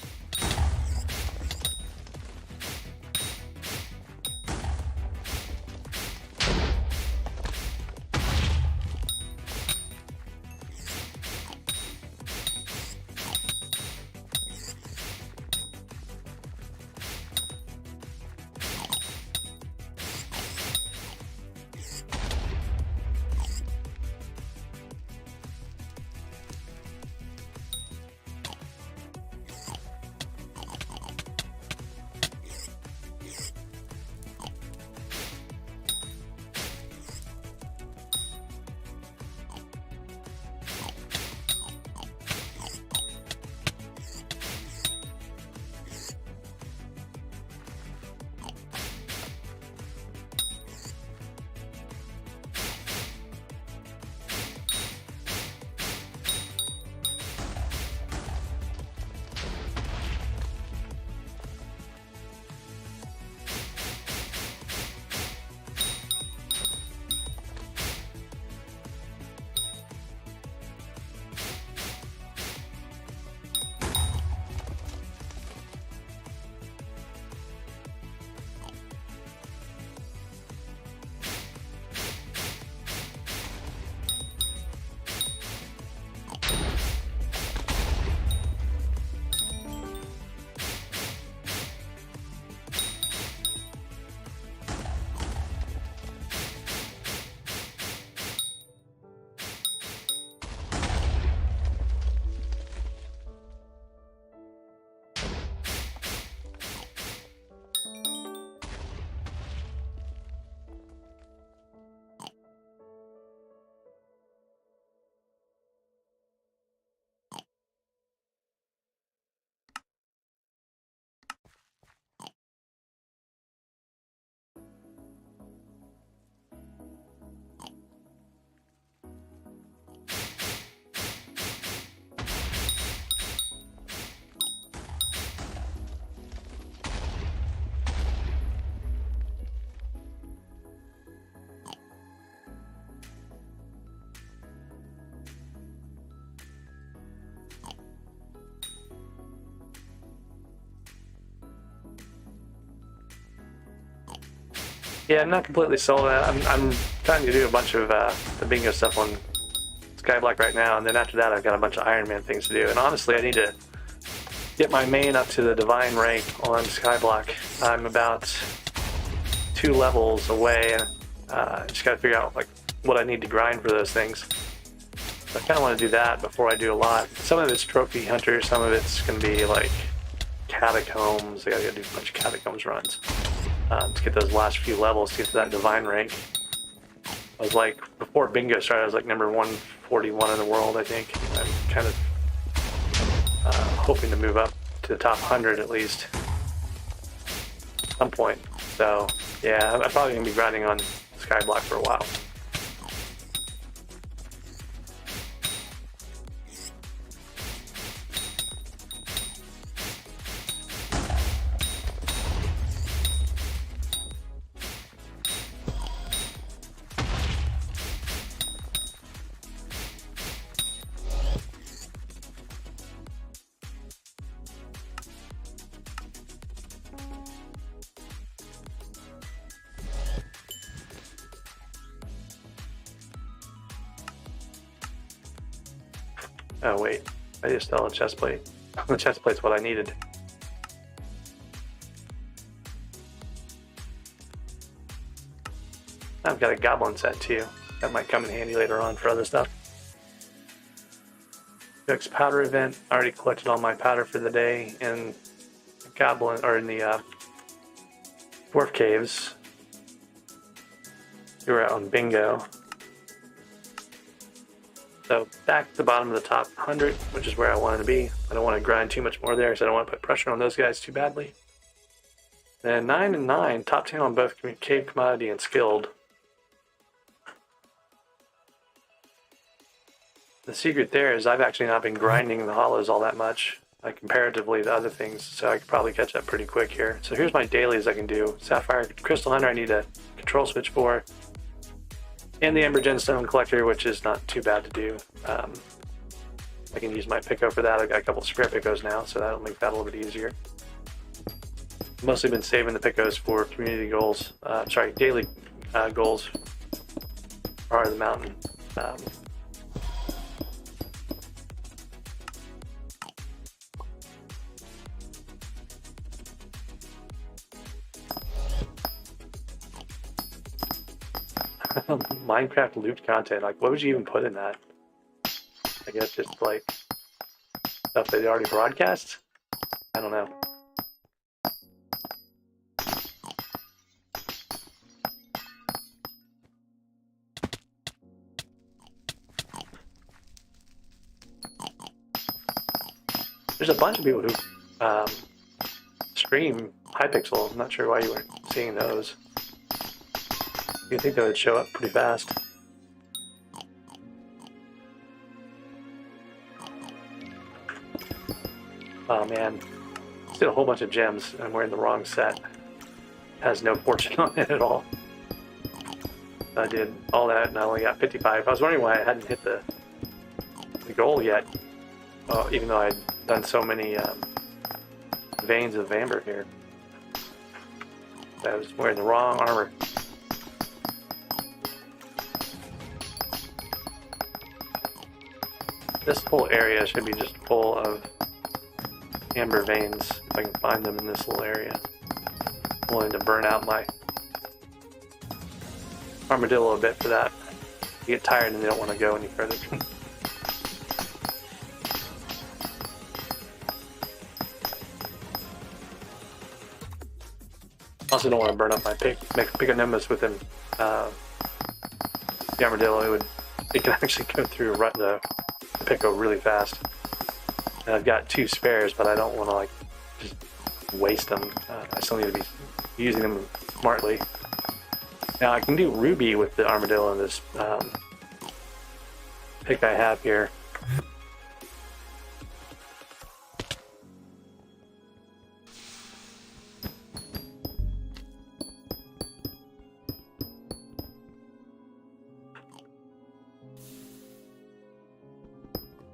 Yeah, I'm not completely sold. I'm trying to do a bunch of the bingo stuff on SkyBlock right now, and then after that I've got a bunch of Iron Man things to do. And honestly, I need to get my main up to the Divine rank on SkyBlock. I'm about 2 levels away, and I just got to figure out like what I need to grind for those things. So I kind of want to do that before I do a lot. Some of it's trophy hunter, some of it's going to be like catacombs. I got to do a bunch of catacombs runs to get those last few levels to get to that Divine rank. I was like, before bingo started, I was like number 141 in the world, I think. I'm kind of hoping to move up to the top 100 at least at some point. So yeah, I'm probably going to be grinding on SkyBlock for a while. Oh wait, I just stole a chest plate. The chest plate's what I needed. I've got a goblin set too. That might come in handy later on for other stuff. Next powder event. I already collected all my powder for the day in the goblin or in the dwarf caves. We were out on bingo. So back to the bottom of the top 100, which is where I wanted to be. I don't want to grind too much more there because I don't want to put pressure on those guys too badly. Then 9 and 9, top 10 on both cave commodity and skilled. The secret there is I've actually not been grinding the hollows all that much, like comparatively to other things, so I could probably catch up pretty quick here. So here's my dailies I can do. Sapphire Crystal Hunter I need a control switch for. And the Ember Gemstone Collector, which is not too bad to do. I can use my Pico for that. I've got a couple of spare Picos now, so that'll make that a little bit easier. Mostly been saving the Picos for community goals. Daily goals. Heart of the Mountain. Minecraft loot content, like what would you even put in that? I guess just like stuff they already broadcast? I don't know. There's a bunch of people who stream Hypixel. I'm not sure why you weren't seeing those. You'd think they would show up pretty fast. Oh man, just did a whole bunch of gems and I'm wearing the wrong set. Has no fortune on it at all. I did all that and I only got 55. I was wondering why I hadn't hit the goal yet, even though I'd done so many veins of amber here. I was wearing the wrong armor. This whole area should be just full of amber veins, if I can find them in this little area. I'm willing to burn out my armadillo a bit for that. You get tired and they don't want to go any further. Also don't want to burn up my Piconimbus with him. The armadillo, it can actually go through the Pico really fast. And I've got 2 spares, but I don't want to like just waste them. I still need to be using them smartly. Now I can do Ruby with the armadillo in this pick I have here.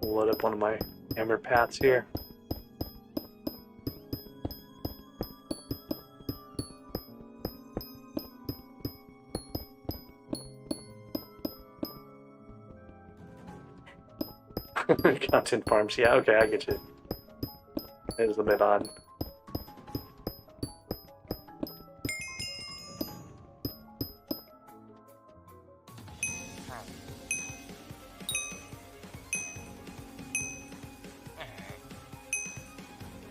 Load up one of my amber paths here. Content farms. Yeah, okay, I get you. It is a bit odd.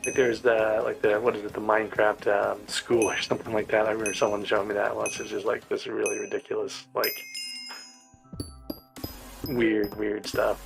Like there's the what is it, the Minecraft school or something like that. I remember someone showing me that once. It's just like this really ridiculous, like weird stuff.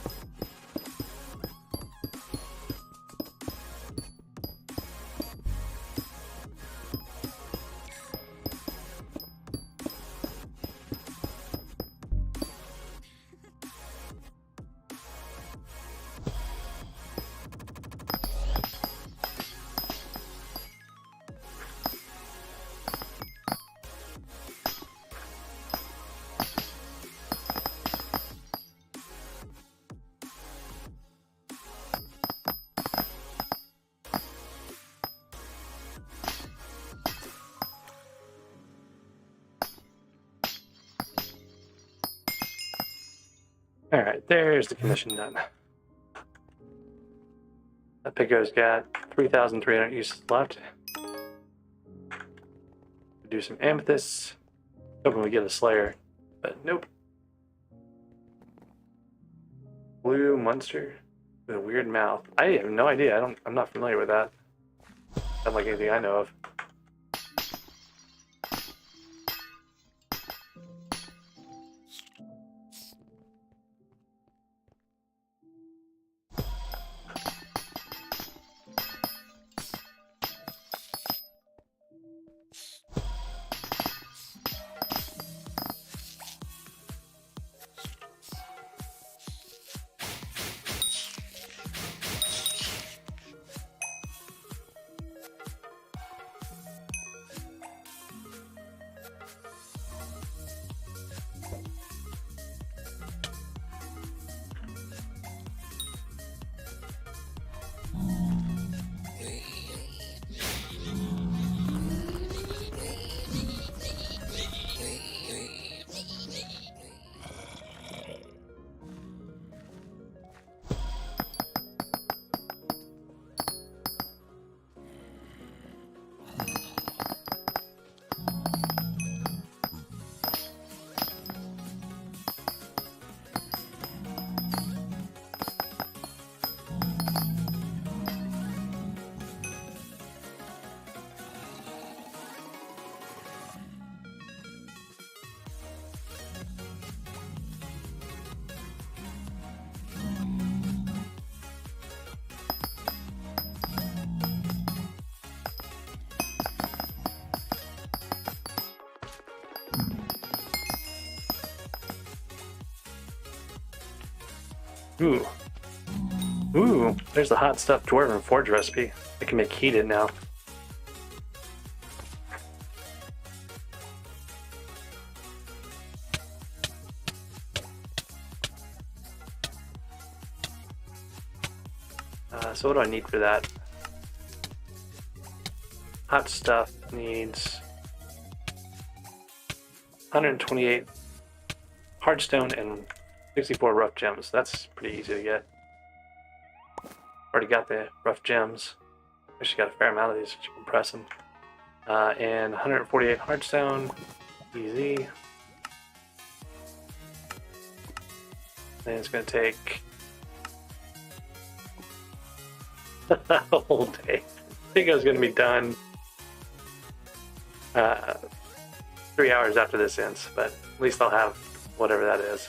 All right, there's the commission done. That Pico's got 3,300 uses left. Do some amethysts. Hoping we get a Slayer, but nope. Blue monster with a weird mouth. I have no idea. I'm not familiar with that. Not like anything I know of. Ooh. Ooh, there's the hot stuff Dwarven Forge recipe. I can make heated now. So what do I need for that? Hot stuff needs 128 hardstone and 64 rough gems. That's pretty easy to get. Already got the rough gems. Actually got a fair amount of these, which you can press them. And 148 hardstone. Easy. And it's going to take a whole day. I think I was going to be done 3 hours after this ends, but at least I'll have whatever that is.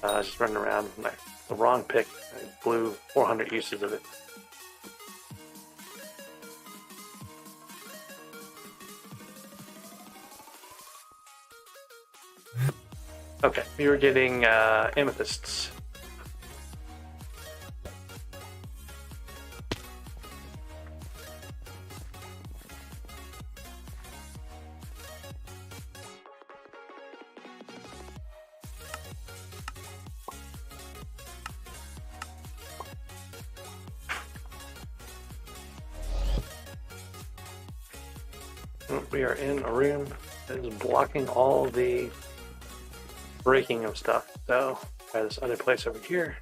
Just running around with the wrong pick. I blew 400 uses of it. Okay, we were getting amethysts. We are in a room that is blocking all the breaking of stuff. So try this other place over here.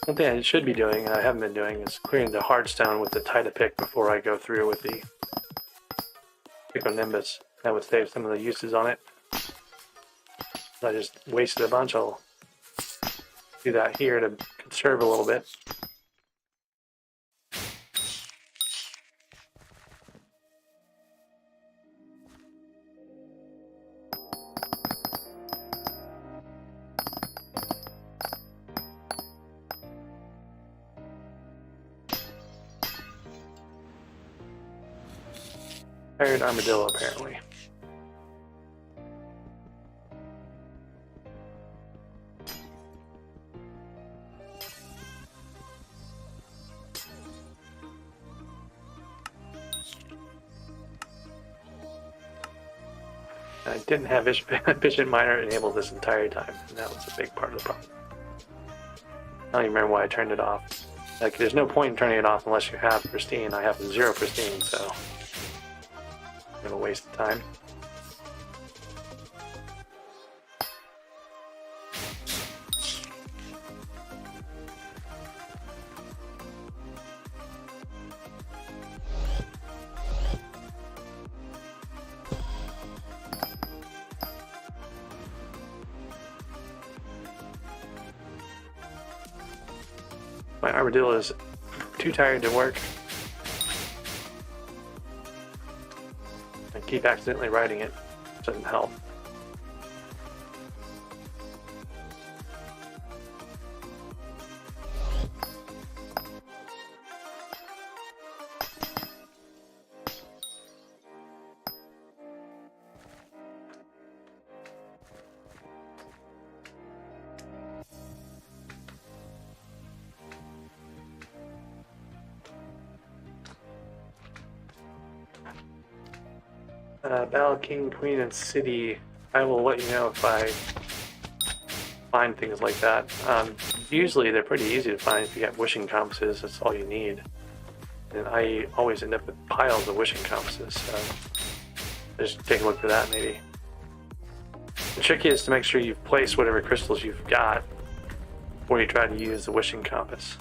One thing I should be doing, and I haven't been doing, is clearing the hardstone with the Tita pick before I go through with the Piconimbus. That would save some of the uses on it. I just wasted a bunch. I'll do that here to conserve a little bit. Tired armadillo, apparently. I didn't have efficient miner enabled this entire time, and that was a big part of the problem. I don't even remember why I turned it off. Like, there's no point in turning it off unless you have pristine. I have 0 pristine, so I'm gonna waste the time. My armadillo is too tired to work. I keep accidentally riding it. Doesn't help. Battle King, Queen, and City. I will let you know if I find things like that. Usually they're pretty easy to find if you have wishing compasses. That's all you need. And I always end up with piles of wishing compasses, so just take a look for that maybe. The trick is to make sure you've placed whatever crystals you've got before you try to use the wishing compass.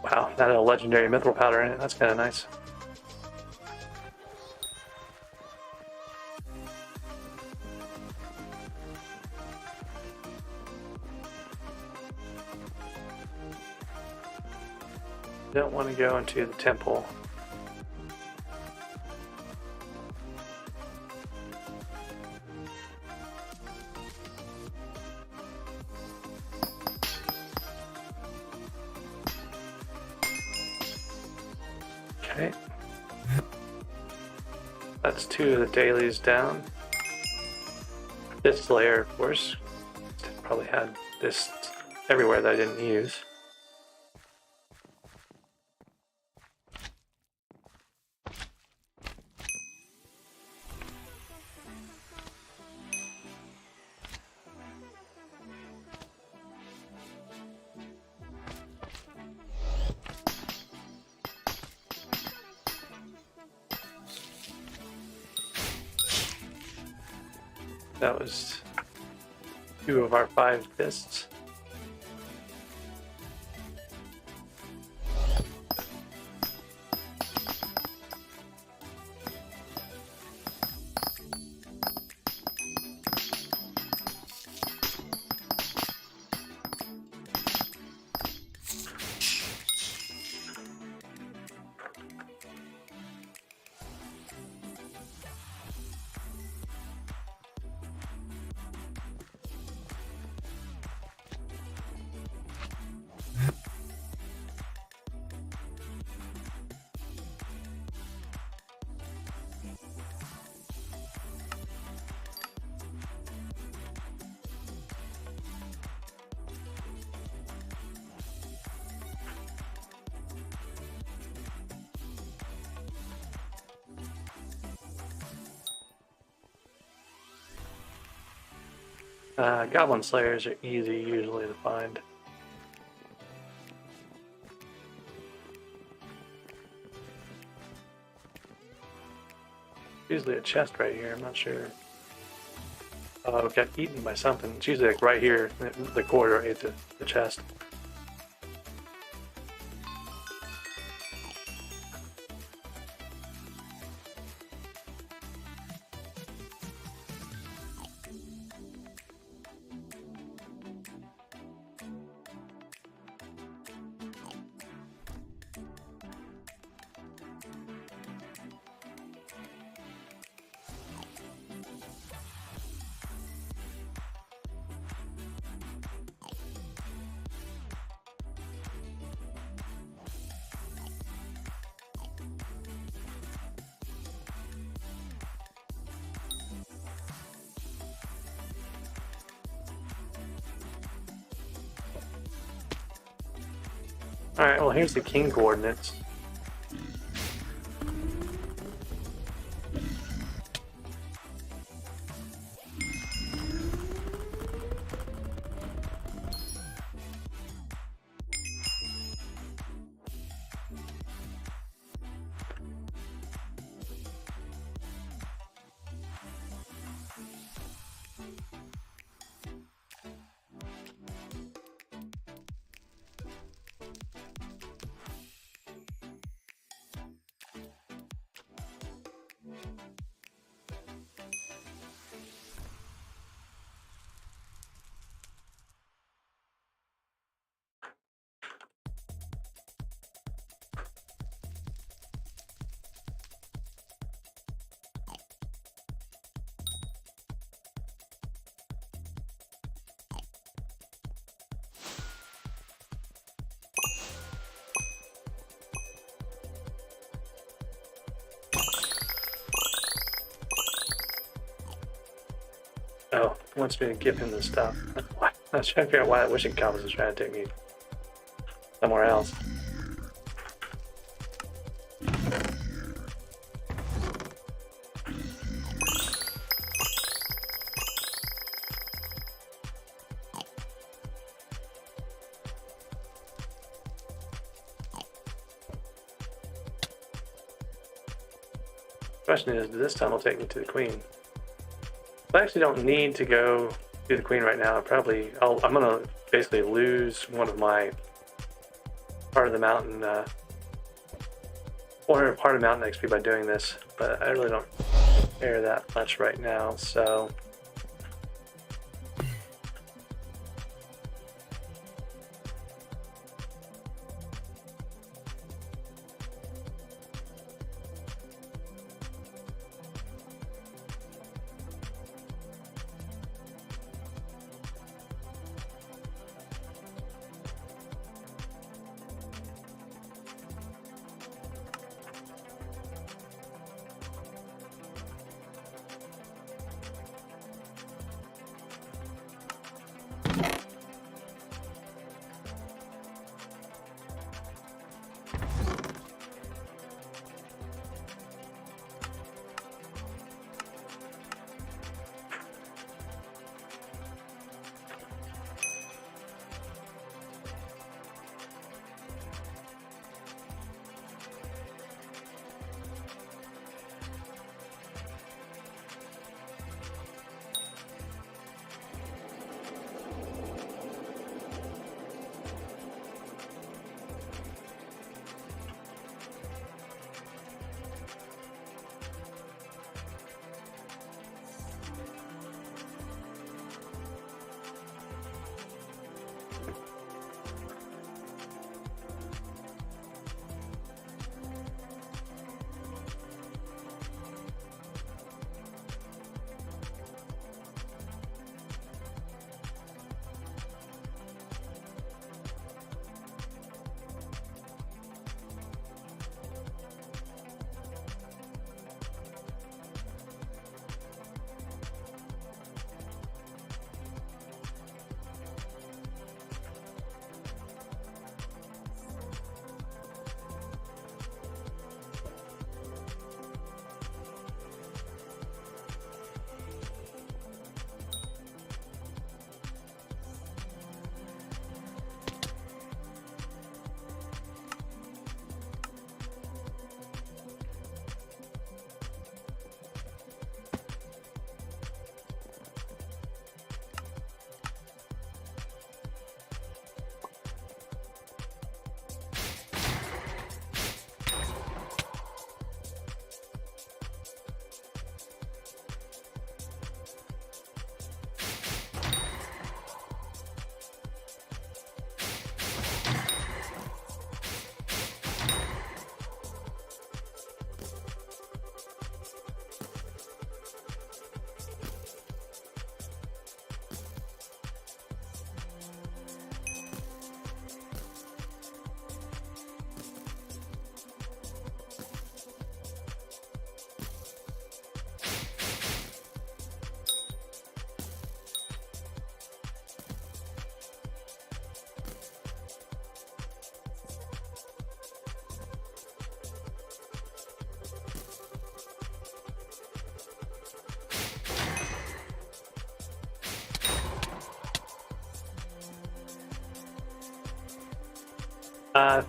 Wow, that had a legendary mithril powder in it. That's kind of nice. Don't want to go into the temple. Okay. That's 2 of the dailies down. This layer, of course, probably had this everywhere that I didn't use. That was 2 of our 5 fists. Goblin Slayers are easy usually to find. Usually a chest right here. I'm not sure. Oh, it got eaten by something. It's usually like right here. The corridor ate the chest. Alright, well here's the king coordinates. Oh, he wants me to give him the stuff. I was trying to figure out why that wishing compass is trying to take me somewhere else. Question is, this tunnel take me to the queen? I actually don't need to go to the queen right now. I'm gonna basically lose one of my part of the mountain, or part of mountain XP by doing this, but I really don't care that much right now, so.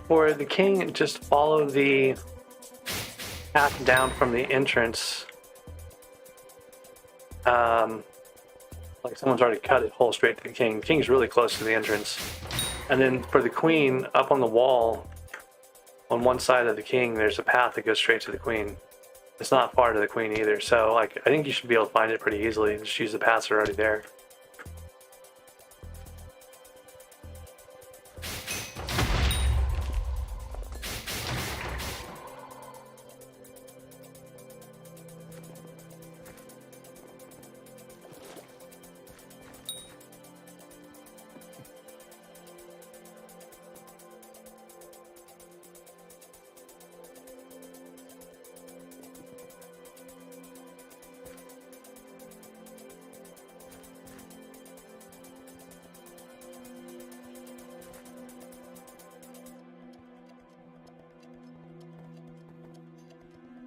For the king, just follow the path down from the entrance. Like someone's already cut it whole straight to the king. The king's really close to the entrance. And then for the queen, up on the wall, on one side of the king, there's a path that goes straight to the queen. It's not far to the queen either, so like I think you should be able to find it pretty easily. Just use the paths that are already there.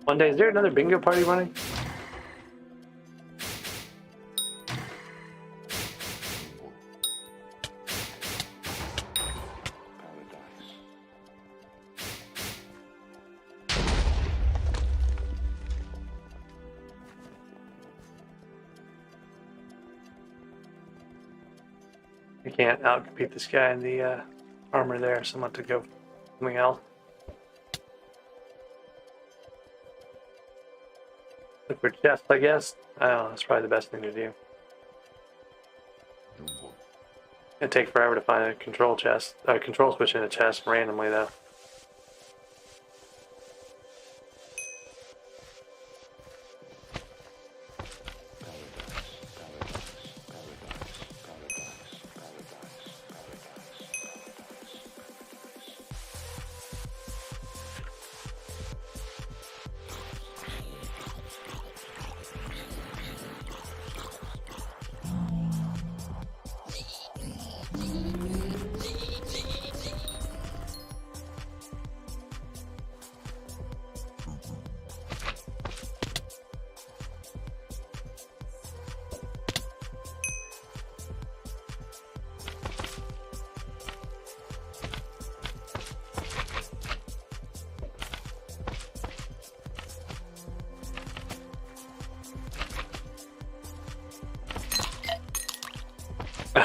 One day, is there another bingo party running? You can't outcompete this guy in the armor there, so I'm about to go something else. Look for chests, I guess. Oh, that's probably the best thing to do. It'd take forever to find a control chest, control switch in a chest randomly though.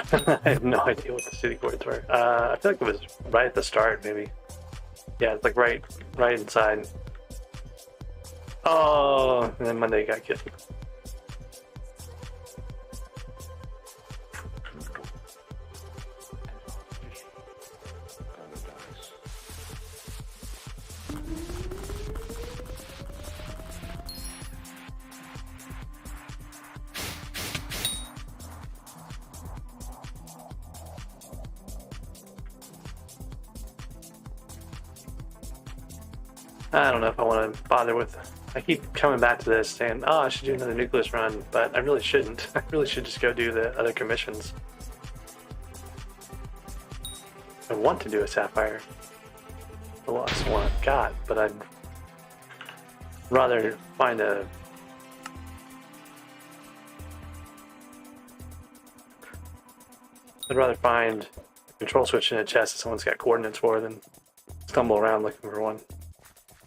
I have no idea what the city courts were. I feel like it was right at the start, maybe. Yeah, it's like right inside. Oh, and then Monday got killed. I don't know if I want to bother with. I keep coming back to this saying, oh, I should do another nucleus run, but I really shouldn't. I really should just go do the other commissions. I want to do a sapphire. The last one I've got, but I'd rather find a. I'd rather find a control switch in a chest that someone's got coordinates for than stumble around looking for one.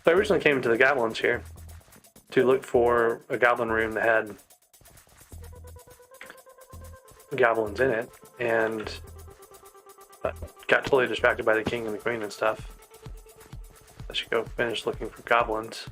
So I originally came to the goblins here to look for a goblin room that had goblins in it, and got totally distracted by the king and the queen and stuff. I should go finish looking for goblins.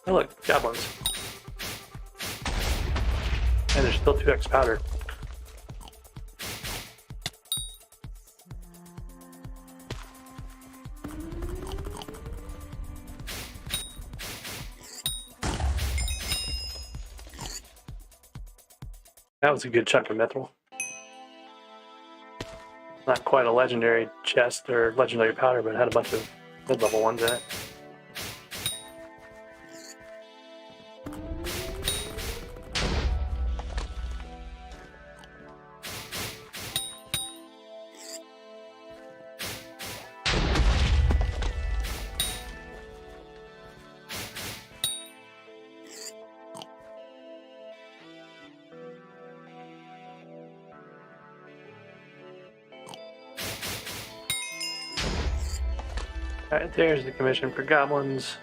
Oh look, goblins. And there's still 2x powder. That was a good chunk of mithril. Not quite a legendary chest or legendary powder, but it had a bunch of mid-level ones in it. Alright, there's the commission for goblins.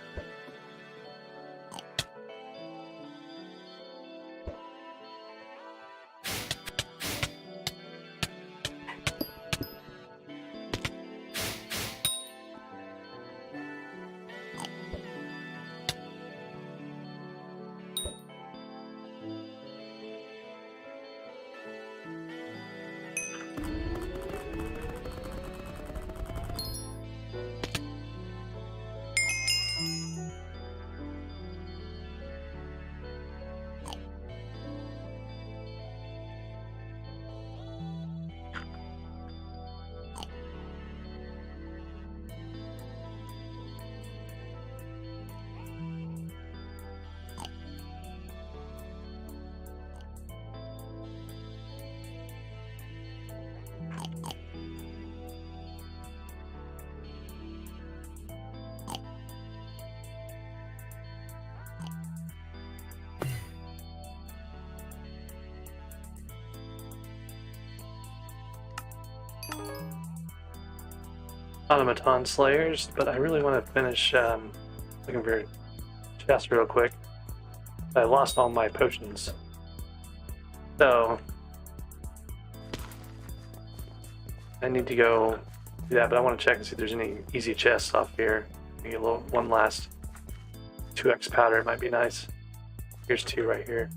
Automaton Slayers, but I really want to finish looking for chests real quick. I lost all my potions. So I need to go do that, but I want to check and see if there's any easy chests off here. Maybe a little one last 2x powder might be nice. Here's 2 right here.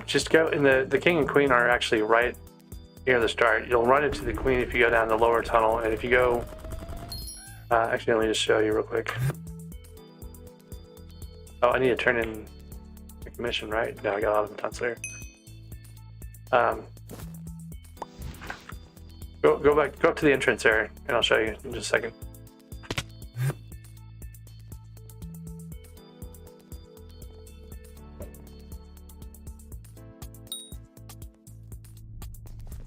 Just go, and the king and queen are actually right near the start. You'll run into the queen if you go down the lower tunnel, and if you go, actually let me just show you real quick. Oh, I need to turn in the commission, right? No, I got Automaton Slayer. Go back, go up to the entrance there, and I'll show you in just a second.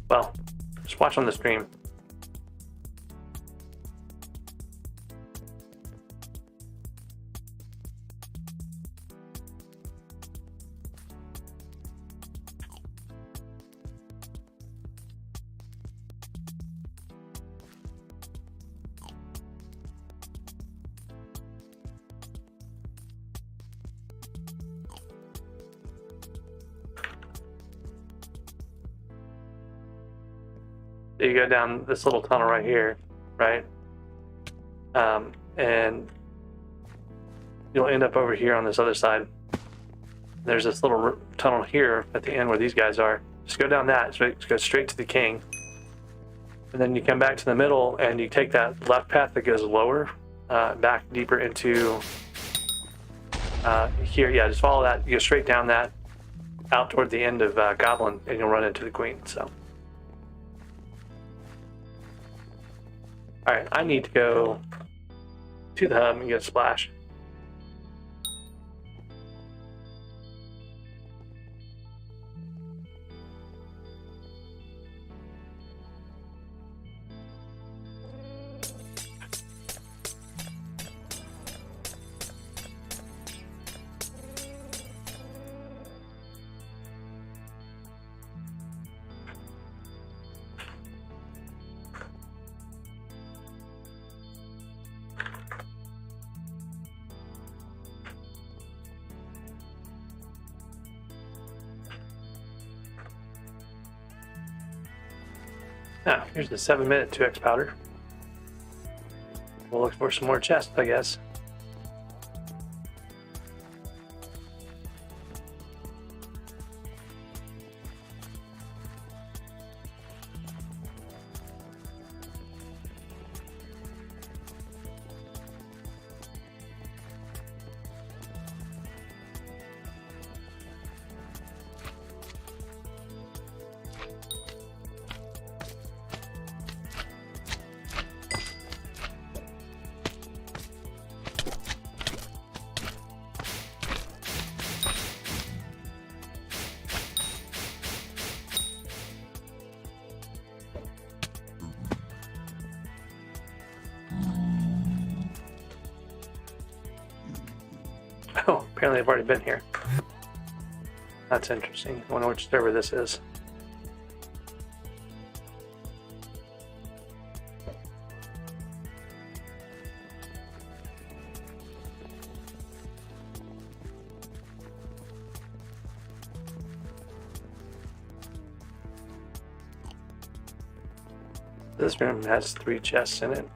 Well, just watch on the stream. You go down this little tunnel right here, right? And you'll end up over here on this other side. There's this little tunnel here at the end where these guys are. Just go down that, go straight to the king. And then you come back to the middle and you take that left path that goes lower, back deeper into here. Yeah, just follow that. You go straight down that, out toward the end of Goblin, and you'll run into the queen, so. Alright, I need to go to the hub and get a splash. Now, here's the 7-minute 2x powder. We'll look for some more chests, I guess. Oh, apparently I've already been here. That's interesting. I wonder which server this is. This room has 3 chests in it.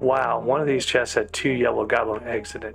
Wow, one of these chests had 2 yellow goblin eggs in it.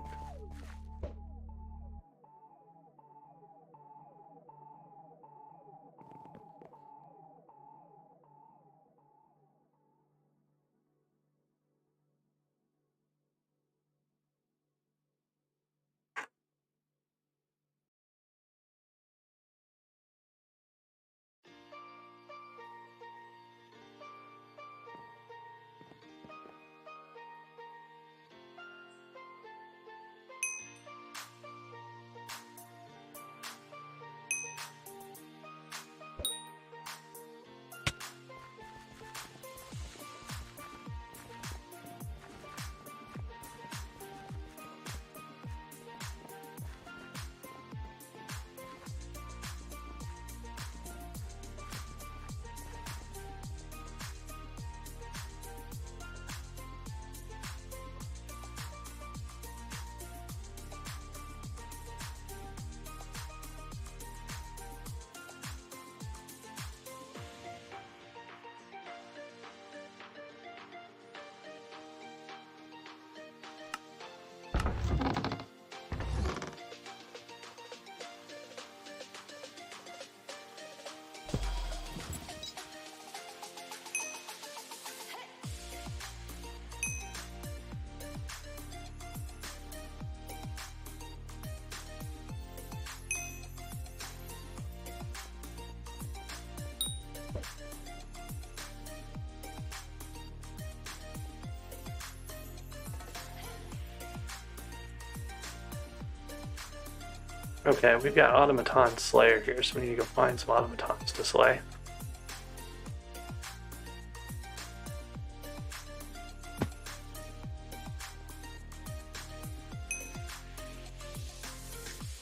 Okay, we've got Automaton Slayer here, so we need to go find some automatons to slay.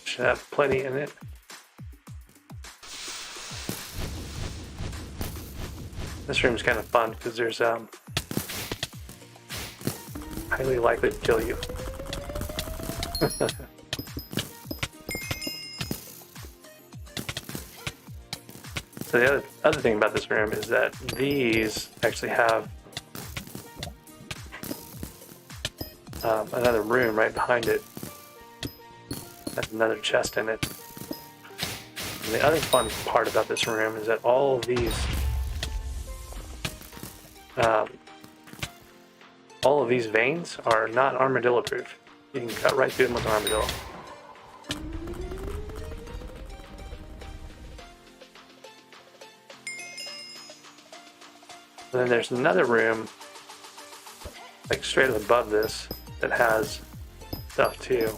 Should have plenty in it. This room's kind of fun because there's highly likely to kill you. So the other thing about this room is that these actually have another room right behind it. That's another chest in it. And the other fun part about this room is that all of these veins are not armadillo proof. You can cut right through them with an armadillo. And then there's another room, like straight above this, that has stuff too.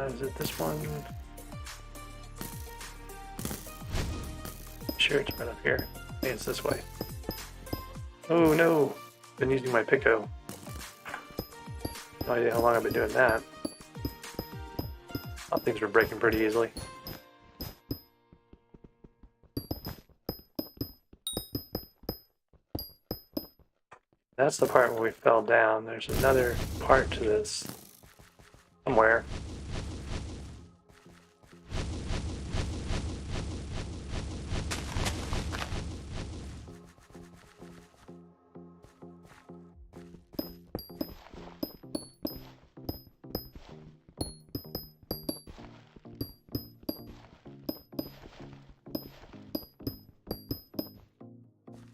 Is it this one? Sure, it's right up here. I think it's this way. Oh no! Been using my Pico. No idea how long I've been doing that. Thought things were breaking pretty easily. That's the part where we fell down. There's another part to this somewhere.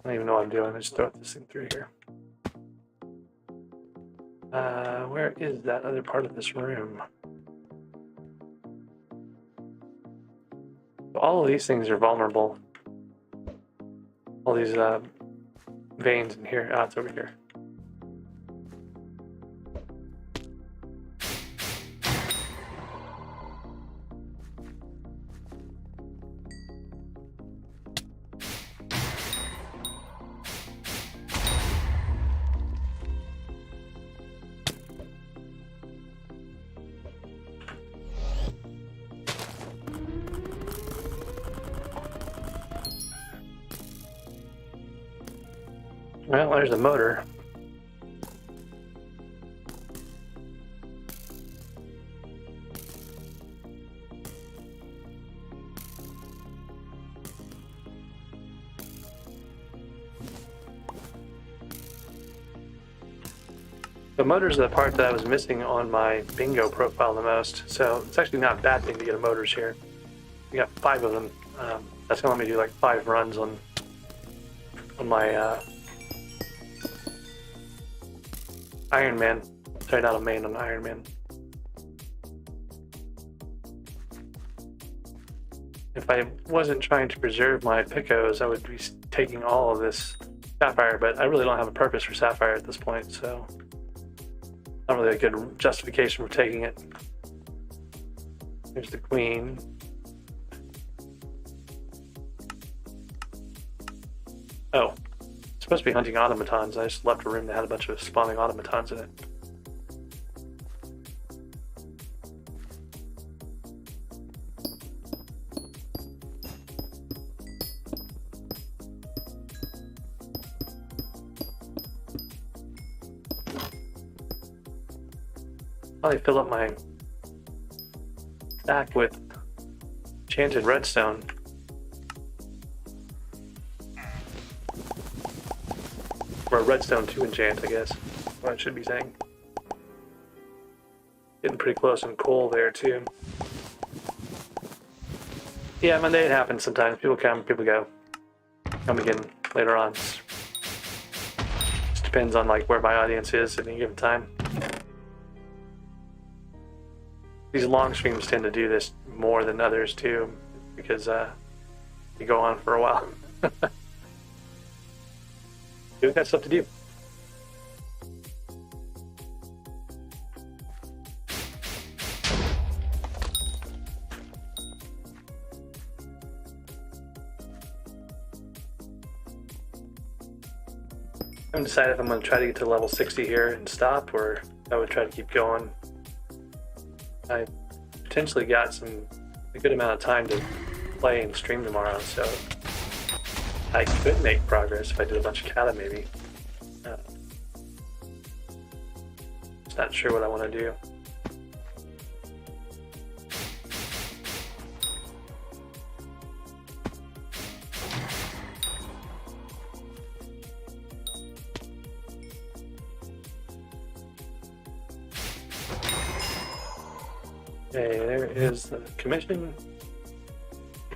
don't even know what I'm doing. I just throw this thing through here. Where is that other part of this room? All of these things are vulnerable. All these veins in here. Ah, it's over here. Well, there's a motor. The motor's the part that I was missing on my bingo profile the most, so it's actually not a bad thing to get a motors here. We got 5 of them. That's gonna let me do like 5 runs on my Iron Man. Sorry, not a main, on Iron Man. If I wasn't trying to preserve my picos, I would be taking all of this sapphire, but I really don't have a purpose for sapphire at this point, so not really a good justification for taking it. Here's the queen. Oh. Supposed to be hunting automatons. I just left a room that had a bunch of spawning automatons in it. Probably fill up my stack with enchanted redstone. Or a redstone to enchant, I guess. What I should be saying. Getting pretty close on coal there, too. Yeah, Monday it happens sometimes. People come, people go. Come again later on. Just depends on like where my audience is at any given time. These long streams tend to do this more than others, too, because they go on for a while. We've got stuff to do. I haven't decided if I'm going to try to get to level 60 here and stop, or I would try to keep going. I potentially got a good amount of time to play and stream tomorrow, so I could make progress if I did a bunch of kata, maybe. Just not sure what I want to do. Okay, there is the commission.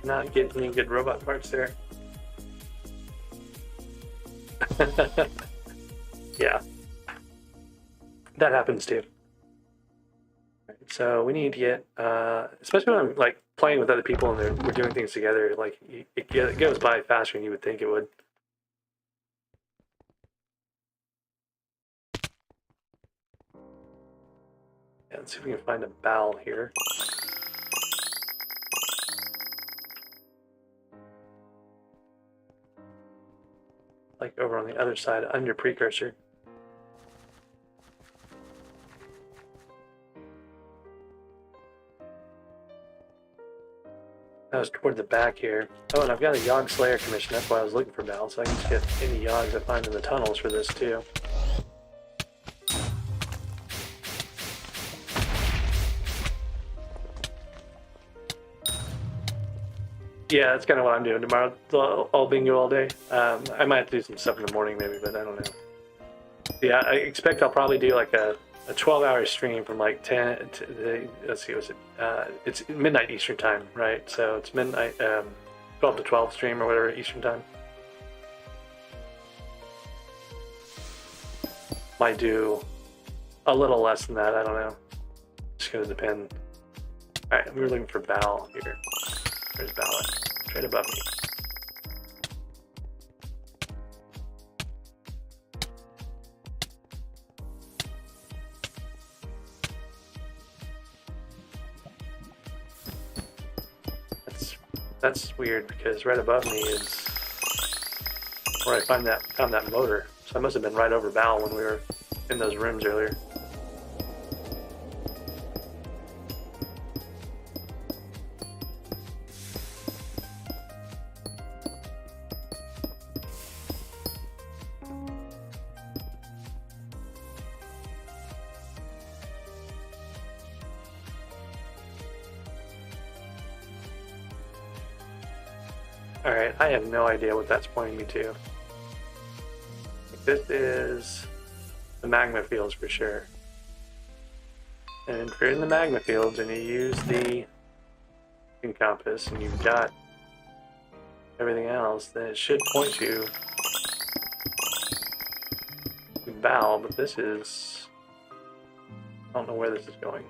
Not getting any good robot parts there. Yeah, that happens too. Right, so we need to get, especially when I'm like playing with other people and we're doing things together, like it goes by faster than you would think it would. Yeah, let's see if we can find a bowel here. Like over on the other side, under precursor. I was toward the back here. Oh, and I've got a Yogg Slayer commission. That's why I was looking for Bal, so I can just get any Yoggs I find in the tunnels for this too. Yeah, that's kind of what I'm doing tomorrow. All bingo all day. I might have to do some stuff in the morning maybe, but I don't know. Yeah, I expect I'll probably do like a 12-hour stream from like 10 to, let's see, was it? It's midnight Eastern time, right? So it's midnight, 12 to 12 stream or whatever Eastern time. Might do a little less than that. I don't know. It's gonna depend. All right, we were looking for Val here. There's Val, right above me. That's weird because right above me is where I found that motor. So I must have been right over Val when we were in those rooms earlier. Alright, I have no idea what that's pointing me to. This is the magma fields for sure. And if you're in the magma fields and you use the compass and you've got everything else, then it should point you to Val, but this is... I don't know where this is going.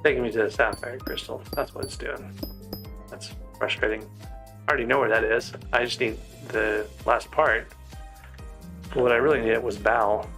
Taking me to the sapphire crystal. That's what it's doing. That's frustrating. I already know where that is. I just need the last part. What I really needed was Val.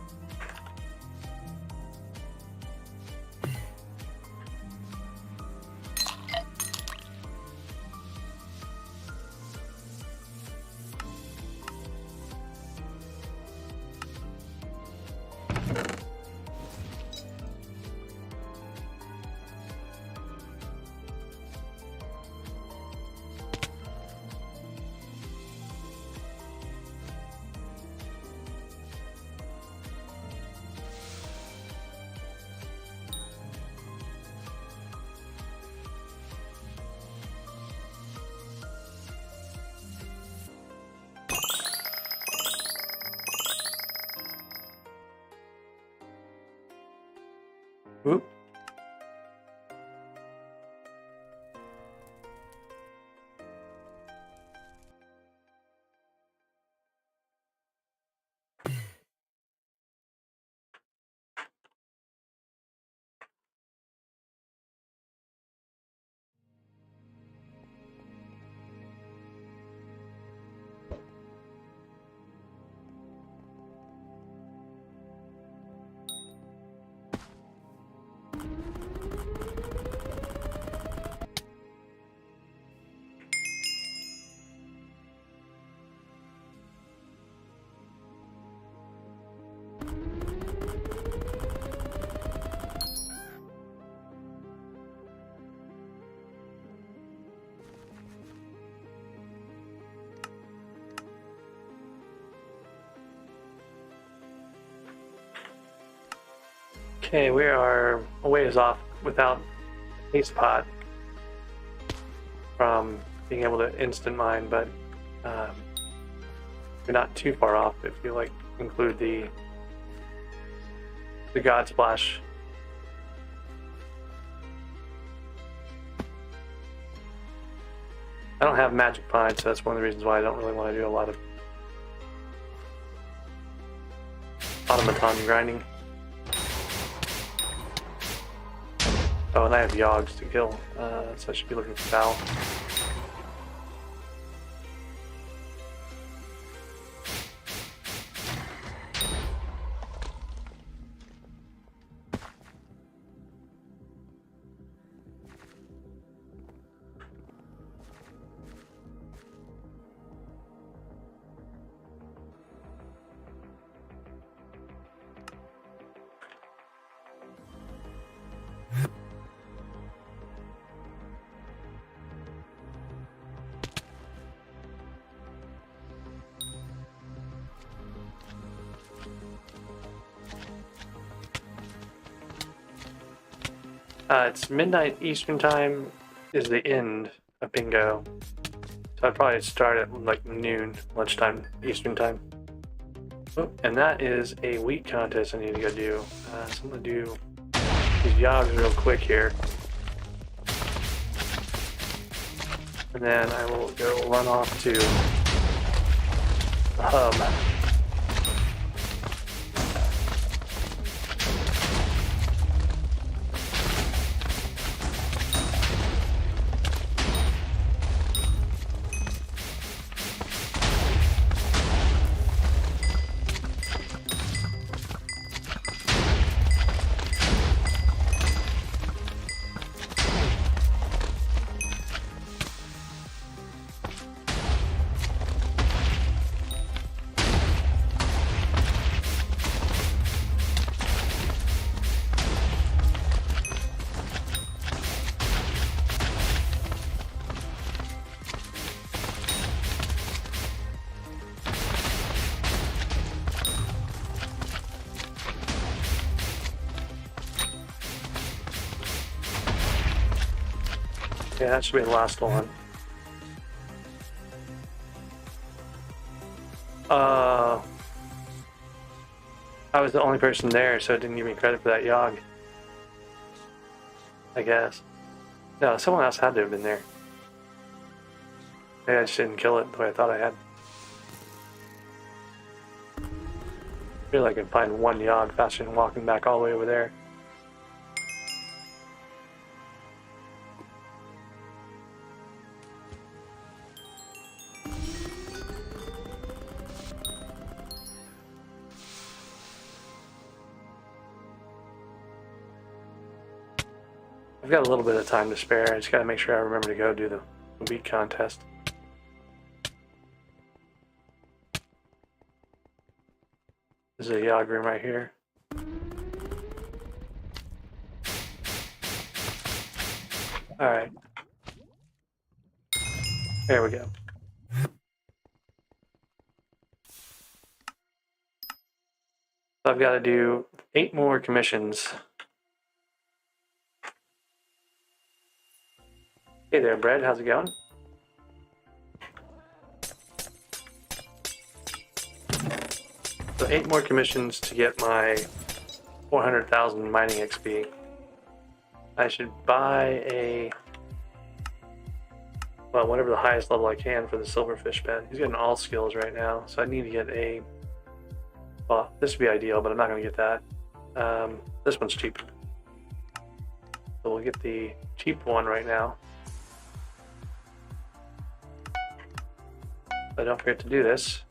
Oop. Okay, we are a ways off without Haste Pot from being able to instant mine, but you're not too far off if you like include the God Splash. I don't have Magic Pine, so that's one of the reasons why I don't really want to do a lot of automaton grinding. Oh, and I have Yogs to kill, so I should be looking for Val. It's midnight Eastern time is the end of bingo. So I'd probably start at like noon, lunchtime Eastern time. Oh, and that is a wheat contest I need to go do. So I'm gonna do these yogs real quick here. And then I will go run off to the hub. Yeah, that should be the last one. I was the only person there, so it didn't give me credit for that yog. I guess. No, someone else had to have been there. Maybe I just didn't kill it the way I thought I had. I feel like I can find one yog faster than walking back all the way over there. I've got a little bit of time to spare. I just gotta make sure I remember to go do the wheat contest. There's a yog room right here. Alright. There we go. So I've got to do 8 more commissions. Hey there, Brad. How's it going? So 8 more commissions to get my 400,000 mining XP. I should buy a, well, whatever the highest level I can for the silverfish pen. He's getting all skills right now, so I need to get a, well, this would be ideal, but I'm not going to get that. This one's cheap. So we'll get the cheap one right now. But don't forget to do this.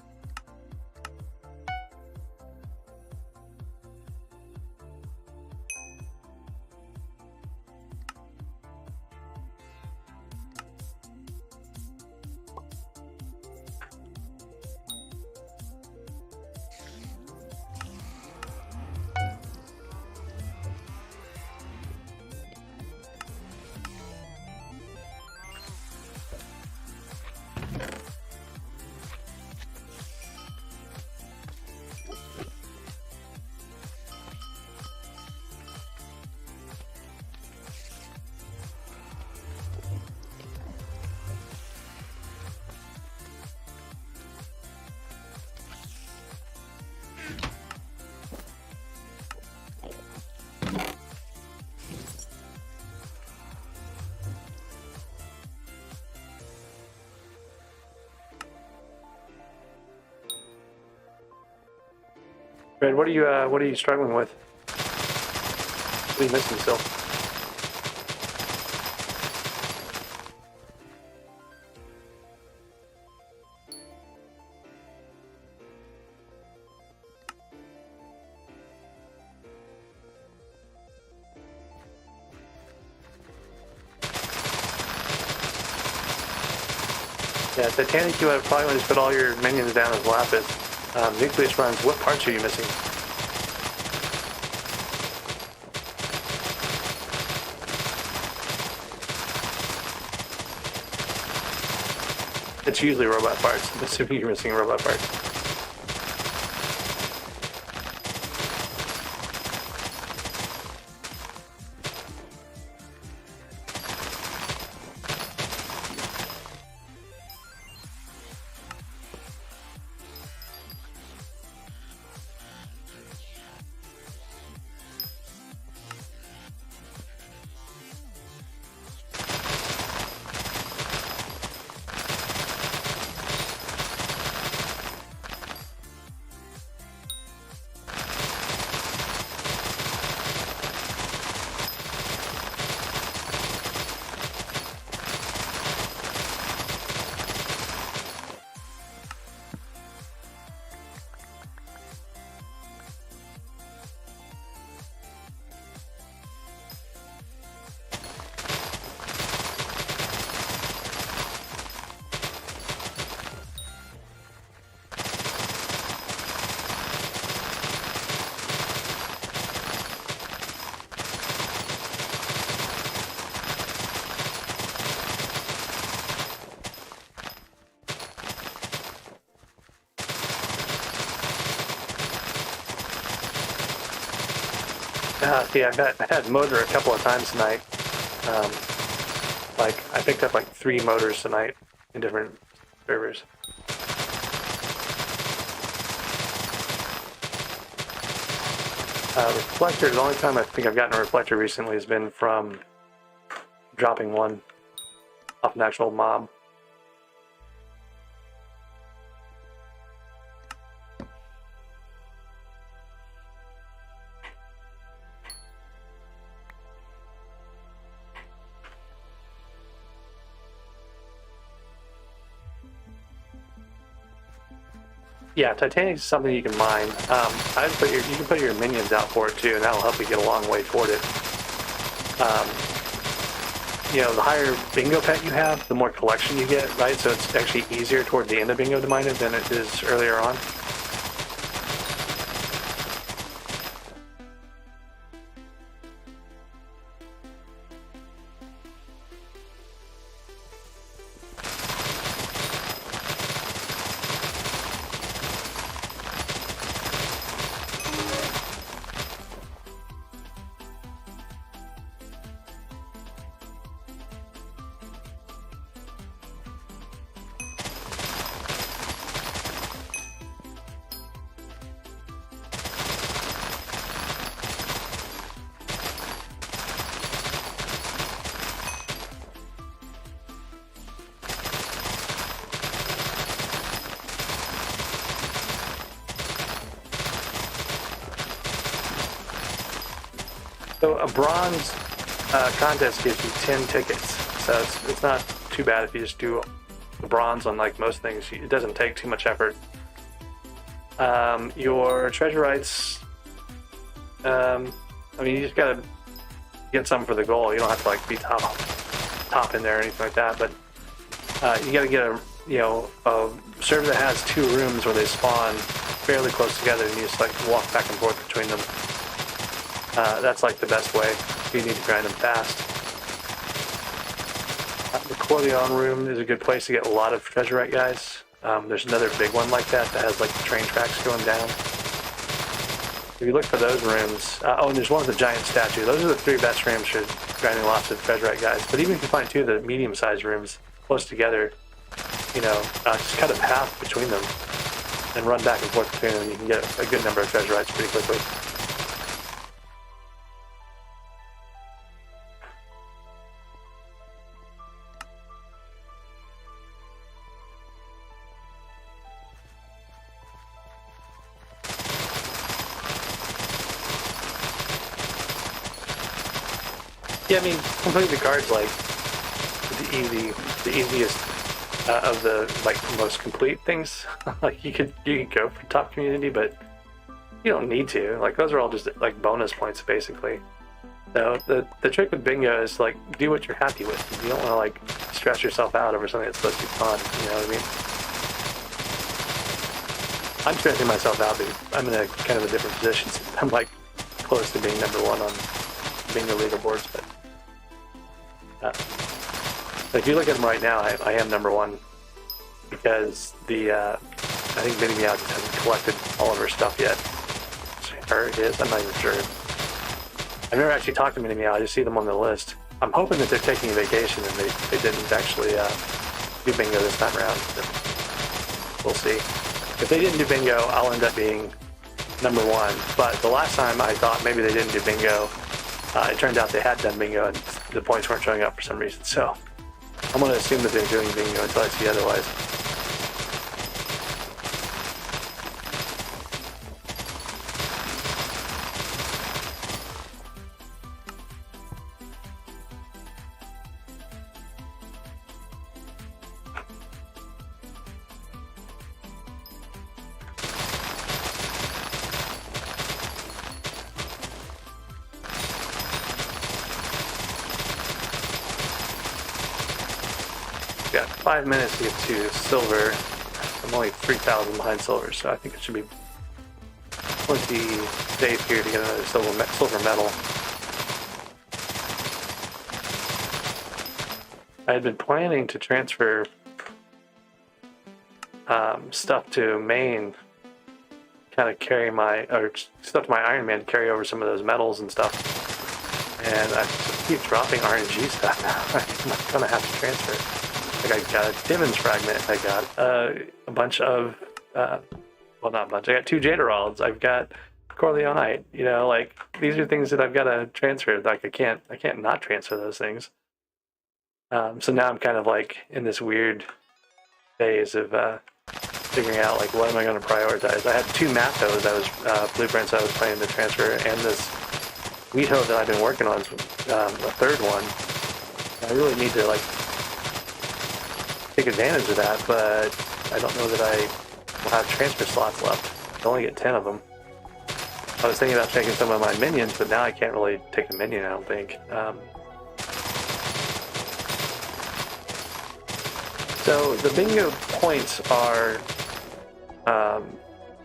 Red, what are you struggling with? What are you missing still? Yeah, Titanic, you probably want to just put all your minions down as lapis. Nucleus runs, what parts are you missing? It's usually robot parts. I'm assuming you're missing robot parts. Yeah, I've had motor a couple of times tonight. Um, like I picked up like 3 motors tonight in different servers. Reflector, the only time I think I've gotten a reflector recently has been from dropping one off an actual mob. Yeah, titanium is something you can mine. You can put your minions out for it too, and that'll help you get a long way toward it. You know, the higher bingo pet you have, the more collection you get, right? So it's actually easier toward the end of bingo to mine it than it is earlier on. So a bronze contest gives you 10 tickets. So it's not too bad if you just do the bronze on like most things. It doesn't take too much effort. Your treasure rights, I mean, you just gotta get some for the goal. You don't have to like be top in there or anything like that. But you gotta get a server that has 2 rooms where they spawn fairly close together, and you just like walk back and forth between them. That's like the best way if you need to grind them fast. The Corleone room is a good place to get a lot of treasurite guys. There's another big one like that has like the train tracks going down. If you look for those rooms, and there's one with the giant statue. Those are the 3 best rooms for grinding lots of treasurite guys. But even if you find 2 of the medium-sized rooms close together, just cut a path between them and run back and forth between them, and you can get a good number of treasurites pretty quickly. Yeah, I mean, complete the cards like the easiest of the like most complete things. Like you could go for top community, but you don't need to. Like those are all just like bonus points basically. So the trick with bingo is like do what you're happy with. You don't want to like stress yourself out over something that's supposed to be fun. You know what I mean? I'm stressing myself out because I'm in a kind of a different position. I'm like close to being #1 on bingo leaderboards, but if you look at them right now, I am #1 because I think Minnie Meow just hasn't collected all of her stuff yet. Or it is, I'm not even sure. I've never actually talked to Minnie Meow, I just see them on the list. I'm hoping that they're taking a vacation and they didn't actually do bingo this time around. But we'll see. If they didn't do bingo, I'll end up being #1. But the last time I thought maybe they didn't do bingo, it turned out they had done bingo and the points weren't showing up for some reason. So I'm going to assume that they're doing bingo until I see otherwise. Got 5 minutes to get to silver. I'm only 3,000 behind silver, so I think it should be plenty safe here to get another silver medal. I had been planning to transfer stuff to Maine kind of carry it's up to my Iron Man to carry over some of those metals and stuff. And I keep dropping RNG stuff now. I'm not gonna have to transfer it. Like I got a Dimmons fragment. I got a bunch of, well, not a bunch. I got 2 Jada rods. I've got Corleonite. You know, like these are things that I've got to transfer. Like I can't not transfer those things. So now I'm kind of like in this weird phase of figuring out like what am I going to prioritize. I had 2 Matos blueprints I was planning to transfer, and this wheat hoe that I've been working on is a 3rd one. I really need to like take advantage of that, but I don't know that I will have transfer slots left. I only get 10 of them. I was thinking about taking some of my minions, but now I can't really take a minion, I don't think. So the bingo points are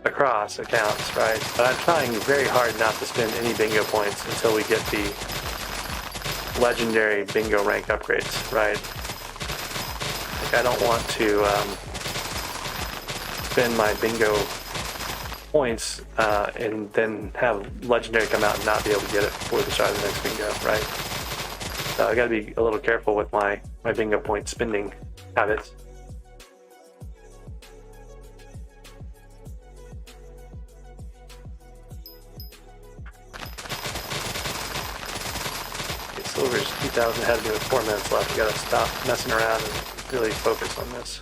across accounts, right? But I'm trying very hard not to spend any bingo points until we get the legendary bingo rank upgrades, right? Like I don't want to spend my bingo points and then have legendary come out and not be able to get it before the start of the next bingo, right? So I got to be a little careful with my bingo point spending habits. Okay, Silver's 2,000 ahead of me with 4 minutes left. We got to stop messing around and really focus on this.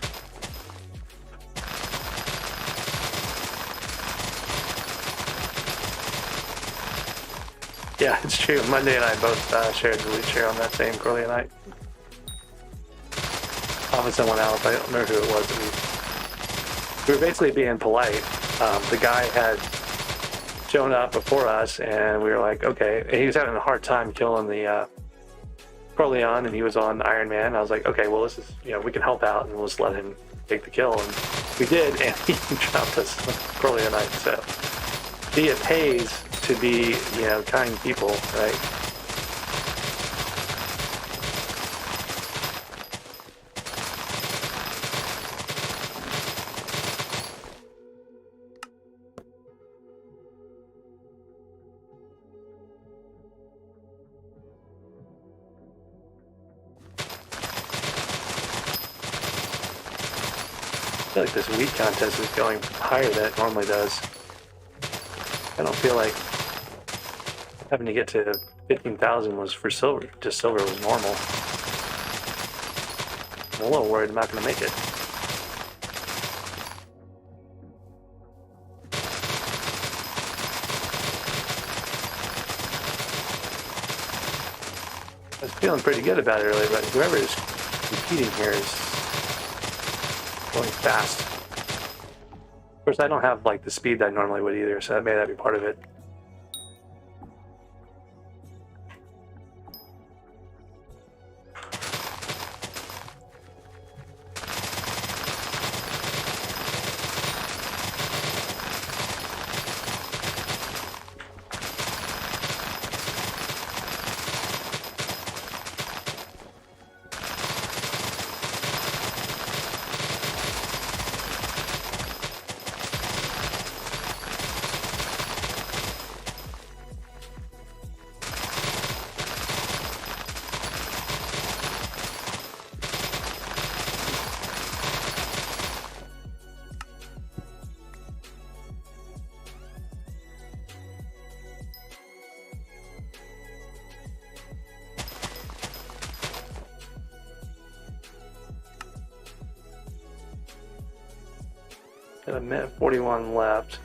Yeah, it's true. Monday and I both shared the loot share on that same Corleonite. With someone else. I don't remember who it was. We were basically being polite. The guy had shown up before us, and we were like, okay. And he was having a hard time killing the Corleon, and he was on Iron Man. I was like, okay, well, this is, we can help out, and we'll just let him take the kill. And we did, and he dropped us Corleonite. So, see, it pays to be, kind people, right? I feel like this wheat contest is going higher than it normally does. I don't feel like having to get to 15,000 was for silver. Just silver was normal. I'm a little worried I'm not going to make it. I was feeling pretty good about it earlier, but whoever is competing here is going fast. Of course, I don't have like the speed that I normally would either, so that may be part of it. Got a minute 41 left.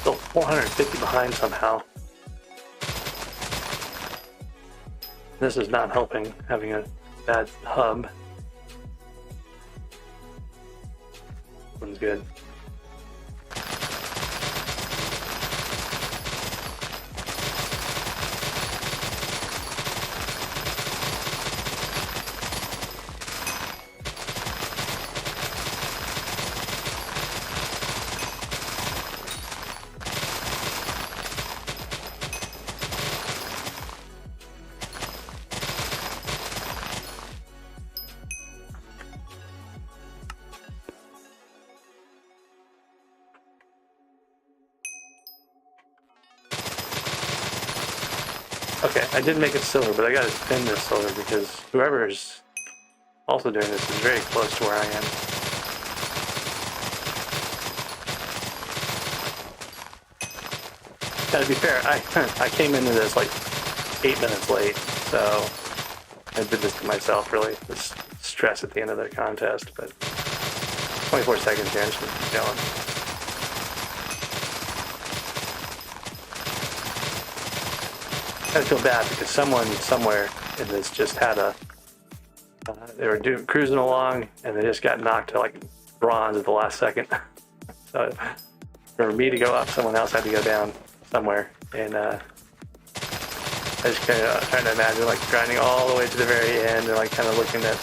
Still 450 behind somehow. This is not helping, having a bad hub. One's good. Okay, I did make it silver, but I gotta spin this silver because whoever's also doing this is very close to where I am. Gotta be fair, I came into this like 8 minutes late, so I did this to myself, really. This stress at the end of the contest, but 24 seconds here, I'm just gonna keep going. I feel bad because someone somewhere in this just had a, they were cruising along and they just got knocked to like bronze at the last second. So for me to go up, someone else had to go down somewhere. And I just kind of trying to imagine like grinding all the way to the very end and like kind of looking at,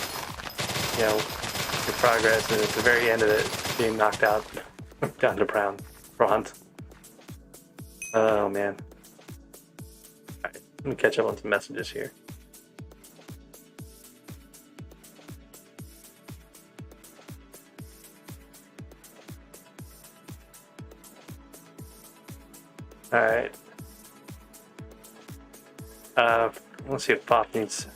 you know, your progress, and at the very end of it being knocked out down to bronze. Oh man. Let me catch up on some messages here. All right. Let's see if Pop needs.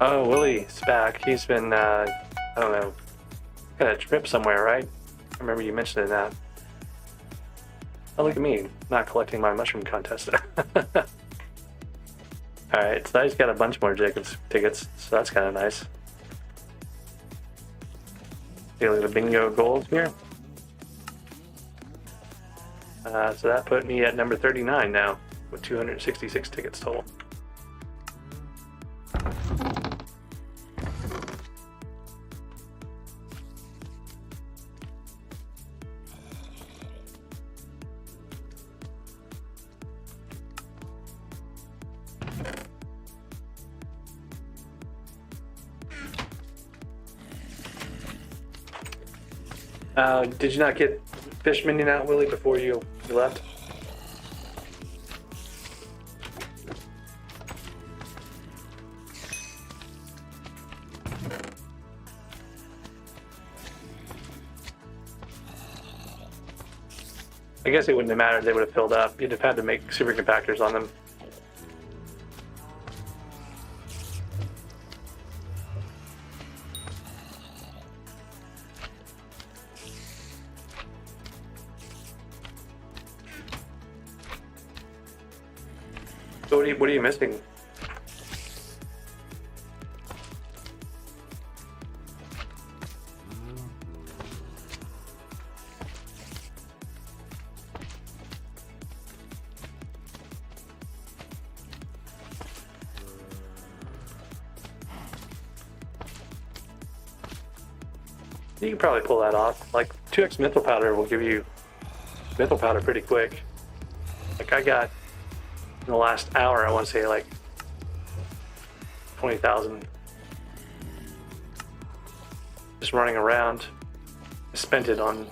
Oh, Willie's back. He's been, I don't know, got a trip somewhere, right? I remember you mentioning that. Oh, look at me, not collecting my mushroom contest. Alright, so I just got a bunch more Jacob's tickets, so that's kind of nice. Daily the bingo gold here. So that put me at number 39 now, with 266 tickets total. Did you not get fish minion out, Willie, before you left? I guess it wouldn't have mattered. They would have filled up. You'd have had to make super compactors on them. So what are you missing? You can probably pull that off. Like 2x mental powder will give you mental powder pretty quick. Like I got in the last hour, I want to say like 20,000 just running around. I spent it on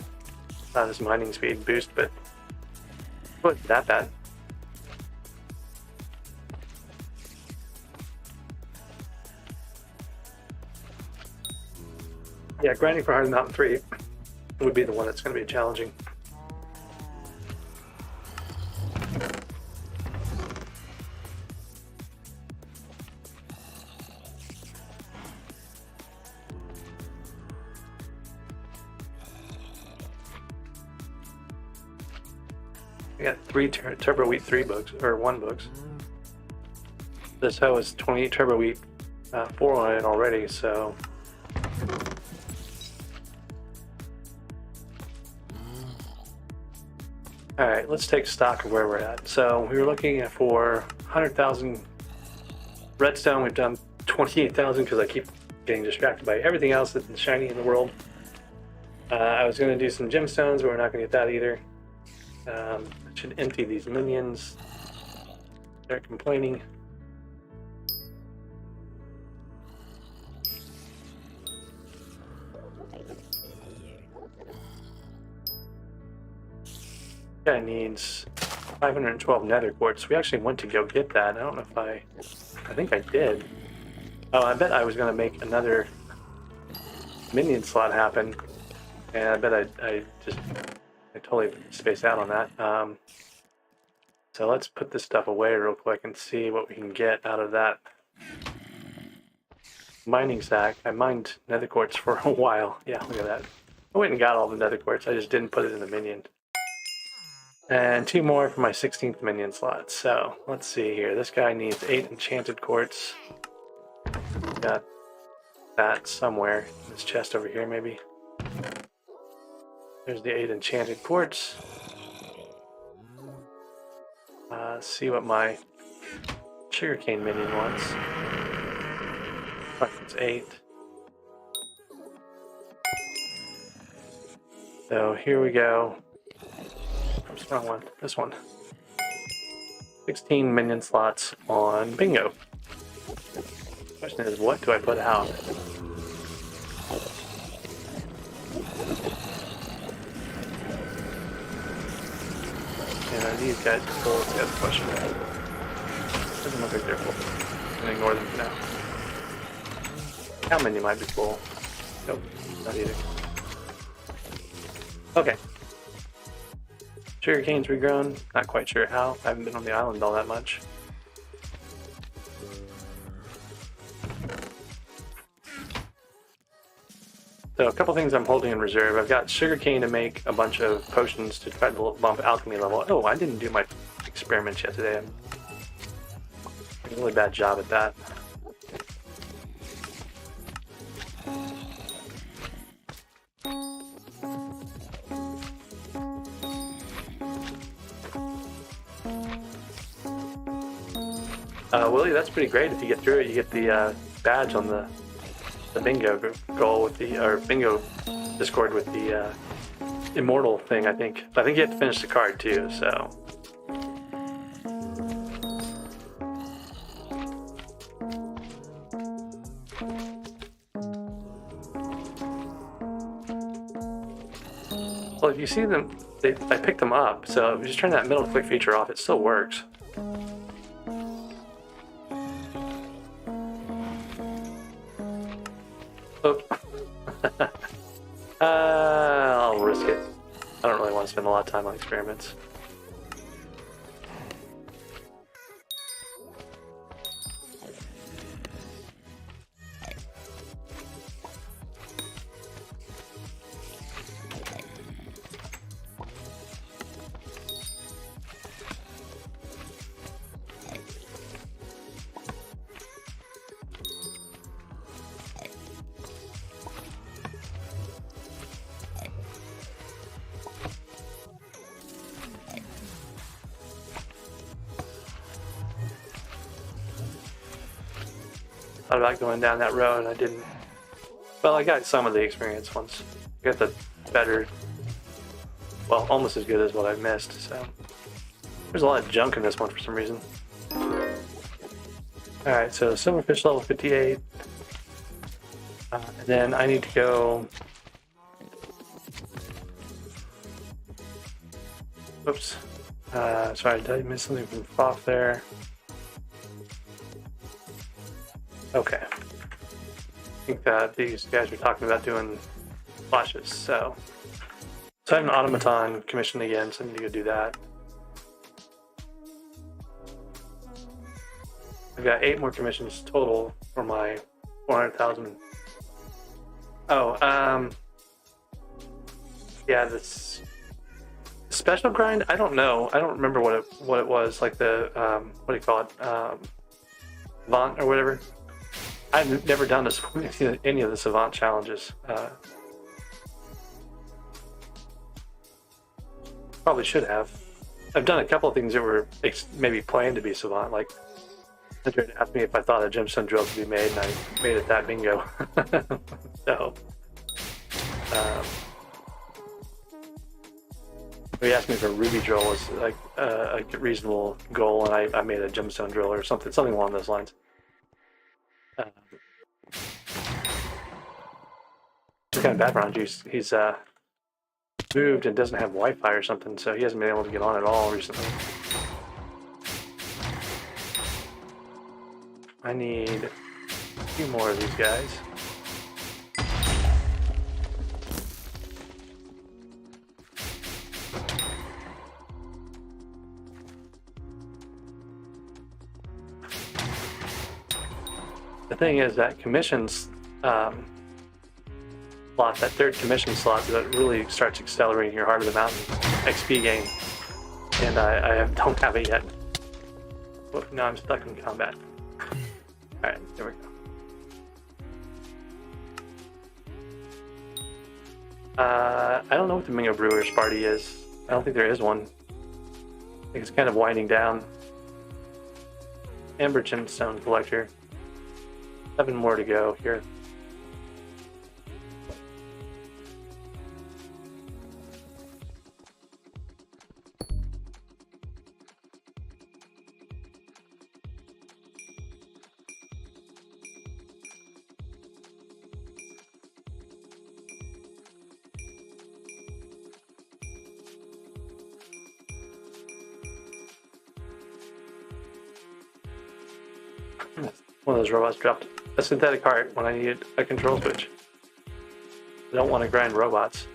not this mining speed boost, but it wasn't that bad. Yeah, grinding for Hard Mountain 3 would be the one that's going to be challenging. I got 3 Turbo Wheat 3 books, or 1 books. This hoe is 28 Turbo Wheat 4 on it already, so. Alright, let's take stock of where we're at. So we were looking for 100,000 redstone, we've done 28,000 because I keep getting distracted by everything else that's shiny in the world. I was going to do some gemstones, but we're not going to get that either. I should empty these minions. They're complaining. Guy needs 512 nether quartz. We actually went to go get that. I don't know if I think I did. Oh, I bet I was going to make another minion slot happen. And I bet I totally spaced out on that. So let's put this stuff away real quick and see what we can get out of that mining sack. I mined nether quartz for a while. Yeah, look at that. I went and got all the nether quartz. I just didn't put it in the minion. And 2 more for my 16th minion slot. So let's see here. This guy needs 8 enchanted quartz. Got that somewhere in this chest over here, maybe. There's the 8 enchanted quartz. Let's see what my sugarcane minion wants. Fuck, it's 8. So here we go. Oops, wrong one. This one. 16 minion slots on bingo. Question is, what do I put out? And are these guys full? That's the other question. Doesn't look like they're full. I'm gonna ignore them for now. How many might be full? Nope, not either. Okay. Sugarcane's regrown. Not quite sure how. I haven't been on the island all that much. So a couple things I'm holding in reserve. I've got sugarcane to make a bunch of potions to try to bump alchemy level. Oh, I didn't do my experiments yet today. I'm doing a really bad job at that. Willie, that's pretty great. If you get through it, you get the badge on the bingo goal with the, or bingo Discord with the immortal thing, I think. But I think you have to finish the card too, so. Well, if you see them, I picked them up, so if you just turn that middle click feature off, it still works. Oh. I'll risk it. I don't really want to spend a lot of time on experiments. Thought about going down that road and I didn't. Well, I got some of the experience once. I got the better, well, almost as good as what I missed, so. There's a lot of junk in this one for some reason. Alright, so silverfish level 58. And then I need to go. Oops. Sorry, did I miss something from Foff there? Okay. I think that these guys were talking about doing flashes, so. So I have an automaton commissioned again, so I need to go do that. I've got 8 more commissions total for my 400,000. Oh, yeah, this special grind. I don't know. I don't remember what it was. Like the what do you call it? Savant or whatever. I've never done this any of the Savant challenges. Probably should have. I've done a couple of things that were maybe planned to be Savant, like Andrew asked me if I thought a gemstone drill could be made, and I made it that bingo. So, he asked me if a ruby drill was like a reasonable goal, and I made a gemstone drill or something along those lines. It's kind of bad for Andrew. He's moved and doesn't have Wi-Fi or something, so he hasn't been able to get on at all recently. I need a few more of these guys. The thing is that commissions slot, that third commission slot, that really starts accelerating your Heart of the Mountain XP gain, and I don't have it yet. Oh, now I'm stuck in combat. Alright, there we go. I don't know what the Mingo Brewer's party is. I don't think there is one. I think it's kind of winding down. Amber Gemstone Collector. 7 more to go here. One of those robots dropped a synthetic heart when I needed a control switch. I don't want to grind robots.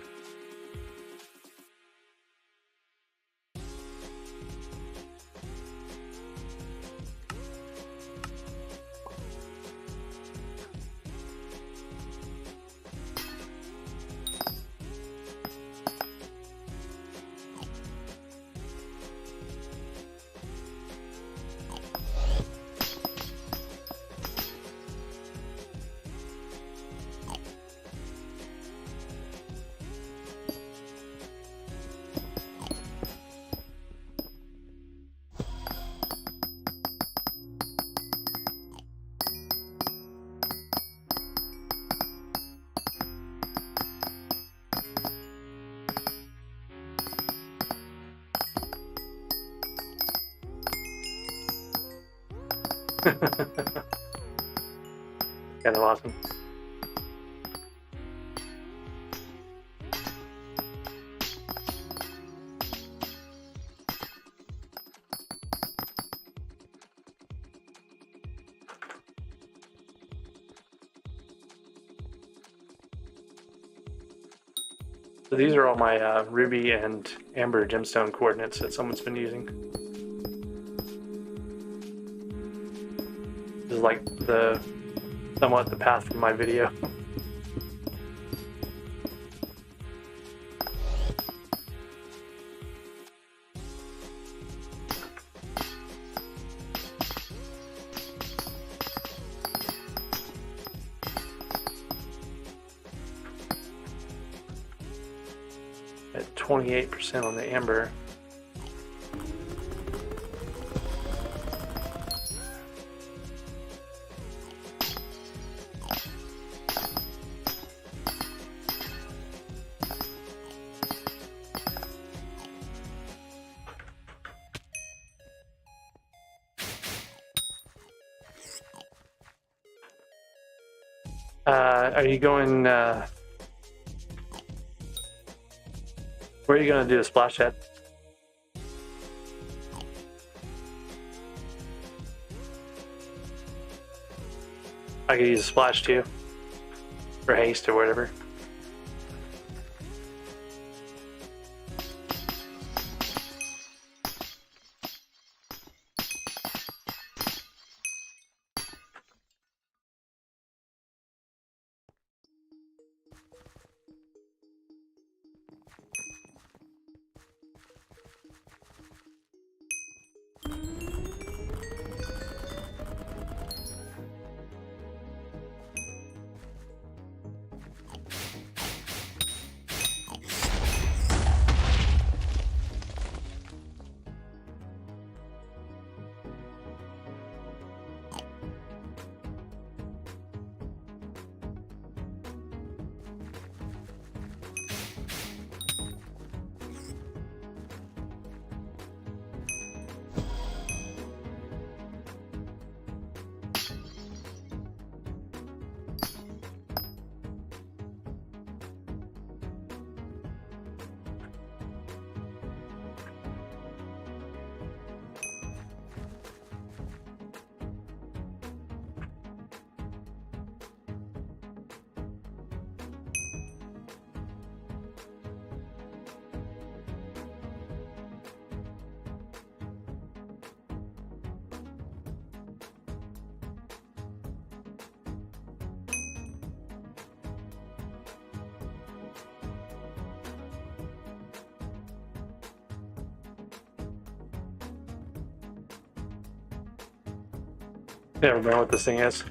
Kind of awesome. So these are all my ruby and amber gemstone coordinates that someone's been using. This is like somewhat the path from my video. At 28% on the amber. Are you going, where are you going to do the splash at? I could use a splash too, for haste or whatever. Never know what this thing is.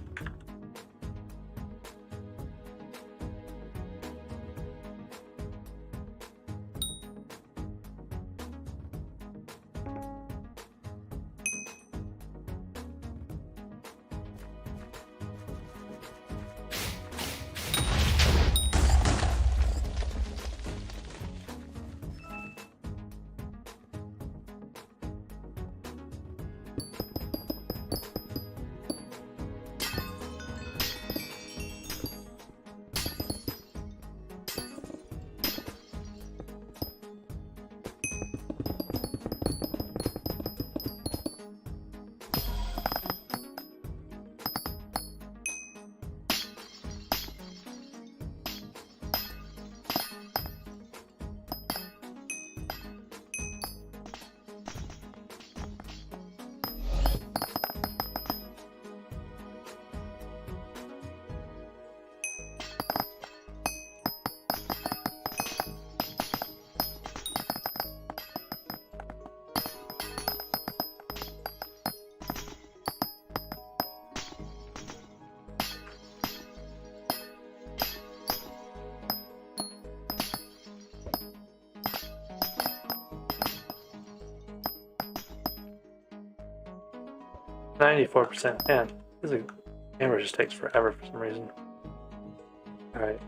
%. Man, this camera just takes forever for some reason. Alright.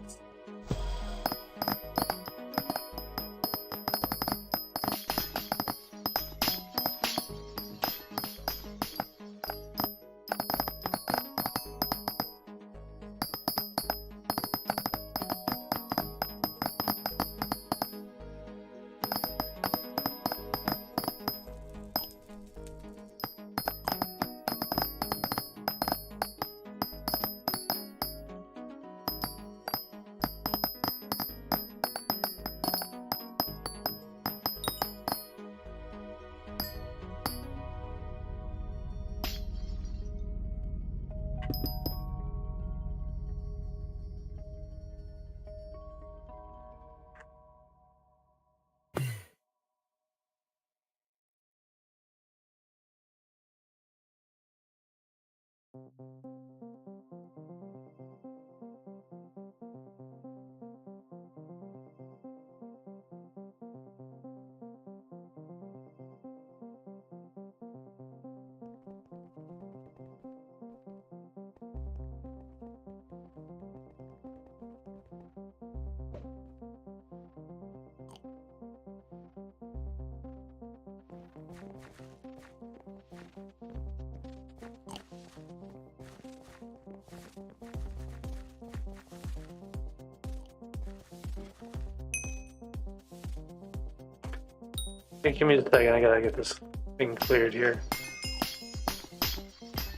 Hey, give me a second, I gotta get this thing cleared here.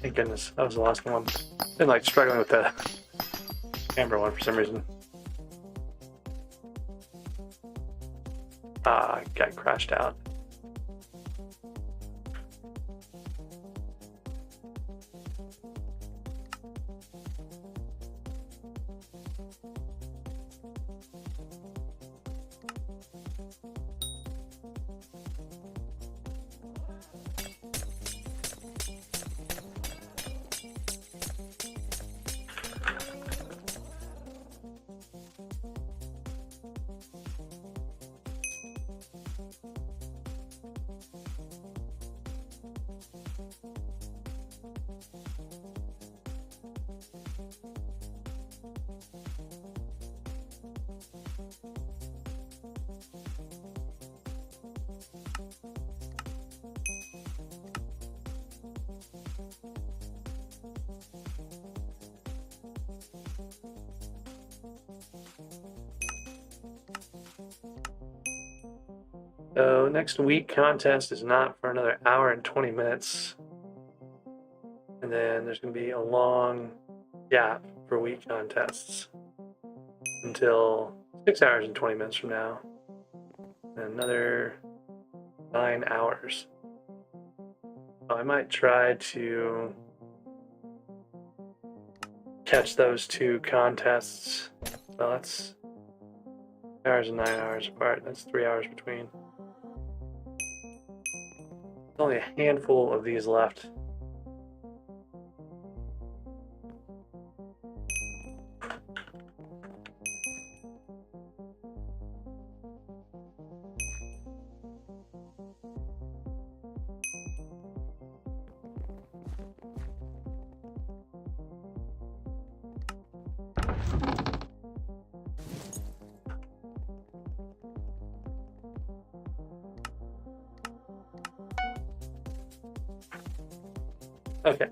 Thank goodness, that was the last one. Been like struggling with the camera one for some reason. Got crashed out. So next week contest is not for another hour and 20 minutes. And then there's going to be a long gap for week contests until 6 hours and 20 minutes from now. And another 9 hours. So I might try to catch those two contests. So that's 9 hours and 9 hours apart. That's 3 hours between. There's only a handful of these left. Okay,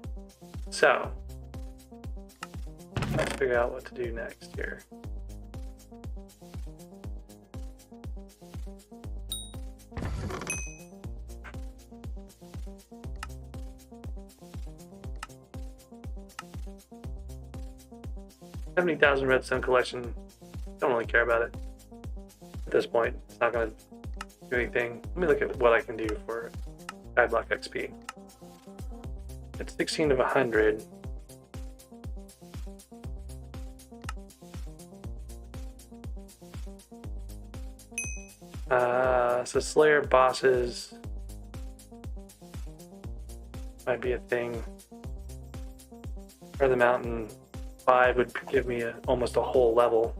so let's figure out what to do next here. $70,000 redstone collection. Don't really care about it at this point. It's not going to do anything. Let me look at what I can do for SkyBlock XP. It's 16 of 100. So Slayer bosses might be a thing. Or the Mountain 5 would give me almost a whole level.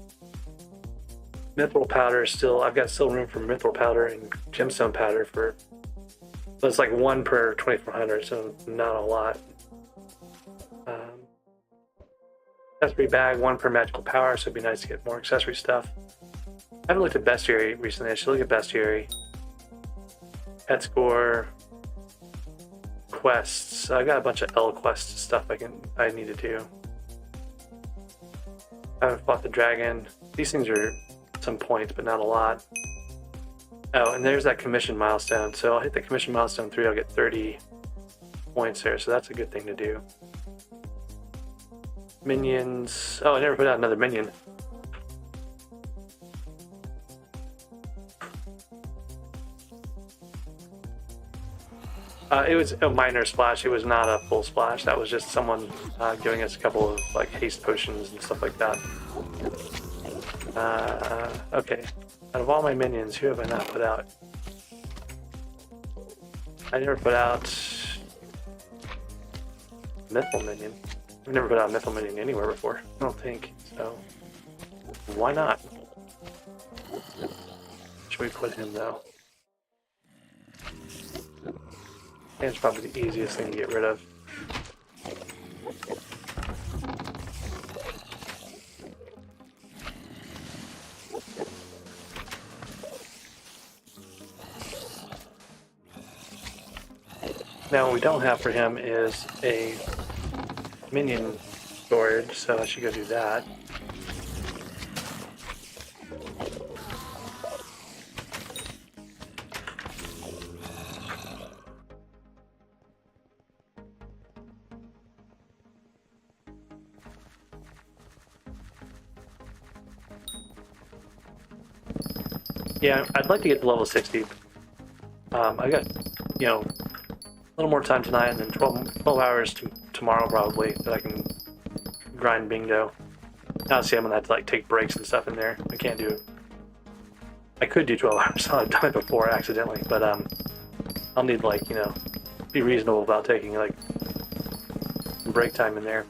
Mithril powder is still, I've got still room for mithril powder and gemstone powder for, so it's like 1 per 2400, so not a lot. Accessory bag, 1 per magical power, so it'd be nice to get more accessory stuff. I haven't looked at bestiary recently. I should look at bestiary. Pet score, quests. I got a bunch of L quest stuff I need to do. I haven't fought the dragon. These things are some points, but not a lot. Oh, and there's that commission milestone. So I'll hit the commission milestone 3. I'll get 30 points there. So that's a good thing to do. Minions. Oh, I never put out another minion. It was a minor splash. It was not a full splash. That was just someone giving us a couple of like haste potions and stuff like that. Okay. Out of all my minions, who have I not put out? I never put out Mythal Minion. I've never put out Mythal Minion anywhere before. I don't think so. Why not? Should we put him though? And it's probably the easiest thing to get rid of. Now what we don't have for him is a minion storage, so I should go do that. Yeah, I'd like to get to level 60. I got, you know, a little more time tonight and then 12 hours tomorrow probably that I can grind bingo. Obviously I'm gonna have to like take breaks and stuff in there. I can't do it. I could do 12 hours. I've done it before accidentally, but I'll need like, you know, be reasonable about taking like some break time in there.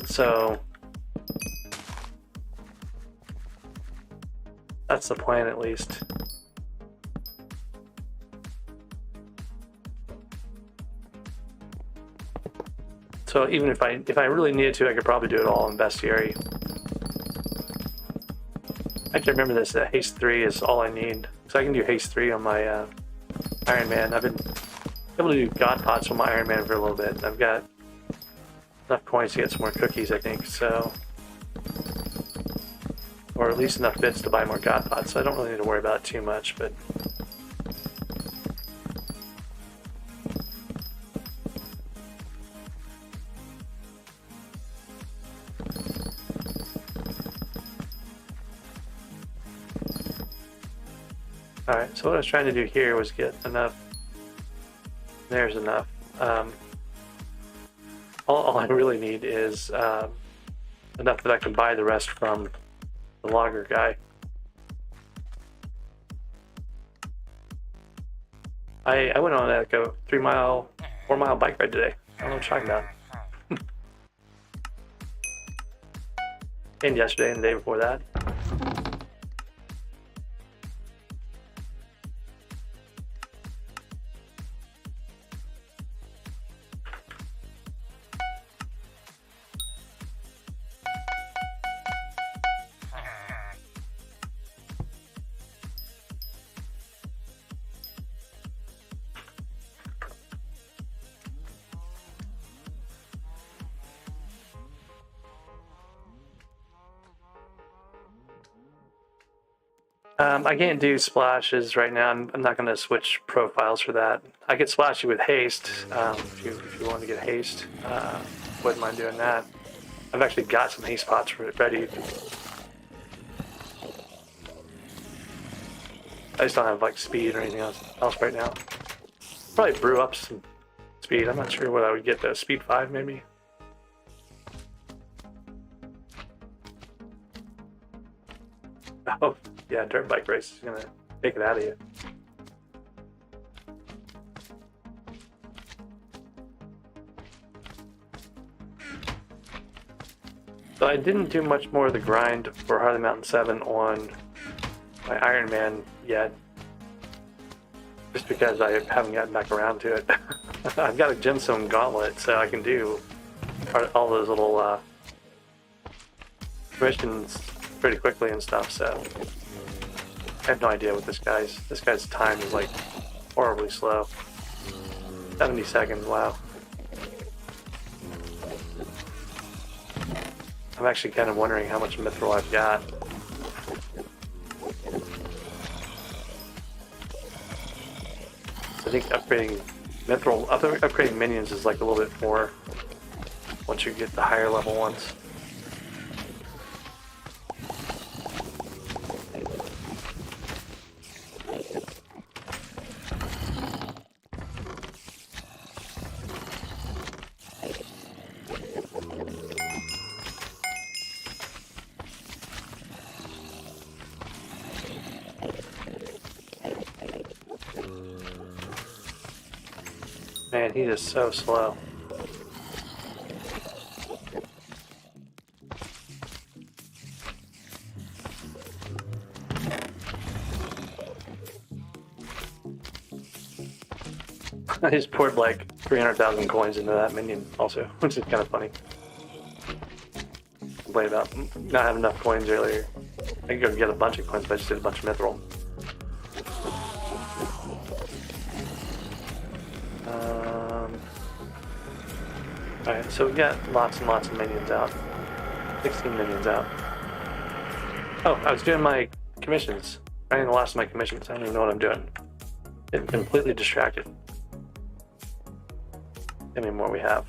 So that's the plan at least. So even if I really needed to, I could probably do it all in bestiary. I can remember this, that haste 3 is all I need. So I can do haste 3 on my Iron Man. I've been able to do God Pots on my Iron Man for a little bit. I've got enough coins to get some more cookies, I think, so. Or at least enough bits to buy more God Pots, so I don't really need to worry about it too much, but. Alright, so what I was trying to do here was get enough. There's enough. All I really need is enough that I can buy the rest from the logger guy. I went on like a 4-mile bike ride today. I don't know what you're talking about. And yesterday and the day before that. I can't do splashes right now. I'm not going to switch profiles for that. I could splash you with haste if you want to get haste. Wouldn't mind doing that. I've actually got some haste pots ready. I just don't have like speed or anything else right now. Probably brew up some speed. I'm not sure what I would get though. Speed 5 maybe. Oh yeah, dirt bike race is gonna take it out of you. So I didn't do much more of the grind for Harley Mountain 7 on my Iron Man yet. Just because I haven't gotten back around to it. I've got a gemstone gauntlet, so I can do all those little missions pretty quickly and stuff, so I have no idea what this guy's time is like horribly slow. 70 seconds, wow. I'm actually kind of wondering how much mithril I've got. I think upgrading mithril, upgrading minions is like a little bit more once you get the higher level ones. Man, he is so slow. I just poured like 300,000 coins into that minion also, which is kind of funny. Complained about not having enough coins earlier. I could go get a bunch of coins, but I just did a bunch of mithril. Alright, so we got lots and lots of minions out. 16 minions out. Oh, I was doing my commissions. I didn't last my commissions. I don't even know what I'm doing. Getting completely distracted. How many more we have?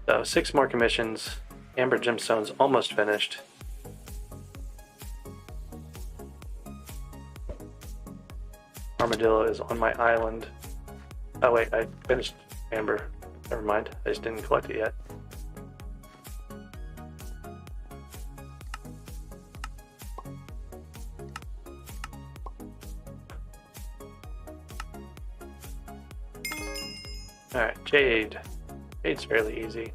So 6 more commissions. Amber gemstone's almost finished. Armadillo is on my island. Oh wait, I finished Amber. Never mind, I just didn't collect it yet. Alright, Jade. Jade's fairly easy.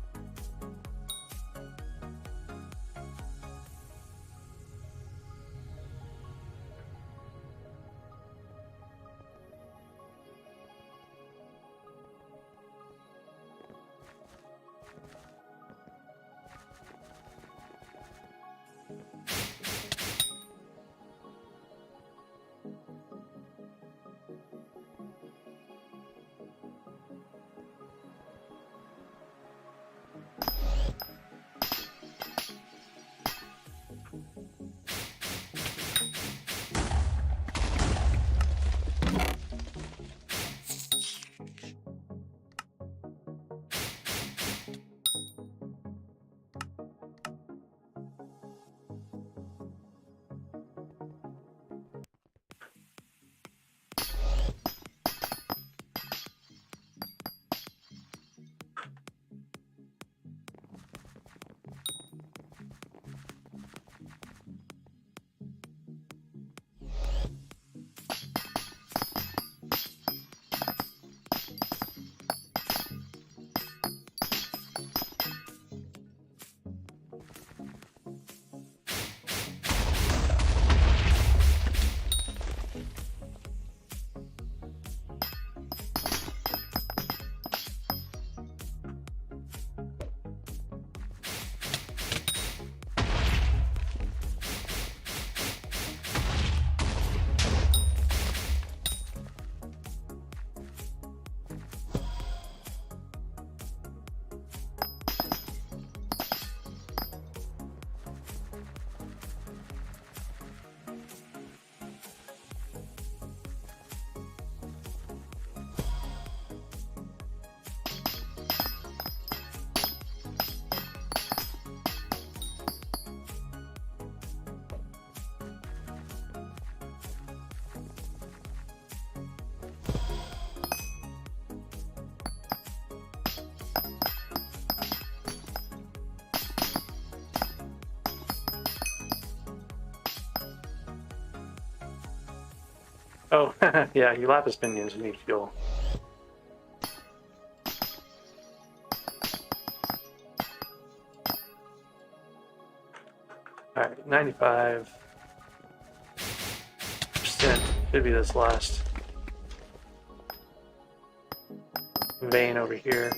Oh, yeah, you lapis minions need fuel. Alright, 95%. Should be this last vein over here.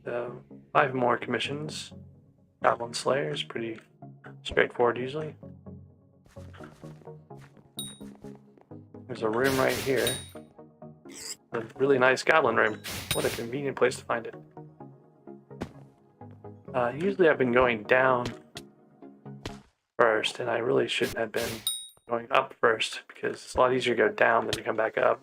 So, 5 more commissions. Goblin Slayer is pretty straightforward usually. There's a room right here. A really nice goblin room. What a convenient place to find it. Usually I've been going down first, and I really shouldn't have been going up first, because it's a lot easier to go down than to come back up.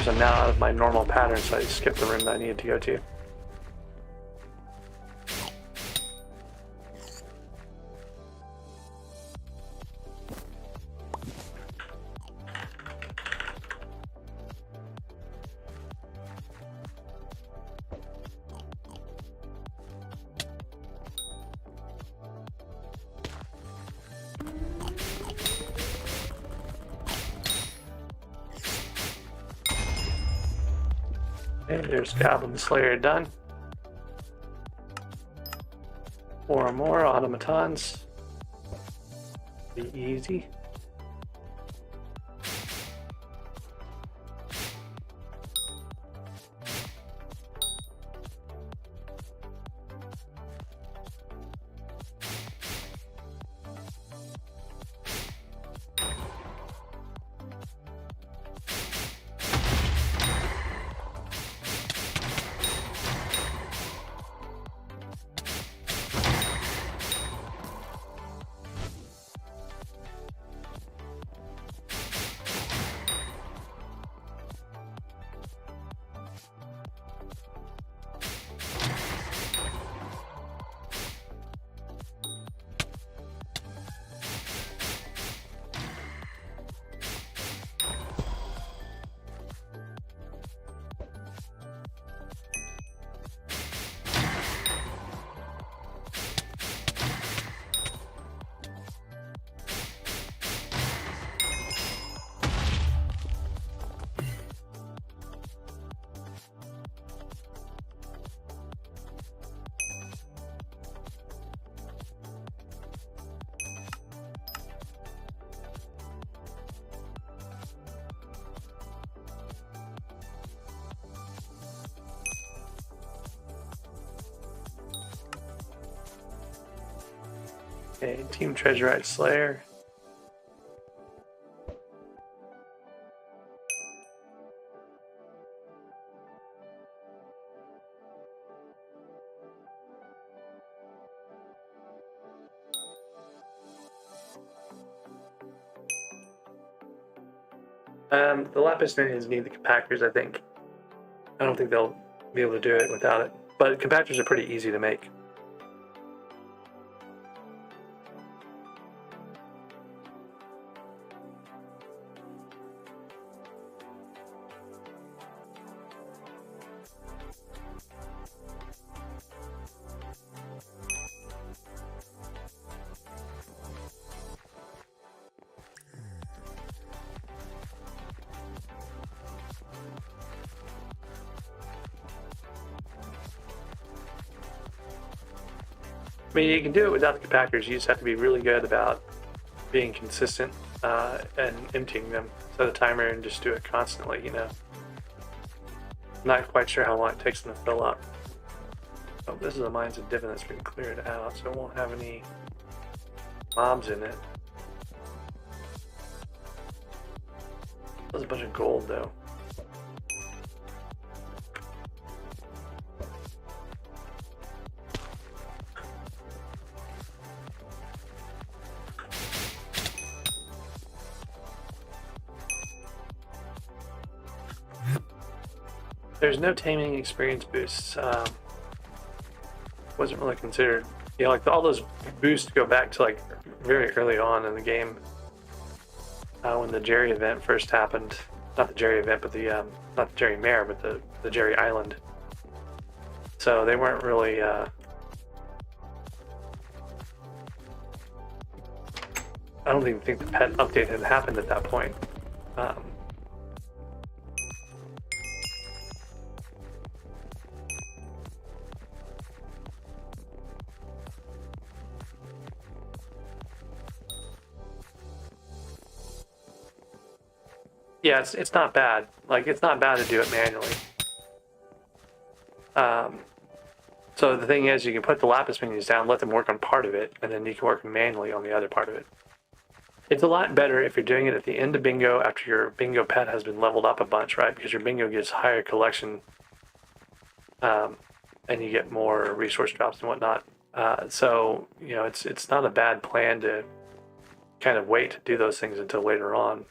I'm now out of my normal pattern, so I skipped the room that I needed to go to. Okay, there's Goblin Slayer done. 4 more automatons. Be easy. Okay, Team Treasurite Slayer. The Lapis minions need the compactors, I think. I don't think they'll be able to do it without it. But compactors are pretty easy to make. I mean, you can do it without the compactors. You just have to be really good about being consistent and emptying them. Set a timer and just do it constantly, you know. Not quite sure how long it takes them to fill up. Oh, this is a Mines of Divin that's been cleared out, so it won't have any mobs in it. There's a bunch of gold, though. There's no taming experience boosts. Wasn't really considered. You know, like all those boosts go back to like very early on in the game, when the Jerry event first happened. Not the Jerry event, but the not the Jerry Mare, but the Jerry Island. So they weren't really. I don't even think the pet update had happened at that point. Yeah, it's not bad. Like, it's not bad to do it manually. So the thing is, you can put the lapis minions down, let them work on part of it, and then you can work manually on the other part of it. It's a lot better if you're doing it at the end of bingo after your bingo pet has been leveled up a bunch, right? Because your bingo gets higher collection, and you get more resource drops and whatnot. So, you know, it's not a bad plan to kind of wait to do those things until later on.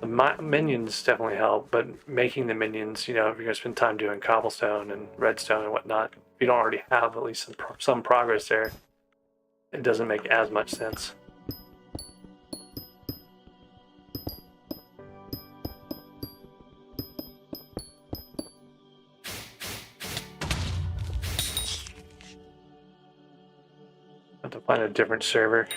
The minions definitely help, but making the minions, you know, if you're going to spend time doing cobblestone and redstone and whatnot, if you don't already have at least some progress there, it doesn't make as much sense. Have to find a different server.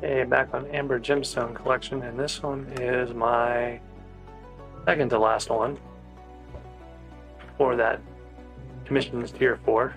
Okay, back on Amber Gemstone Collection, and this one is my second to last one for that Commissions Tier 4.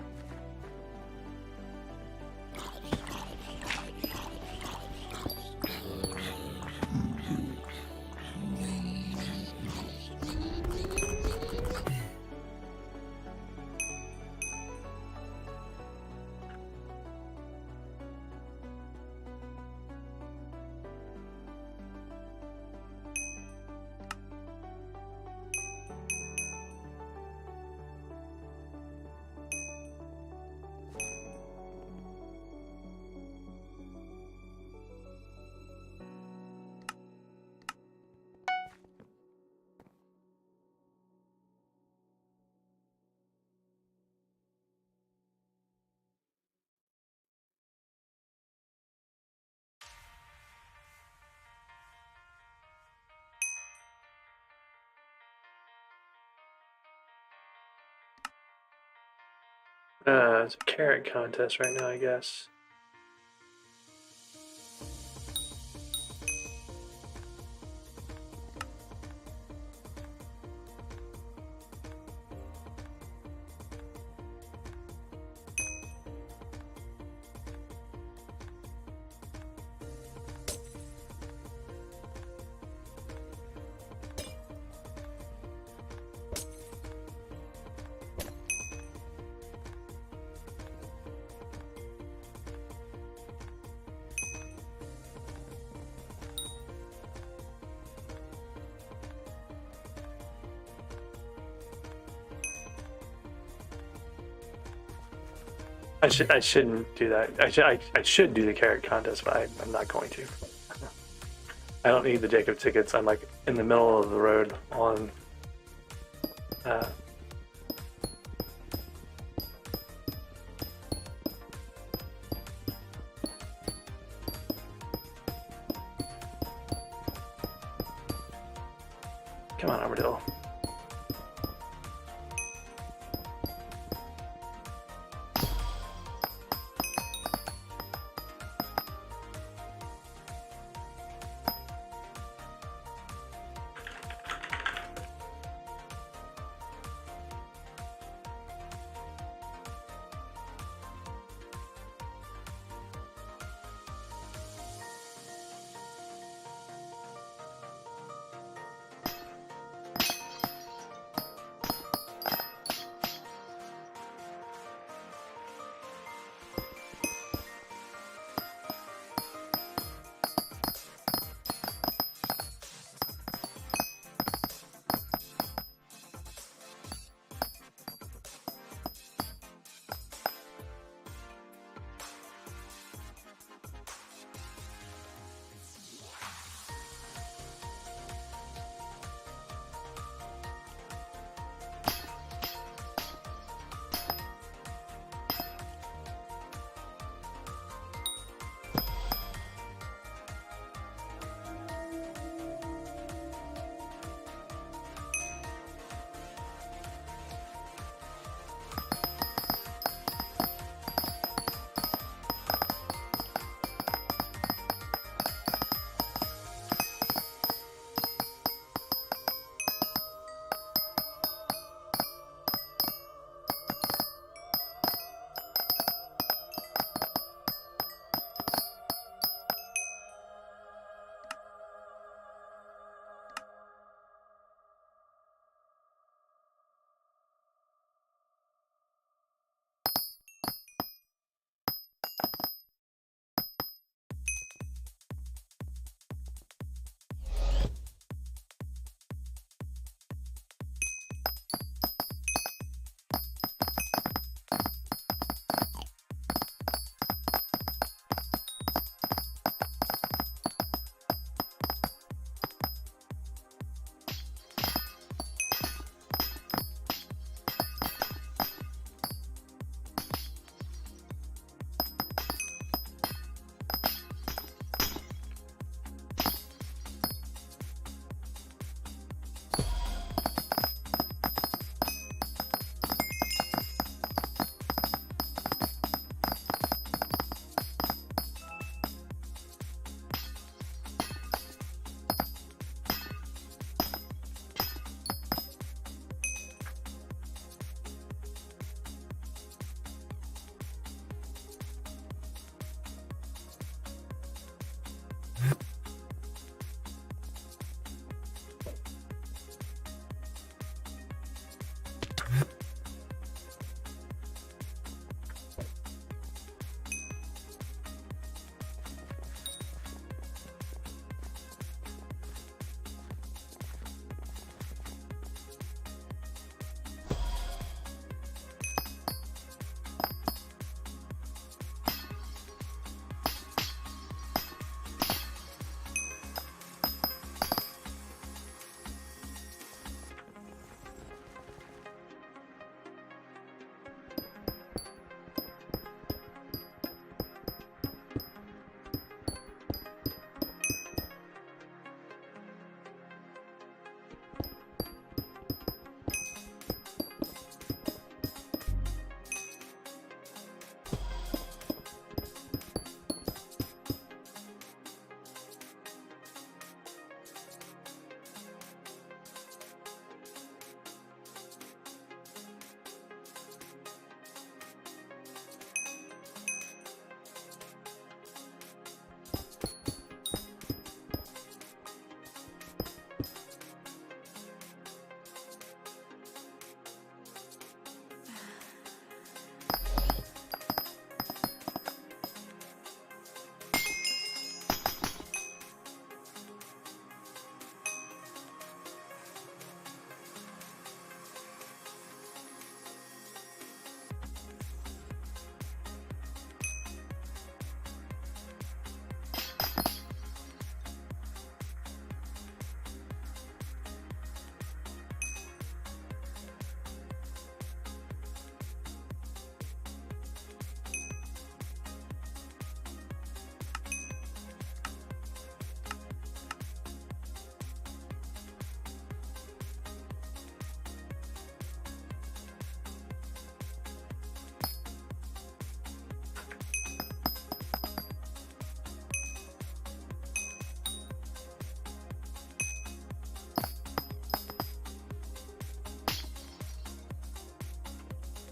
It's a carrot contest right now, I guess. I shouldn't do that. I should do the carrot contest, but I'm not going to. I don't need the Jacob tickets. I'm like in the middle of the road on. Come on, Armadillo.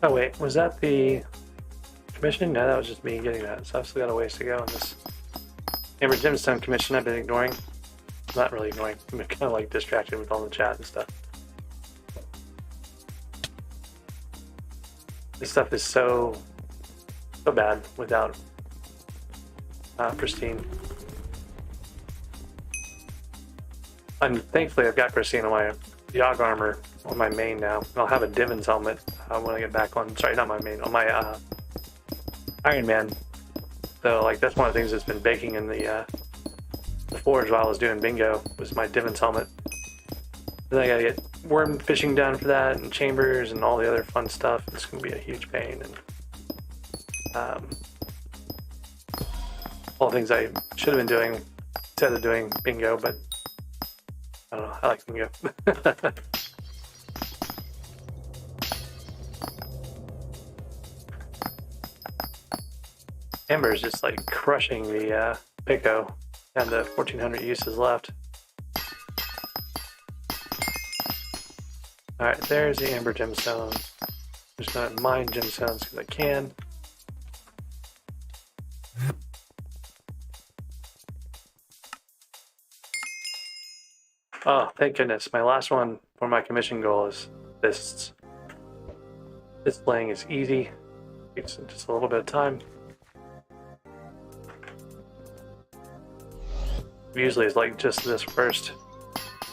Oh wait, was that the commission? No, that was just me getting that. So I've still got a ways to go on this Amber Gemstone commission I've been ignoring. Not really ignoring. I'm kind of like distracted with all the chat and stuff. This stuff is so bad without pristine. And thankfully I've got pristine on my Yogg armor on my main now. And I'll have a Divins helmet when I get back on. Sorry, not my main. On my Iron Man. So like that's one of the things that's been baking in the forge while I was doing bingo was my Divins helmet. Then I gotta get worm fishing done for that and chambers and all the other fun stuff. It's gonna be a huge pain and all things I should have been doing instead of doing bingo, but I don't know, I like bingo. Amber's just like crushing the Pico and the 1400 uses left. Alright, there's the Amber Gemstone. I'm just gonna mine gemstones because I can. Oh, thank goodness. My last one for my commission goal is fists. Fist playing is easy. Takes just a little bit of time. Usually it's like just this first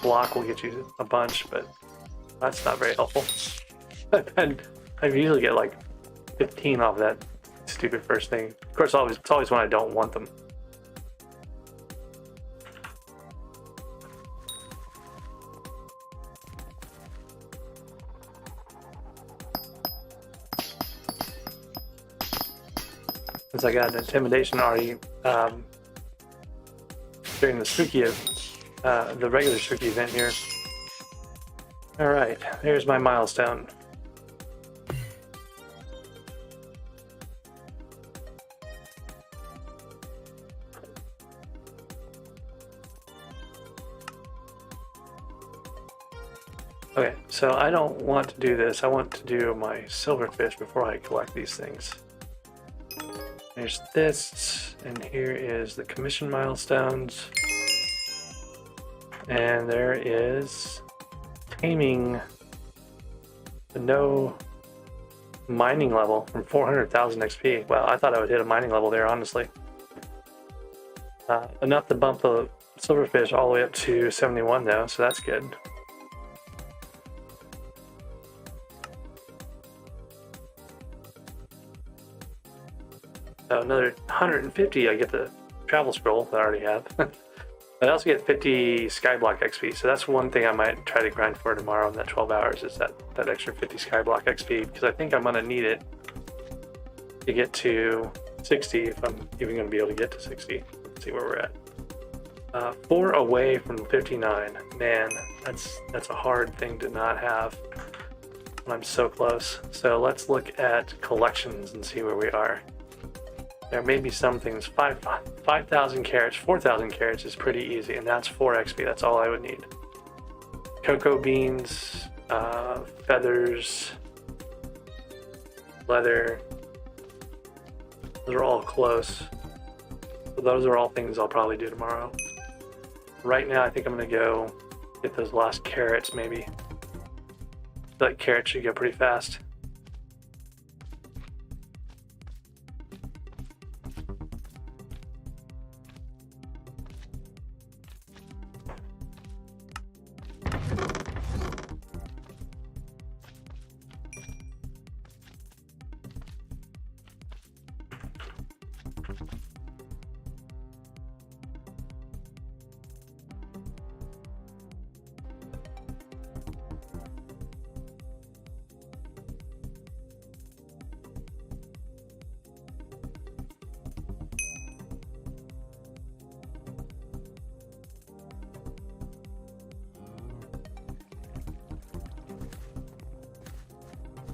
block will get you a bunch, but that's not very helpful. And I usually get like 15 off that stupid first thing. Of course, it's always when I don't want them. Since I got an intimidation already during the spooky, the regular spooky event here. All right, here's my milestone. Okay, so I don't want to do this. I want to do my silverfish before I collect these things. There's this, and here is the commission milestones. And there is taming the no mining level from 400,000 XP. Wow, I thought I would hit a mining level there, honestly. Enough to bump the silverfish all the way up to 71 though, so that's good. So another 150, I get the travel scroll that I already have. I also get 50 SkyBlock XP, so that's one thing I might try to grind for tomorrow in that 12 hours is that extra 50 SkyBlock XP, because I think I'm going to need it to get to 60, if I'm even going to be able to get to 60. Let's see where we're at. 4 away from 59. Man, that's a hard thing to not have when I'm so close. So let's look at collections and see where we are. There may be some things. 5,000 carats, 4,000 carats is pretty easy, and that's 4 XP. That's all I would need. Cocoa beans, feathers, leather. Those are all close. So those are all things I'll probably do tomorrow. Right now, I think I'm going to go get those last carrots, maybe. That carrot should go pretty fast.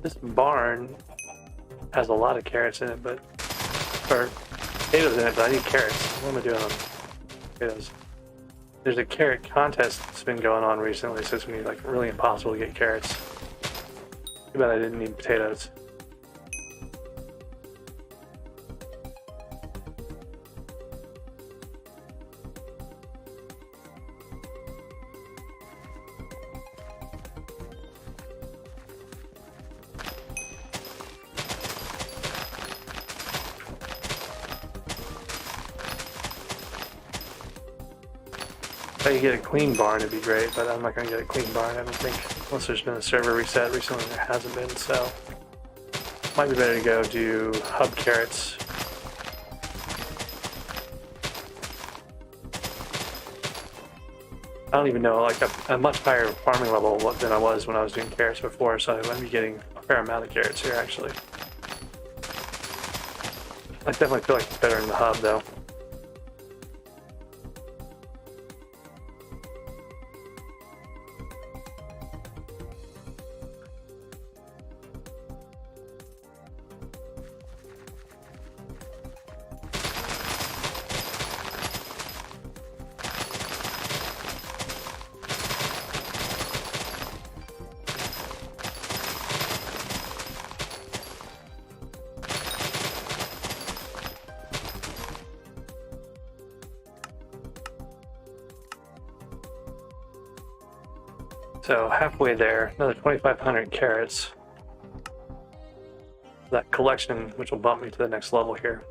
This barn has a lot of carrots in it, or potatoes in it, but I need carrots. What am I doing on potatoes? There's a carrot contest that's been going on recently, so it's gonna be like really impossible to get carrots. Too bad I didn't need potatoes. If I could get a clean barn, it'd be great, but I'm not going to get a clean barn, I don't think. Unless there's been a server reset recently, there hasn't been, so... Might be better to go do hub carrots. I don't even know, like a much higher farming level than I was when I was doing carrots before, so I might be getting a fair amount of carrots here, actually. I definitely feel like it's better in the hub, though. So halfway there, another 2,500 carrots. That collection, which will bump me to the next level here.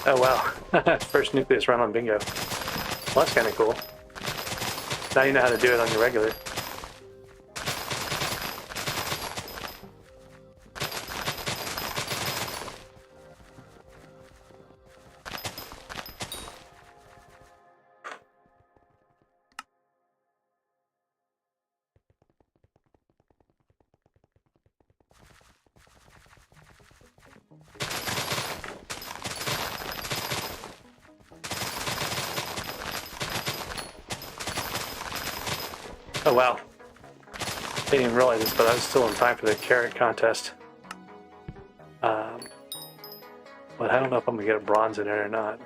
Oh wow, first nucleus run on bingo. Well, that's kind of cool. Now you know how to do it on your regular. Oh wow. Didn't even realize this, but I was still in time for the carrot contest. But I don't know if I'm gonna get a bronze in it or not.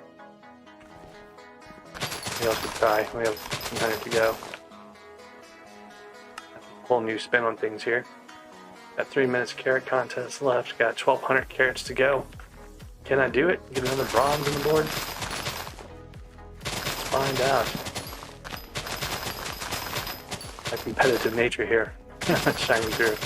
Maybe else could try. We have 100 to go. Whole new spin on things here. Got 3 minutes carrot contest left. Got 1,200 carrots to go. Can I do it? Get another bronze on the board? Let's find out. My competitive nature here shining through.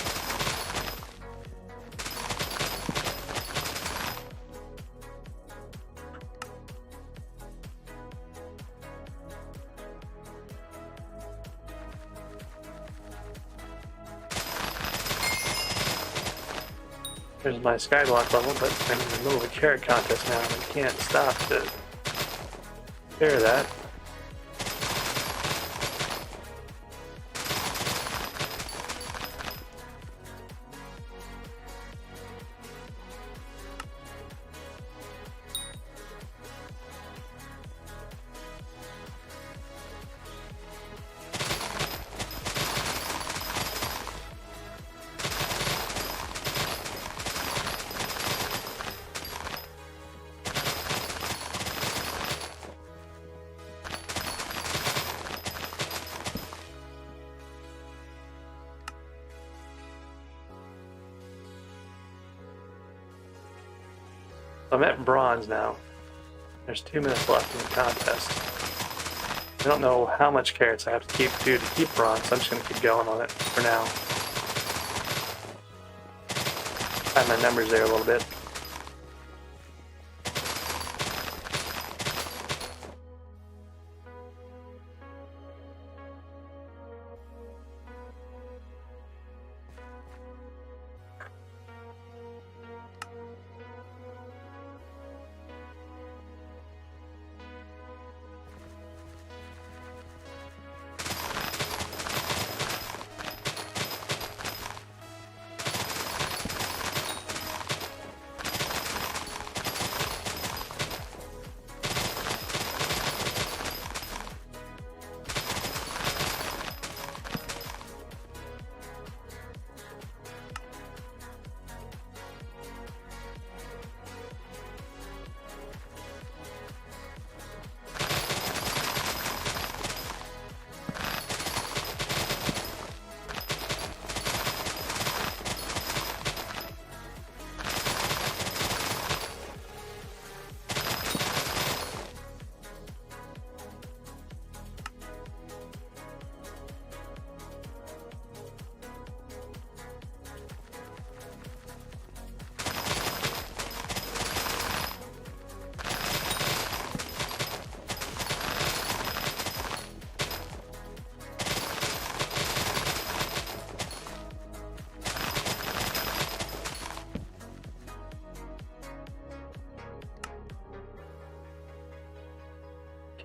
There's my skyblock level, but I'm in the middle of a carrot contest now, and I can't stop to share that. I'm at bronze now. There's 2 minutes left in the contest. I don't know how much carrots I have to keep bronze, so I'm just going to keep going on it for now. Find my numbers there a little bit.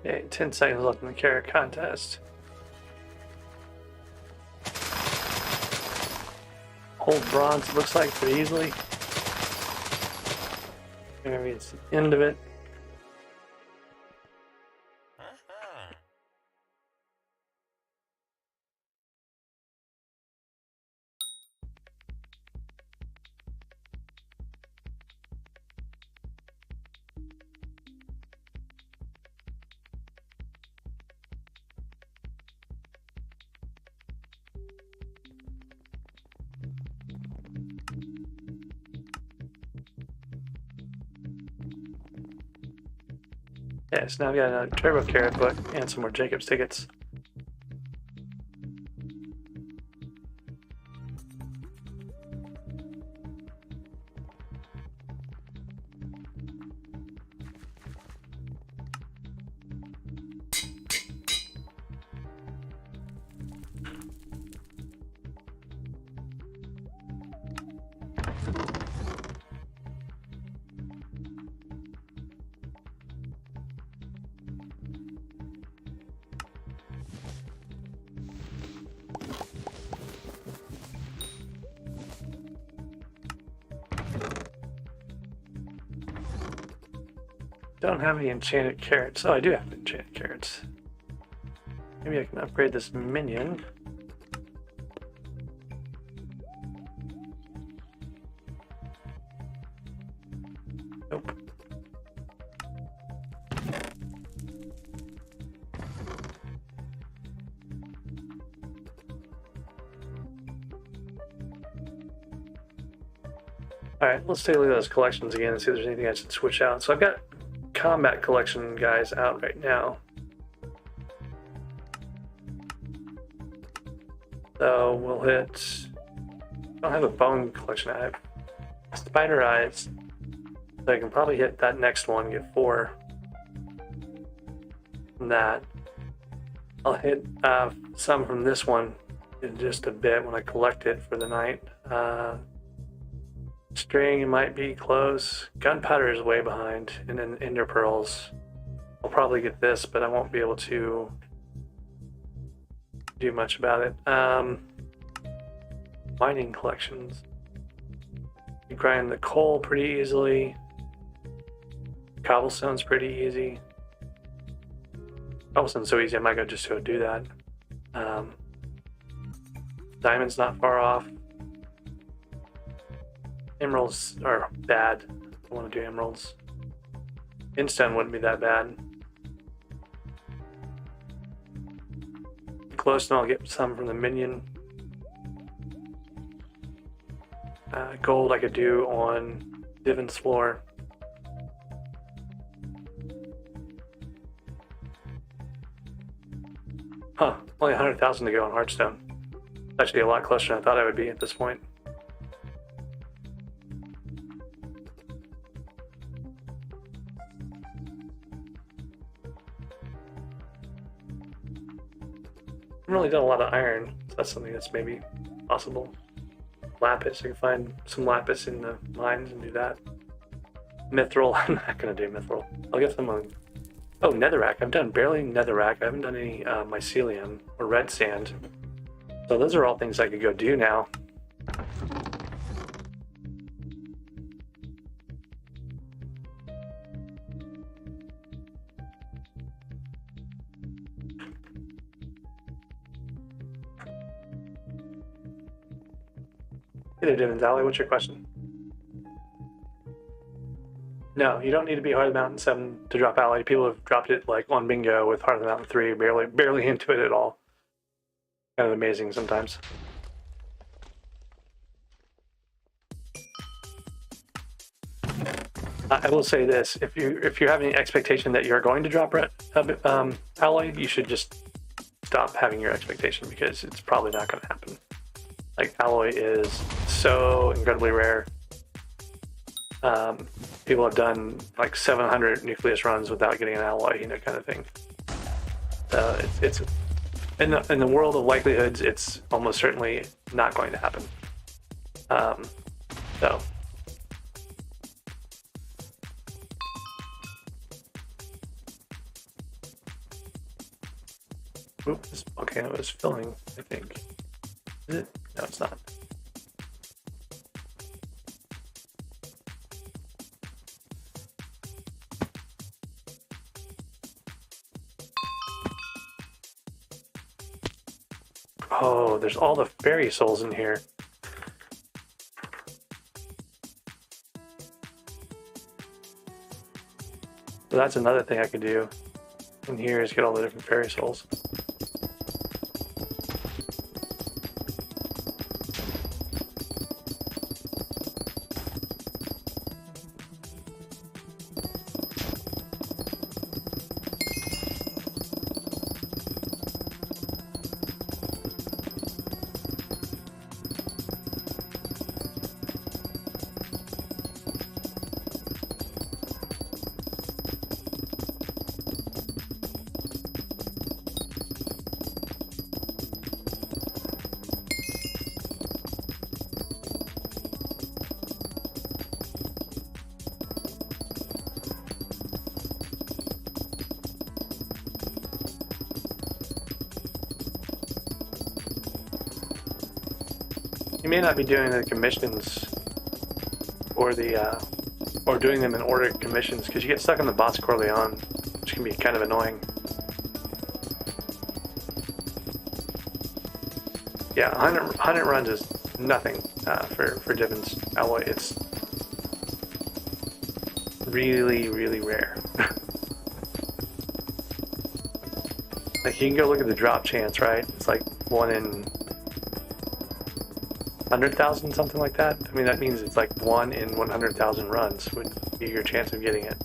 Okay, 10 seconds left in the carrot contest. Hold bronze, it looks like, pretty easily. Maybe it's the end of it. Yeah, so now we got a turbo carrot book and some more Jacob's tickets. Don't have any enchanted carrots. Oh, I do have enchanted carrots. Maybe I can upgrade this minion. Nope. Alright, let's take a look at those collections again and see if there's anything I should switch out. So I've got combat collection guys out right now. So we'll hit... I don't have a bone collection. I have spider eyes. So I can probably hit that next one, get 4 from that. I'll hit some from this one in just a bit when I collect it for the night. String might be close. Gunpowder is way behind. And then ender pearls. I'll probably get this, but I won't be able to do much about it. Mining collections. You grind the coal pretty easily. Cobblestone's pretty easy. Cobblestone's so easy I might just go do that. Diamond's not far off. Emeralds are bad. I want to do emeralds. Instone wouldn't be that bad. Close, and I'll get some from the minion. Gold I could do on Divin's floor. Huh, only 100,000 to go on Hearthstone. Actually a lot closer than I thought I would be at this point. I haven't really done a lot of iron, so that's something that's maybe possible. Lapis, I can find some lapis in the mines and do that. Mithril, I'm not going to do mithril. I'll get some on... Oh, netherrack. I've done barely netherrack. I haven't done any mycelium or red sand. So those are all things I could go do now. Hey there, Divins Alley, what's your question? No, you don't need to be Heart of the Mountain 7 to drop Alley. People have dropped it like on bingo with Heart of the Mountain 3, barely into it at all. Kind of amazing sometimes. I will say this: if you have any expectation that you're going to drop Alloy, you should just stop having your expectation because it's probably not going to happen. Like, Alloy is so incredibly rare. People have done like 700 nucleus runs without getting an alloy, kind of thing. It's in the world of likelihoods, it's almost certainly not going to happen. So. Oop, this volcano is filling, I think. Is it? No, it's not. Oh, there's all the fairy souls in here. So that's another thing I could do in here is get all the different fairy souls. You may not be doing the commissions or the or doing them in order commissions because you get stuck on the Boss Corleone, which can be kind of annoying. Yeah, 100 runs is nothing for Divins Alloy. It's really, really rare. Like, you can go look at the drop chance, right? It's like 1 in 100,000, something like that. I mean, that means it's like 1 in 100,000 runs would be your chance of getting it.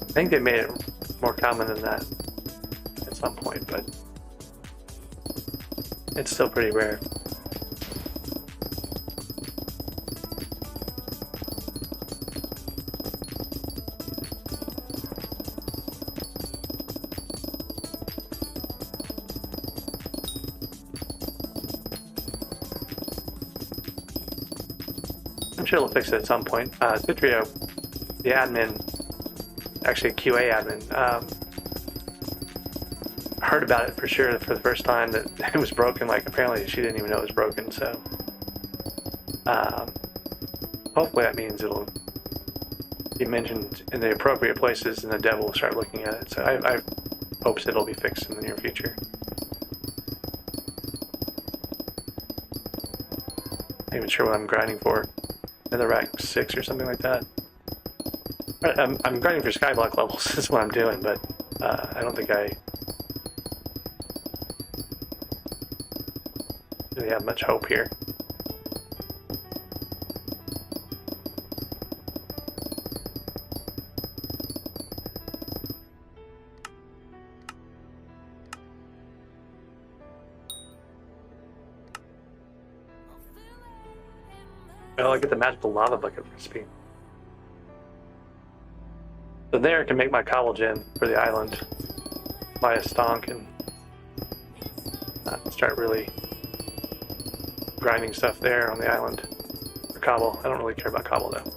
I think they made it more common than that at some point, but it's still pretty rare. I'm sure they'll fix it at some point. Citrio, the admin, actually a QA admin, heard about it for sure for the first time that it was broken. Like, apparently she didn't even know it was broken, so hopefully that means it'll be mentioned in the appropriate places and the dev will start looking at it. So I hopes it'll be fixed in the near future. Not even sure what I'm grinding for. Another rack 6 or something like that. I'm grinding for SkyBlock levels is what I'm doing, but I don't think I really have much hope here. Oh, I get the magical lava bucket recipe. So there I can make my cobble gen for the island, buy a stonk, and start really grinding stuff there on the island for cobble. I don't really care about cobble though.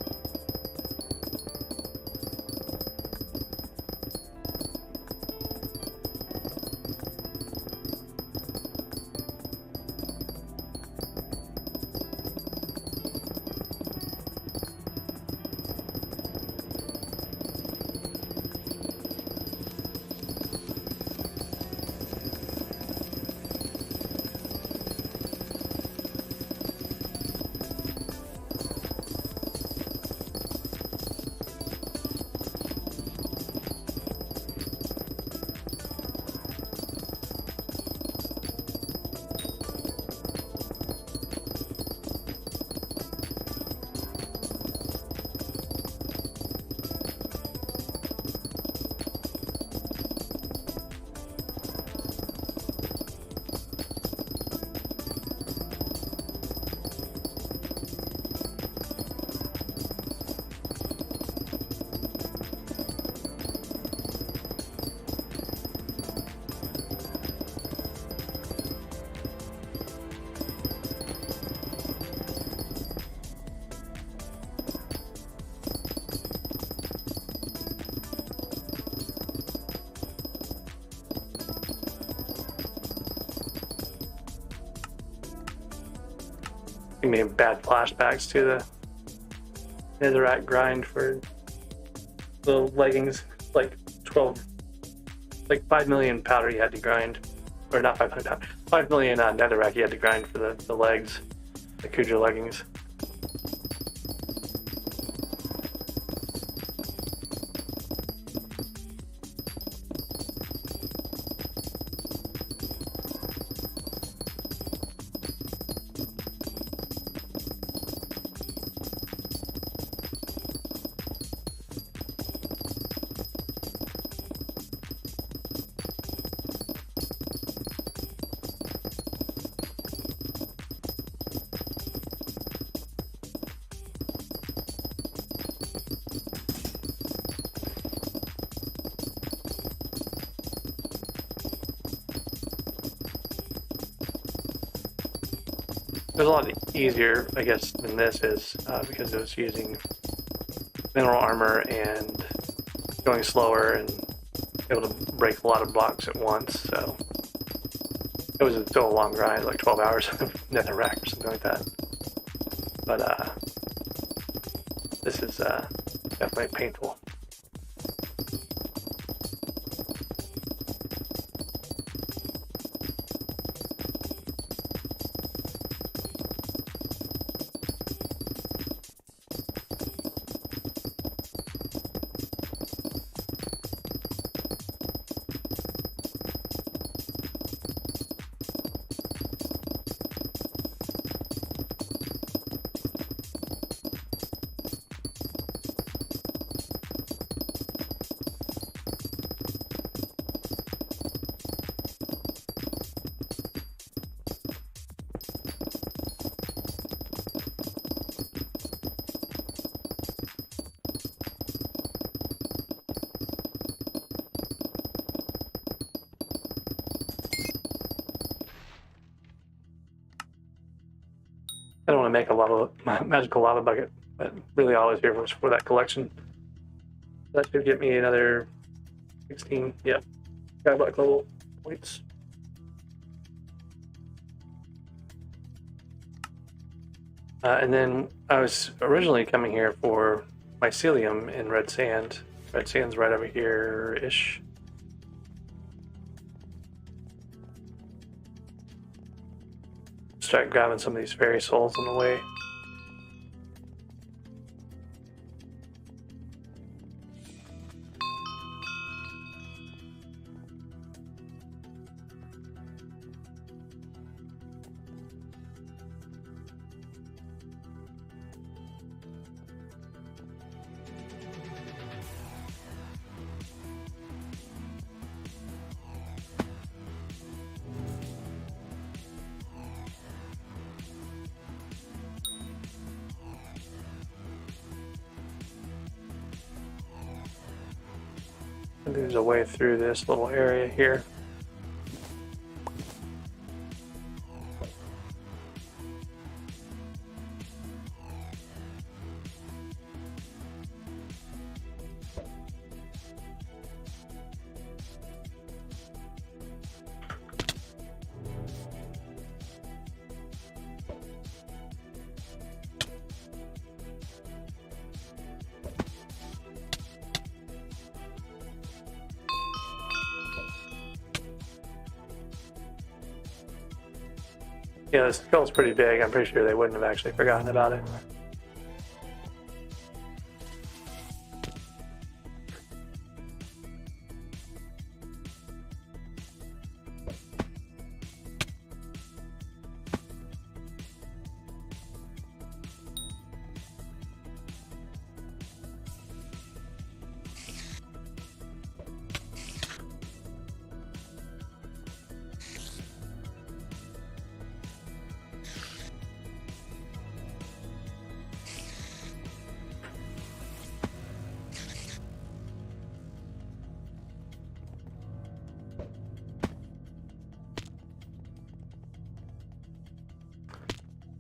give me bad flashbacks to the netherrack grind for the leggings. Like 5 million powder you had to grind, or not 5 million powder, 5 million netherrack you had to grind for the legs, the Kuja leggings. It was a lot easier, I guess, than this is because it was using mineral armor and going slower and able to break a lot of blocks at once. So it was still a long grind, like 12 hours of netherrack or something like that. But this is definitely painful. I don't want to make a lot of magical lava bucket, but really all I was here was for that collection. That should get me another 16, yeah, SkyBlock level points. And then I was originally coming here for mycelium in red sand. Red sand's right over here-ish. Start grabbing some of these fairy souls on the way. There's a way through this little area here. Yeah, the skull's pretty big. I'm pretty sure they wouldn't have actually forgotten about it.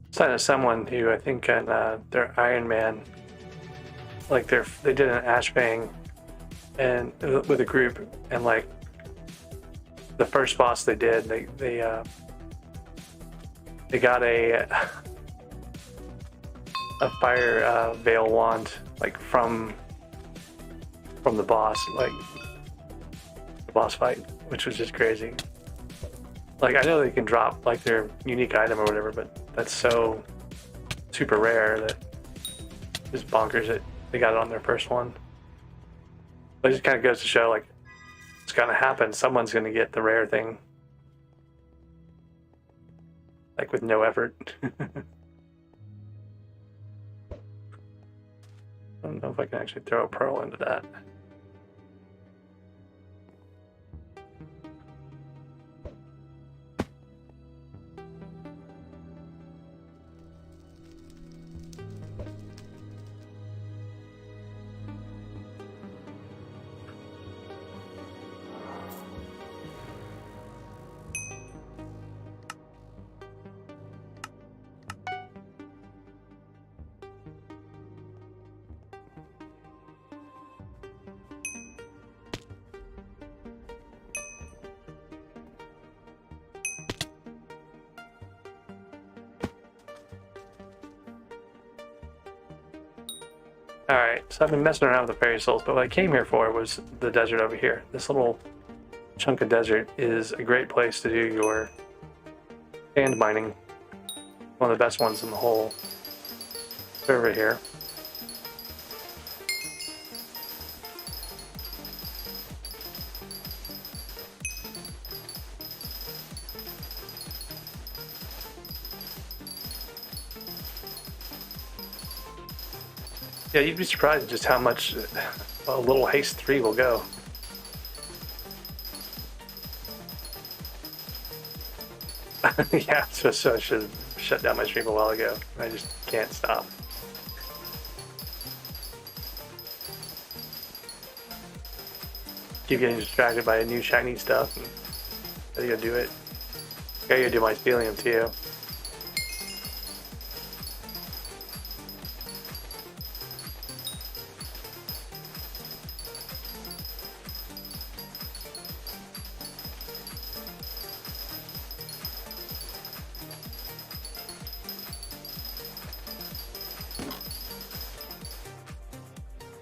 Signed to someone who I think on their Iron Man, like they did an Ashbang and with a group, and like the first boss they did, they got a a fire veil wand, like from the boss, like the boss fight, which was just crazy. Like, I know they can drop like their unique item or whatever, but that's so super rare that it's bonkers that they got it on their first one. But it just kind of goes to show, like, it's gonna happen. Someone's gonna get the rare thing, like with no effort. I don't know if I can actually throw a pearl into that. Alright, so I've been messing around with the fairy souls, but what I came here for was the desert over here. This little chunk of desert is a great place to do your sand mining. One of the best ones in the whole server here. Yeah, you'd be surprised at just how much a little haste 3 will go. Yeah, so I should have shut down my stream a while ago. I just can't stop. Keep getting distracted by new shiny stuff. And I gotta do it. I gotta do my mycelium too.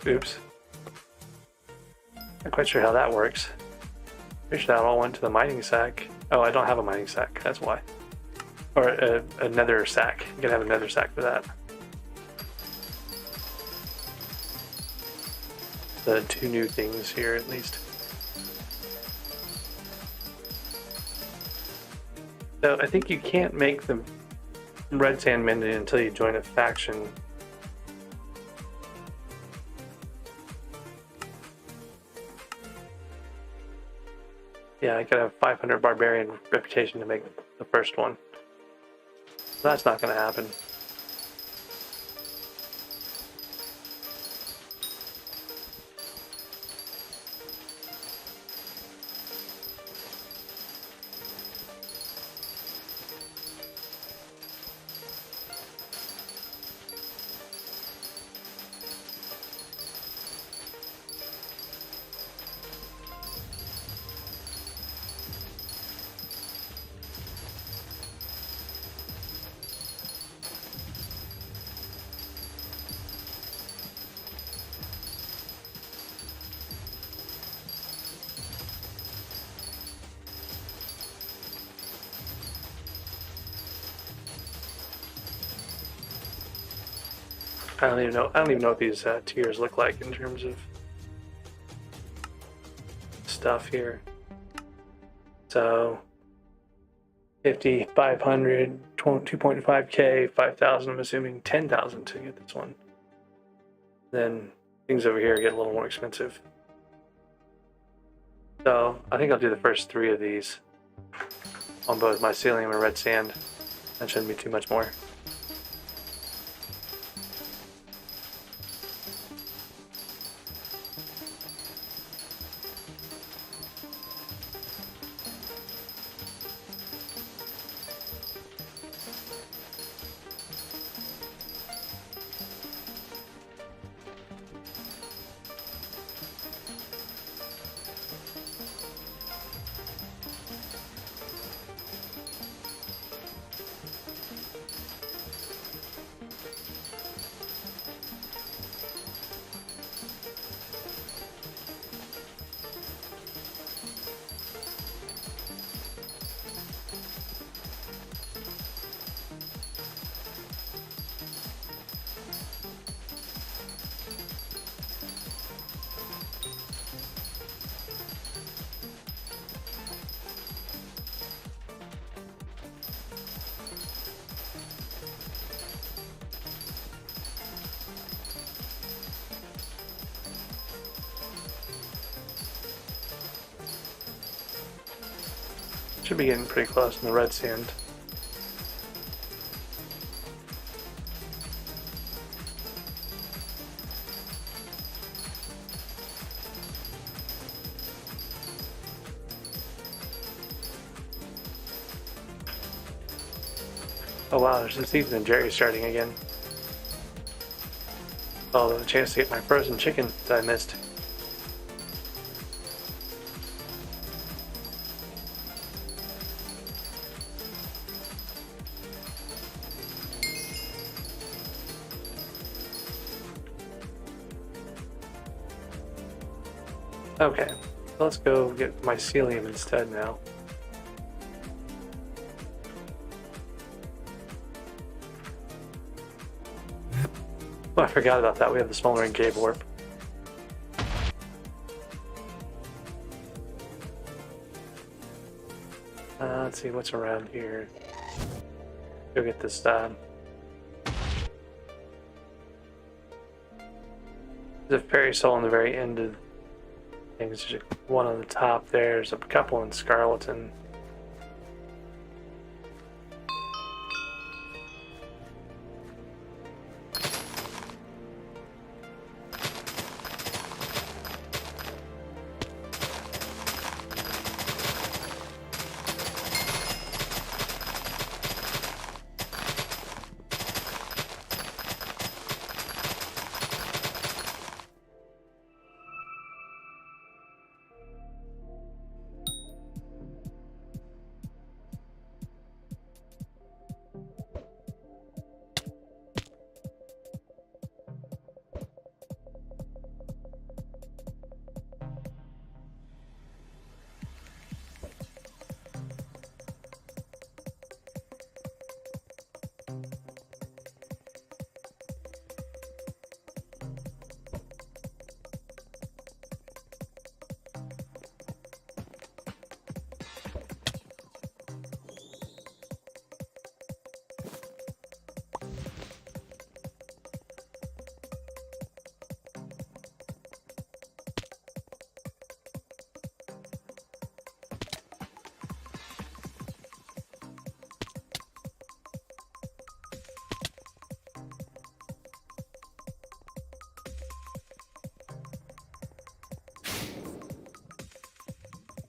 Oops. Not quite sure how that works. Pretty sure that all went to the mining sack. Oh, I don't have a mining sack, that's why. Or a nether sack. You can have a nether sack for that. The 2 new things here, at least. So I think you can't make the red sand mended until you join a faction. Yeah, I gotta have 500 barbarian reputation to make the first one. So that's not gonna happen. I don't even know what these tiers look like in terms of stuff here. So 50, 500, 2.5k, 5,000. I'm assuming 10,000 to get this one. Then things over here get a little more expensive. So I think I'll do the first 3 of these on both mycelium and red sand. That shouldn't be too much more. Should be getting pretty close in the red sand. Oh wow, there's this Ethan and Jerry starting again. Oh, there's a chance to get my frozen chicken that I missed. Okay, let's go get mycelium instead now. Oh, I forgot about that. We have the smoldering cave warp. Let's see what's around here. Go get this there's a fairy soul on the very end of things. There's one on the top there. There's a couple in Scarleton.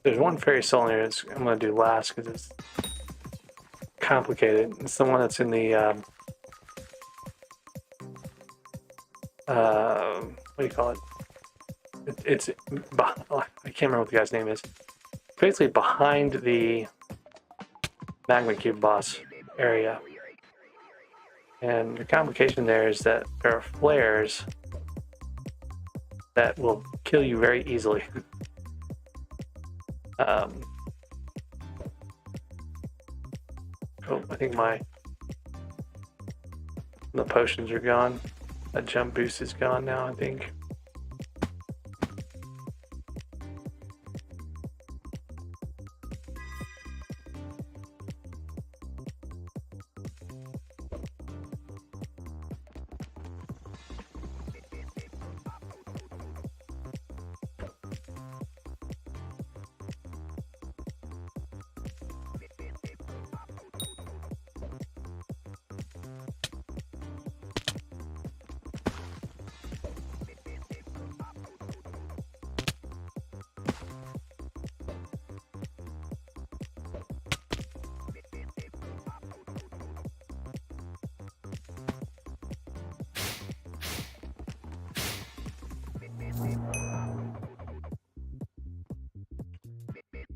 There's one fairy soul in here that I'm going to do last because it's complicated. It's the one that's in the, what do you call it? I can't remember what the guy's name is. Basically behind the magma cube boss area. And the complication there is that there are flares that will kill you very easily. Oh, I think the potions are gone. That jump boost is gone now, I think.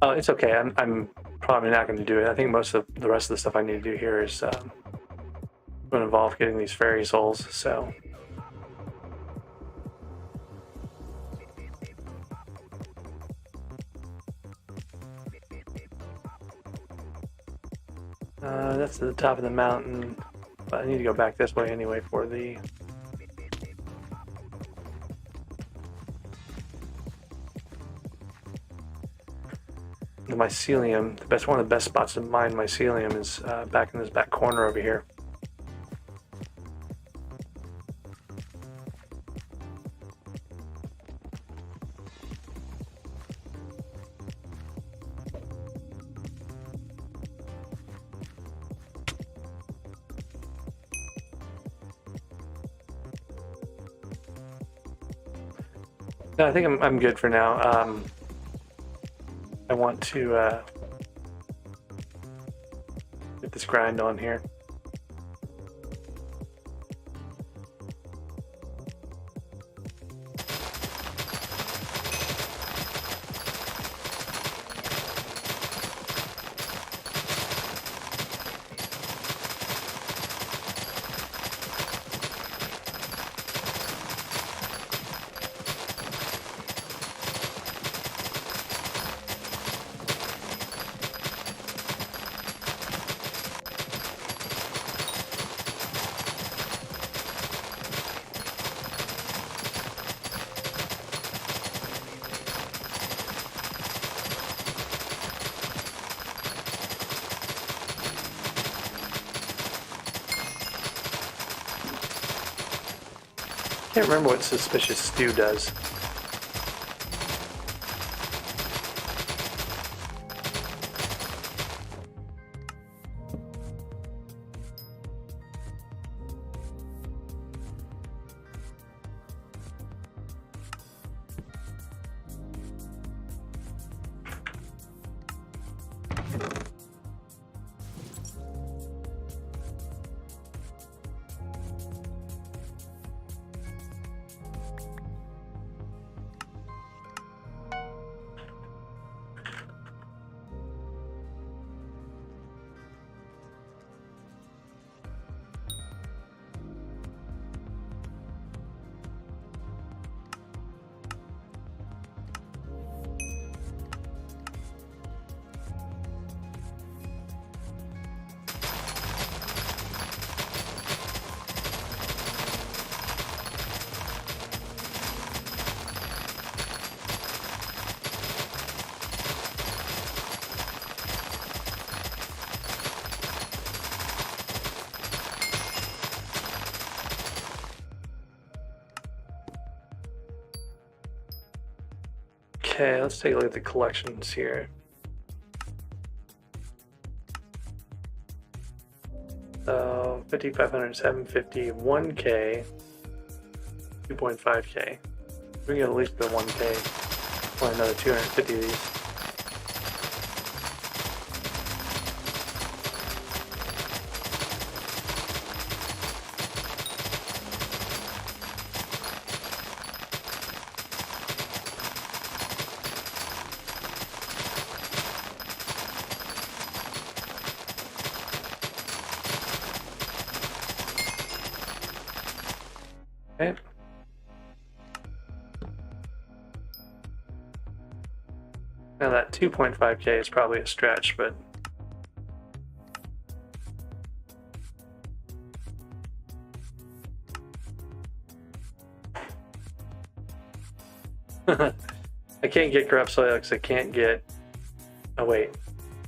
Oh, it's okay. I'm probably not going to do it. I think most of the rest of the stuff I need to do here is going to involve getting these fairy souls. So that's at the top of the mountain. But I need to go back this way anyway for the. The mycelium, one of the best spots to mine mycelium is back in this back corner over here. No, I think I'm good for now. I want to get this grind on here. Can't remember what Suspicious Stew does. Okay, let's take a look at the collections here. So 5,500, 750, 1K, 2.5K. We can at least go 1K. Probably another 250 of these. Okay. Now that 2.5K is probably a stretch, but I can't get corrupt soil because I can't get. Oh wait.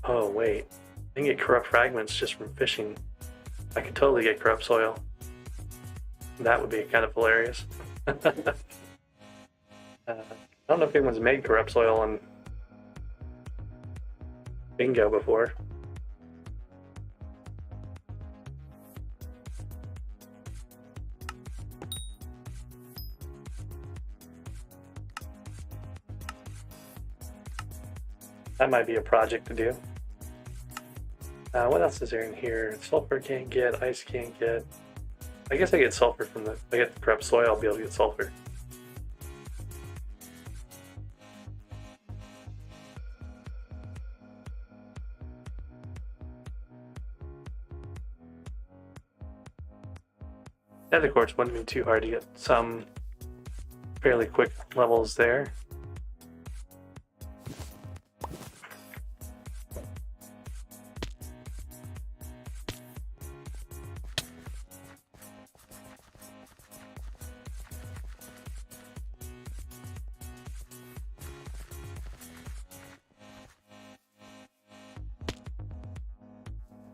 Oh wait. I can get corrupt fragments just from fishing. I could totally get corrupt soil. That would be kind of hilarious. I don't know if anyone's made corrupt soil on Bingo before. That might be a project to do. What else is there in here? Sulfur can't get, ice can't get. I guess I get sulfur from the. I get the corrupt soil, I'll be able to get sulfur. Nether quartz wouldn't be too hard to get some fairly quick levels there.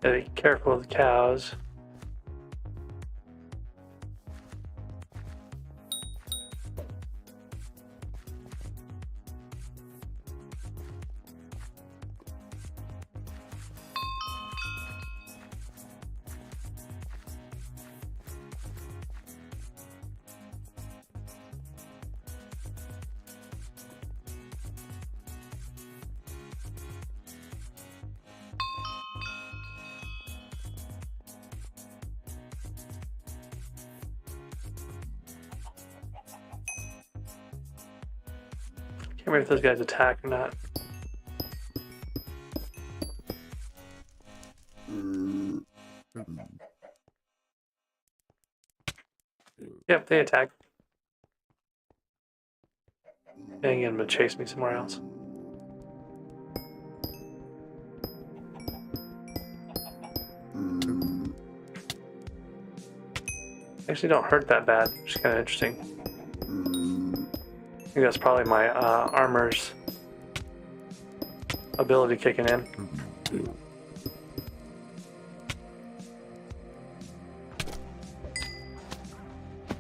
Gotta be careful with the cows. remember if those guys attack or not. Yep, they attack. Getting him to chase me somewhere else. Actually don't hurt that bad, which is kind of interesting. I think that's probably my armor's ability kicking in.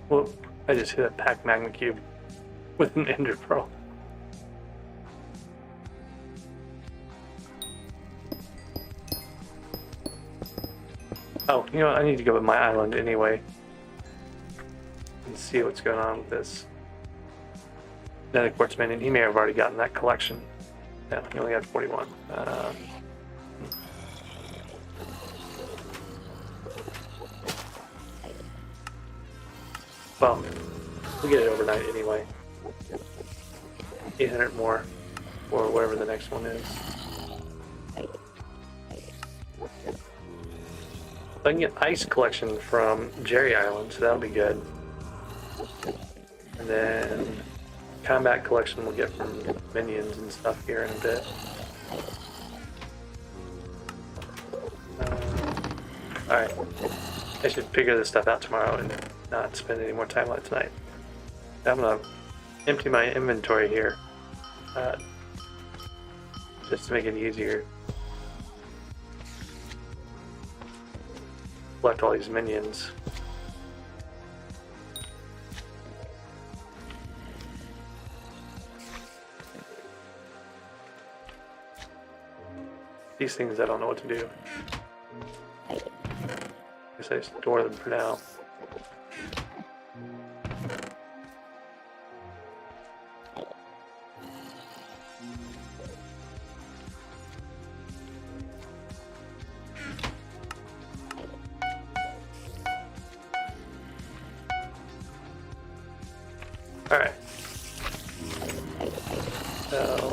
Whoop, I just hit a packed magma cube with an ender pearl. Oh, you know what? I need to go with my island anyway and see what's going on with this nether quartz minion. He may have already gotten that collection. Yeah, he only got 41. Well, we'll get it overnight anyway. 800 more, or whatever the next one is. I can get ice collection from Jerry Island, so that'll be good. And then combat collection we'll get from minions and stuff here in a bit. Alright, I should figure this stuff out tomorrow and not spend any more time on it tonight. I'm gonna empty my inventory here, just to make it easier. Collect all these minions. These things I don't know what to do. I guess I store them for now. Alright. So...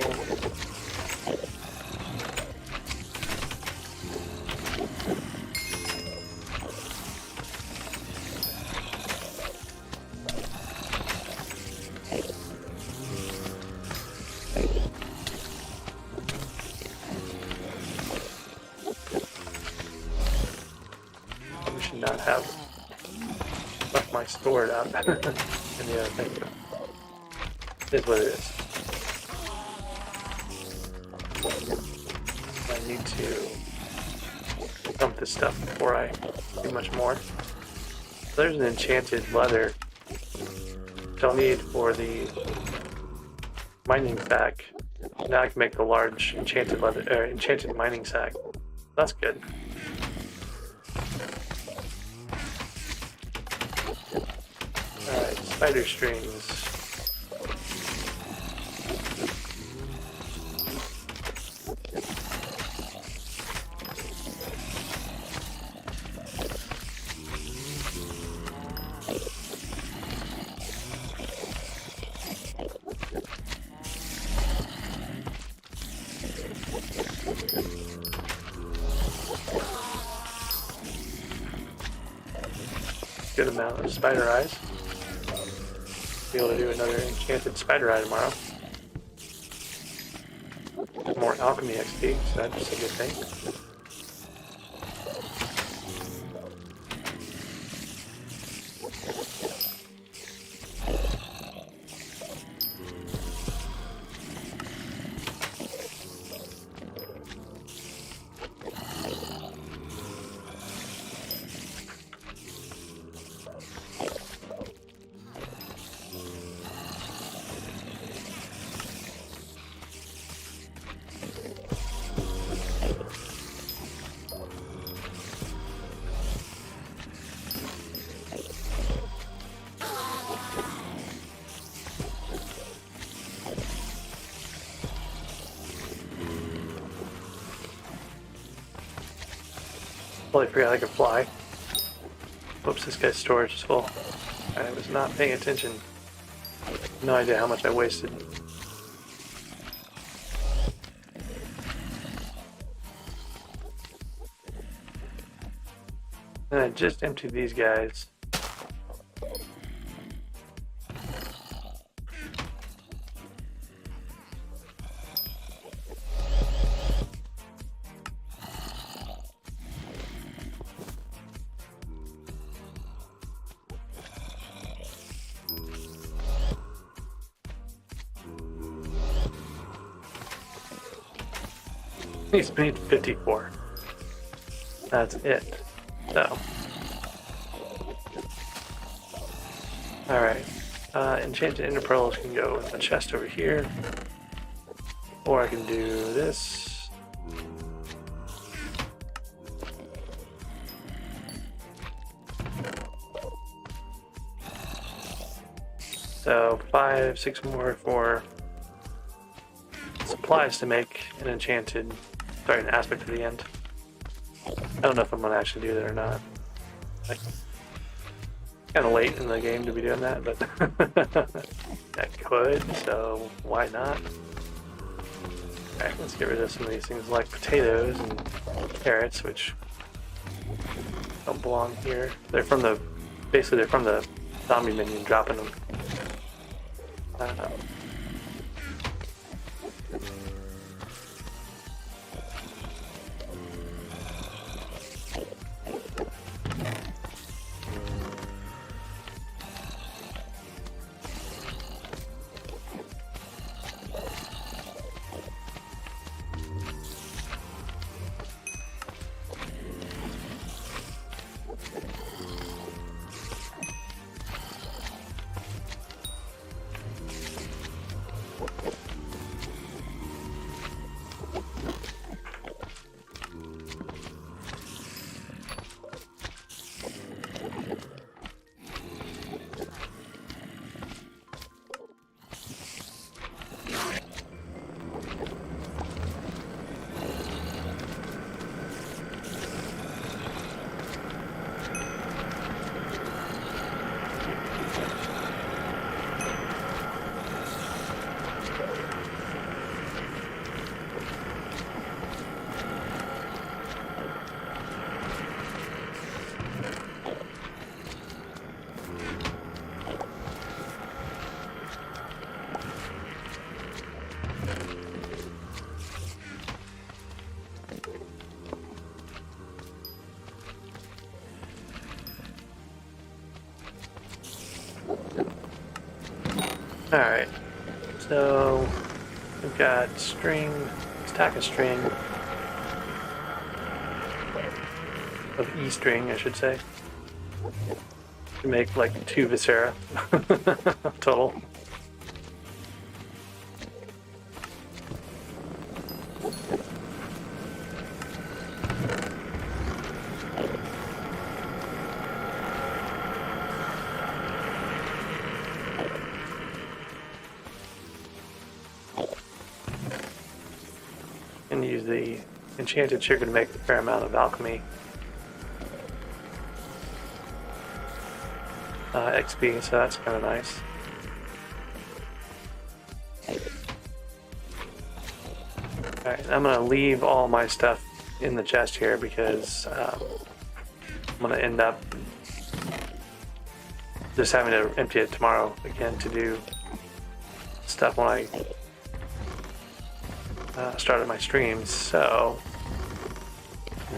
we should not have left my stored out in the other thing. Is what it is. I need to dump this stuff before I do much more. There's an enchanted leather which I'll need for the mining sack. Now I can make the large enchanted leather, enchanted mining sack. That's good. Alright, spider strings. Good amount of spider eyes. Be able to do another enchanted spider eye tomorrow. More alchemy XP, so that's a good thing. Totally forgot I could fly. Whoops, this guy's storage is full. I was not paying attention. No idea how much I wasted. And I just emptied these guys. He's made 54. That's it. So. Alright. Enchanted ender pearls can go in the chest over here. Or I can do this. So 5, 6 more for supplies to make an enchanted, sorry, an aspect to the end. I don't know if I'm gonna actually do that or not. Like, kind of late in the game to be doing that, but I could, so why not? Alright, let's get rid of some of these things like potatoes and carrots, which don't belong here. They're from the, basically they're from the zombie minion, dropping them. Alright, so we've got string, stack of string, of E-string, I should say, to make like 2 Viscera total. And use the enchanted sugar to make a fair amount of alchemy XP, so that's kind of nice. Alright, I'm going to leave all my stuff in the chest here because I'm going to end up just having to empty it tomorrow again to do stuff when I started my streams, so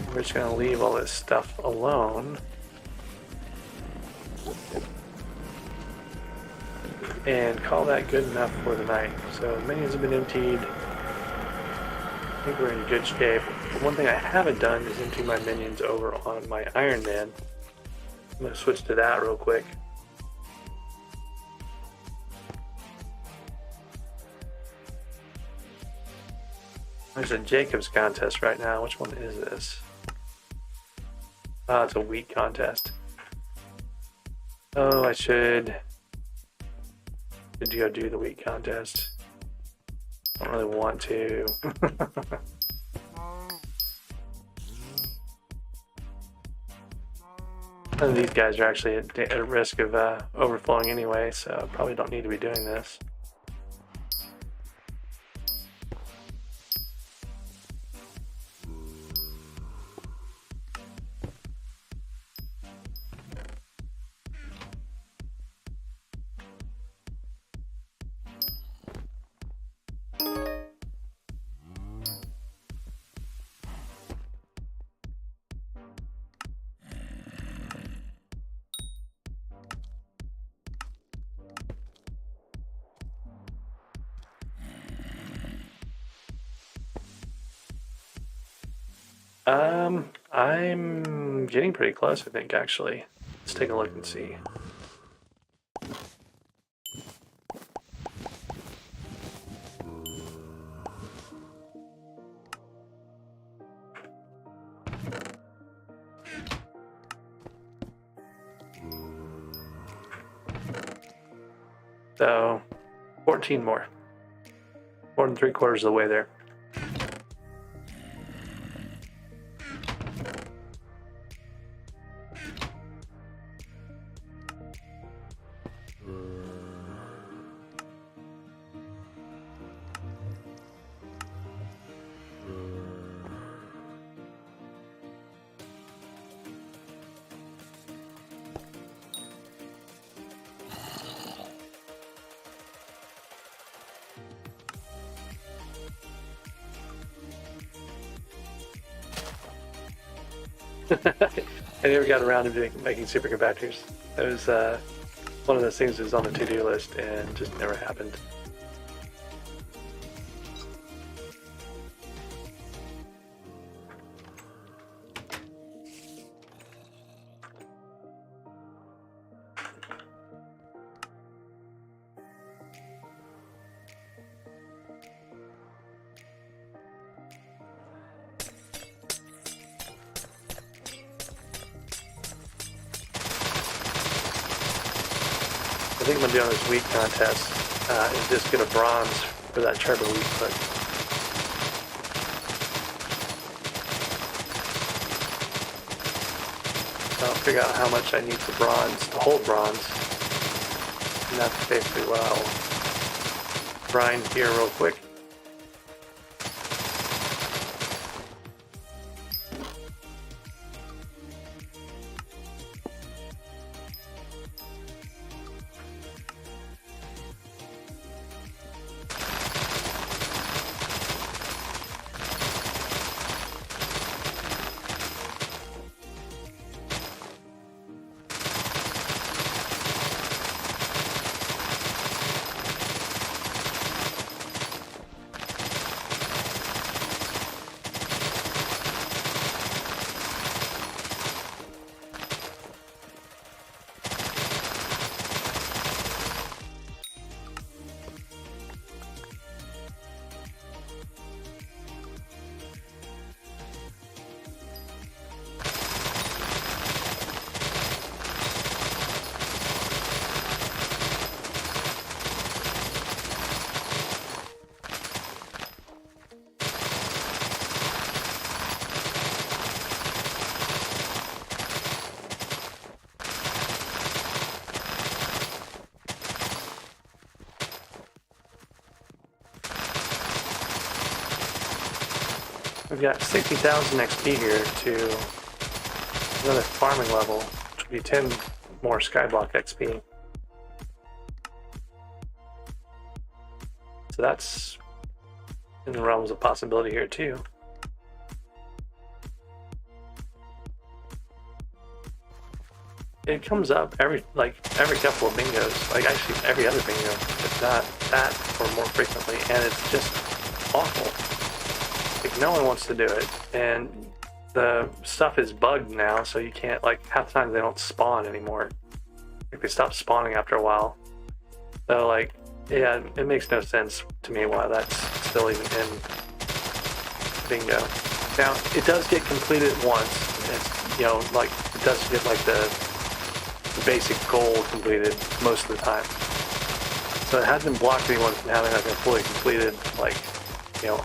we're just going to leave all this stuff alone and call that good enough for the night. So minions have been emptied. I think we're in good shape. One thing I haven't done is empty my minions over on my Iron Man. I'm going to switch to that real quick. There's a Jacob's contest right now. Which one is this? Oh, it's a wheat contest. Oh, I should go do the wheat contest. I don't really want to. None of these guys are actually at risk of overflowing anyway, so probably don't need to be doing this. I'm getting pretty close, I think, actually. Let's take a look and see. So, 14 more. More than 3/4 of the way there. I never got around to making superconductors. It was one of those things that was on the to-do list and just never happened. I think I'm doing this week contest and just get a bronze for that turbo week, but I'll figure out how much I need for bronze, to hold bronze, and that's basically what I'll grind here real quick. We've got 60,000 XP here to another farming level, which would be 10 more SkyBlock XP. So that's in the realms of possibility here too. It comes up every couple of bingos, like actually every other bingo, if not that or more frequently, and it's just awful. Like no one wants to do it, and the stuff is bugged now, so you can't, like half the time they don't spawn anymore. Like they stop spawning after a while. So like, yeah, it makes no sense to me why that's still even in bingo. Now it does get completed once. It's, you know, like it does get like the basic goal completed most of the time. So it hasn't blocked anyone from having like a fully completed, like, you know,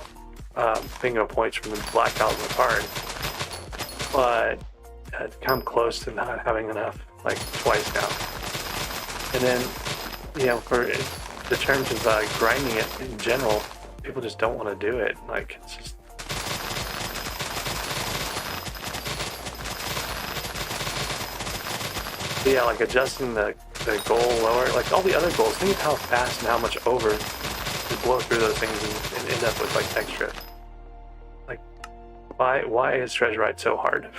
bingo points from the black tiles on the card, but I've come close to not having enough, like twice now. And then, you know, for the terms of grinding it in general, people just don't want to do it. Like it's just. Yeah, like adjusting the goal lower, like all the other goals, think of how fast and how much over you blow through those things and end up with like extra. Like, why is Treasure Ride so hard?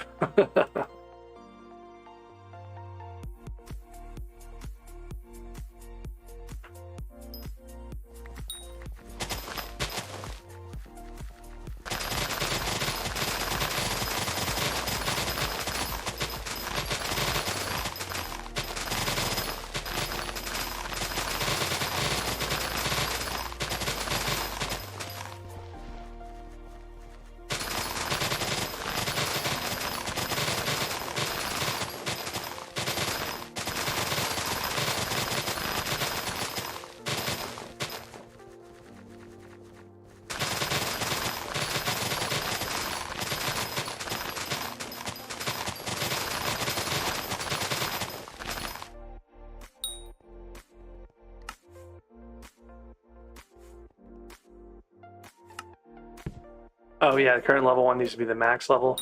Oh yeah, the current level 1 needs to be the max level.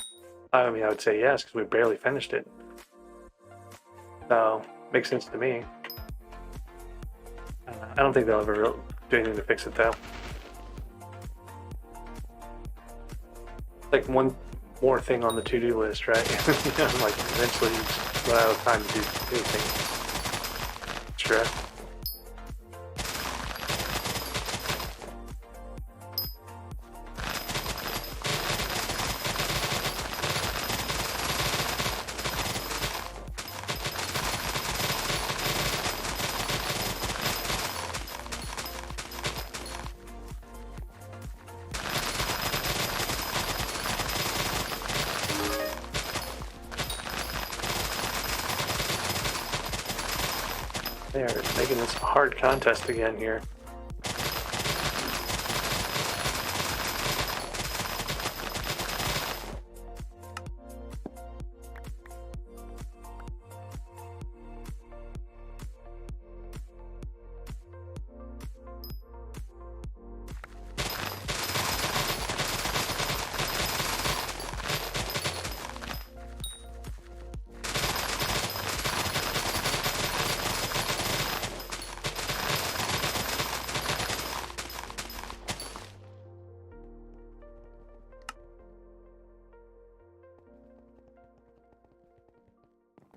I mean, I would say yes, because we barely finished it. So, makes sense to me. I don't think they'll ever do anything to fix it, though. Like one more thing on the to-do list, right? Like eventually run out of time to do anything extra. They are making this a hard contest again here.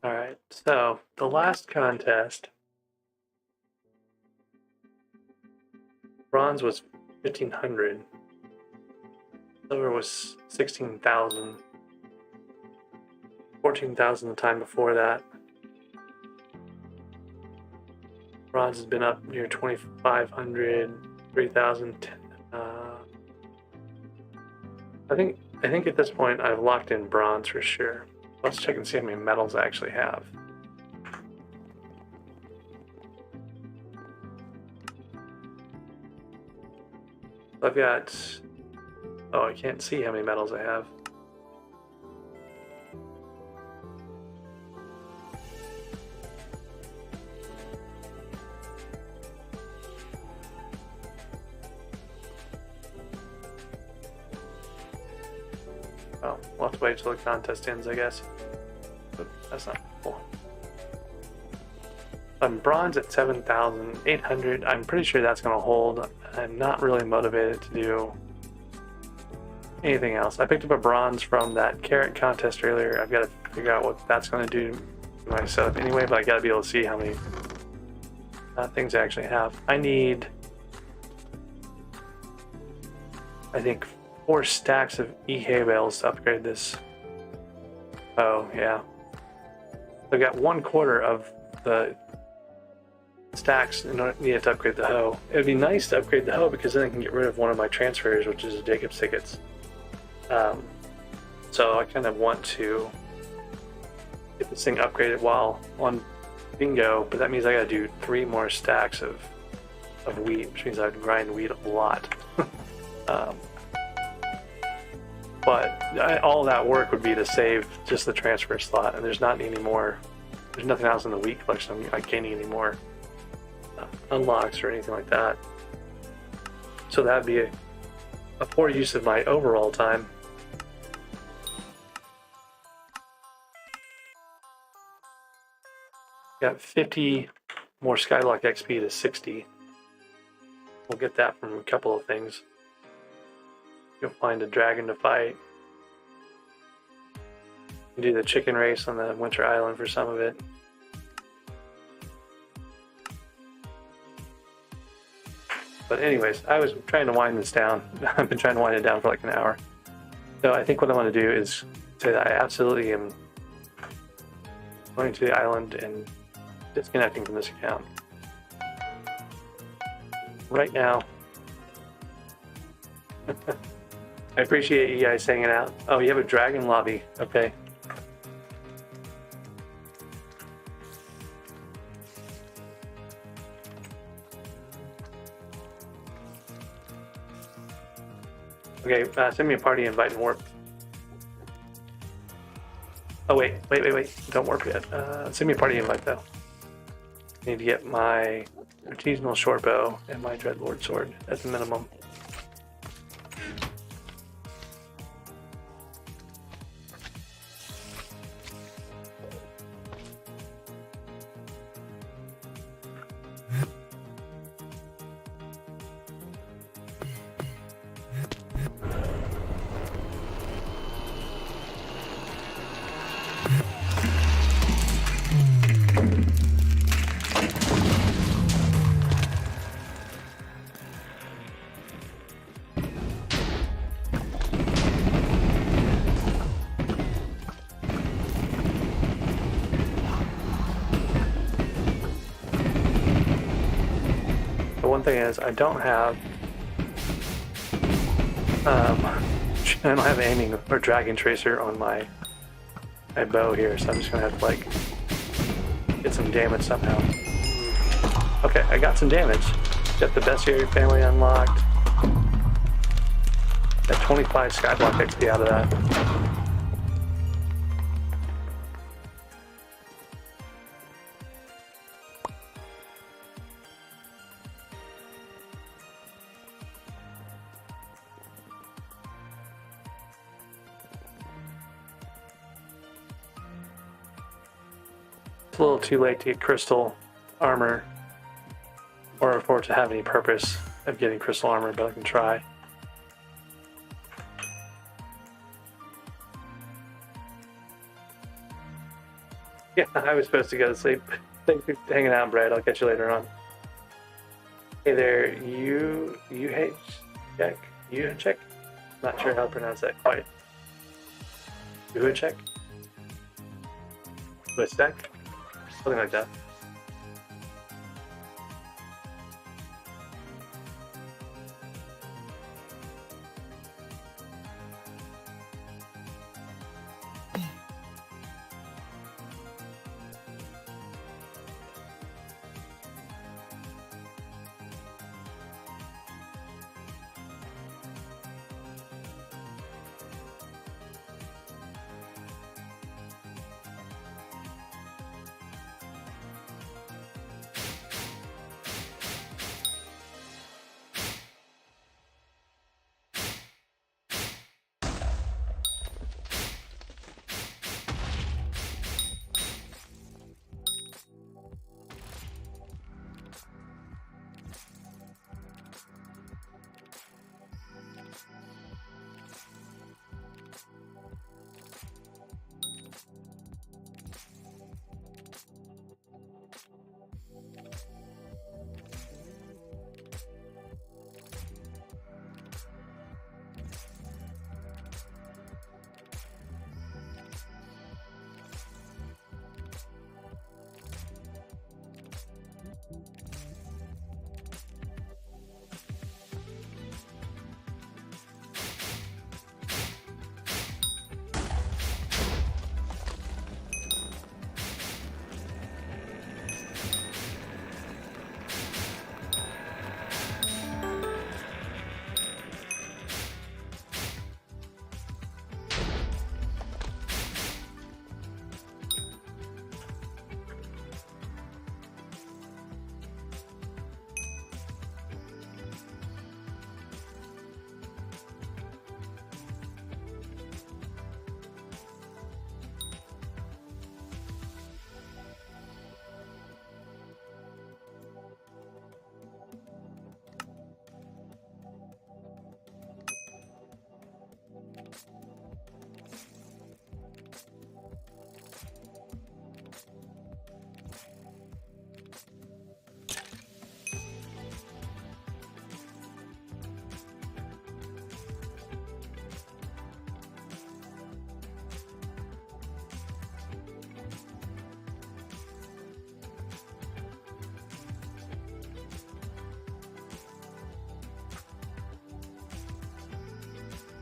Alright, so the last contest, bronze was 1,500, silver was 16,000, 14,000 the time before that. Bronze has been up near 2,500, 3,000. I think at this point I've locked in bronze for sure. Let's check and see how many medals I actually have. I've got, oh, I can't see how many medals I have. Oh, we'll have to wait till the contest ends, I guess. But that's not cool. I'm bronze at 7,800. I'm pretty sure that's going to hold. I'm not really motivated to do anything else. I picked up a bronze from that carrot contest earlier. I've got to figure out what that's going to do to my setup anyway, but I got to be able to see how many things I actually have. I need, I think, 4 stacks of hay bales to upgrade this. Oh, yeah. I've got 1/4 of the stacks in order needed to upgrade the hoe. It would be nice to upgrade the hoe because then I can get rid of one of my transfers, which is Jacob's tickets. So I kind of want to get this thing upgraded while on bingo, but that means I gotta do 3 more stacks of wheat, which means I have to grind wheat a lot. But all that work would be to save just the transfer slot, and there's not any more. There's nothing else in the wheat collection. I'm not gaining any more unlocks or anything like that. So that'd be a poor use of my overall time. Got 50 more SkyBlock XP to 60. We'll get that from a couple of things. You'll find a dragon to fight. You do the chicken race on the Winter Island for some of it. But anyways, I was trying to wind this down. I've been trying to wind it down for like an hour. So I think what I want to do is say that I absolutely am going to the island and disconnecting from this account. Right now. I appreciate you guys hanging out. Oh, you have a dragon lobby. Okay. Okay, send me a party invite and warp. Oh, wait. Don't warp yet. Send me a party invite, though. I need to get my artisanal shortbow and my dreadlord sword at the minimum. But one thing is, I don't have aiming or dragging tracer on my bow here, so I'm just gonna have to like get some damage somehow. Okay, I got some damage. Got the bestiary family unlocked. Got 25 skyblock XP out of that. It's a little too late to get crystal armor, or for it to have any purpose of getting crystal armor, but I can try. Yeah, I was supposed to go to sleep. Thanks for hanging out, Brad. I'll catch you later on. Hey there, you check? Not sure how to pronounce that quite. check? Stack? Something like that.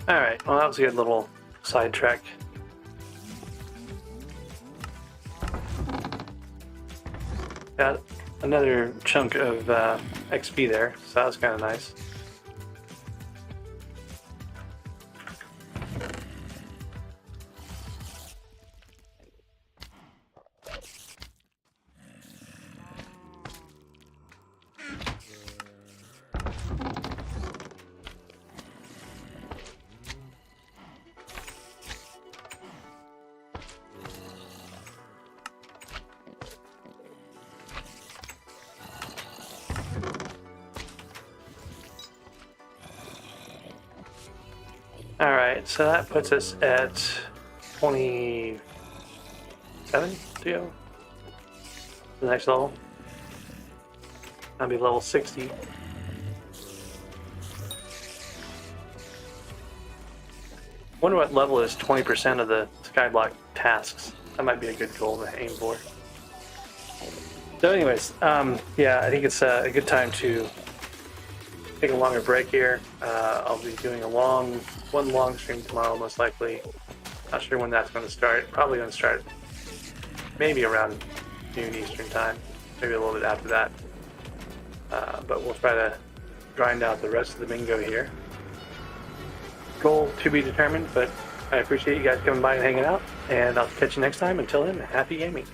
Alright, well that was a good little sidetrack. Got another chunk of XP there, so that was kind of nice. Alright, so that puts us at 27 to go. The next level. That'll be level 60. Wonder what level is 20% of the skyblock tasks. That might be a good goal to aim for. So anyways, yeah, I think it's a good time to take a longer break here. I'll be doing one long stream tomorrow, most likely. Not sure when that's going to start. Probably going to start maybe around noon Eastern time, maybe a little bit after that. But we'll try to grind out the rest of the bingo here. Goal to be determined, but I appreciate you guys coming by and hanging out, and I'll catch you next time. Until then, happy gaming.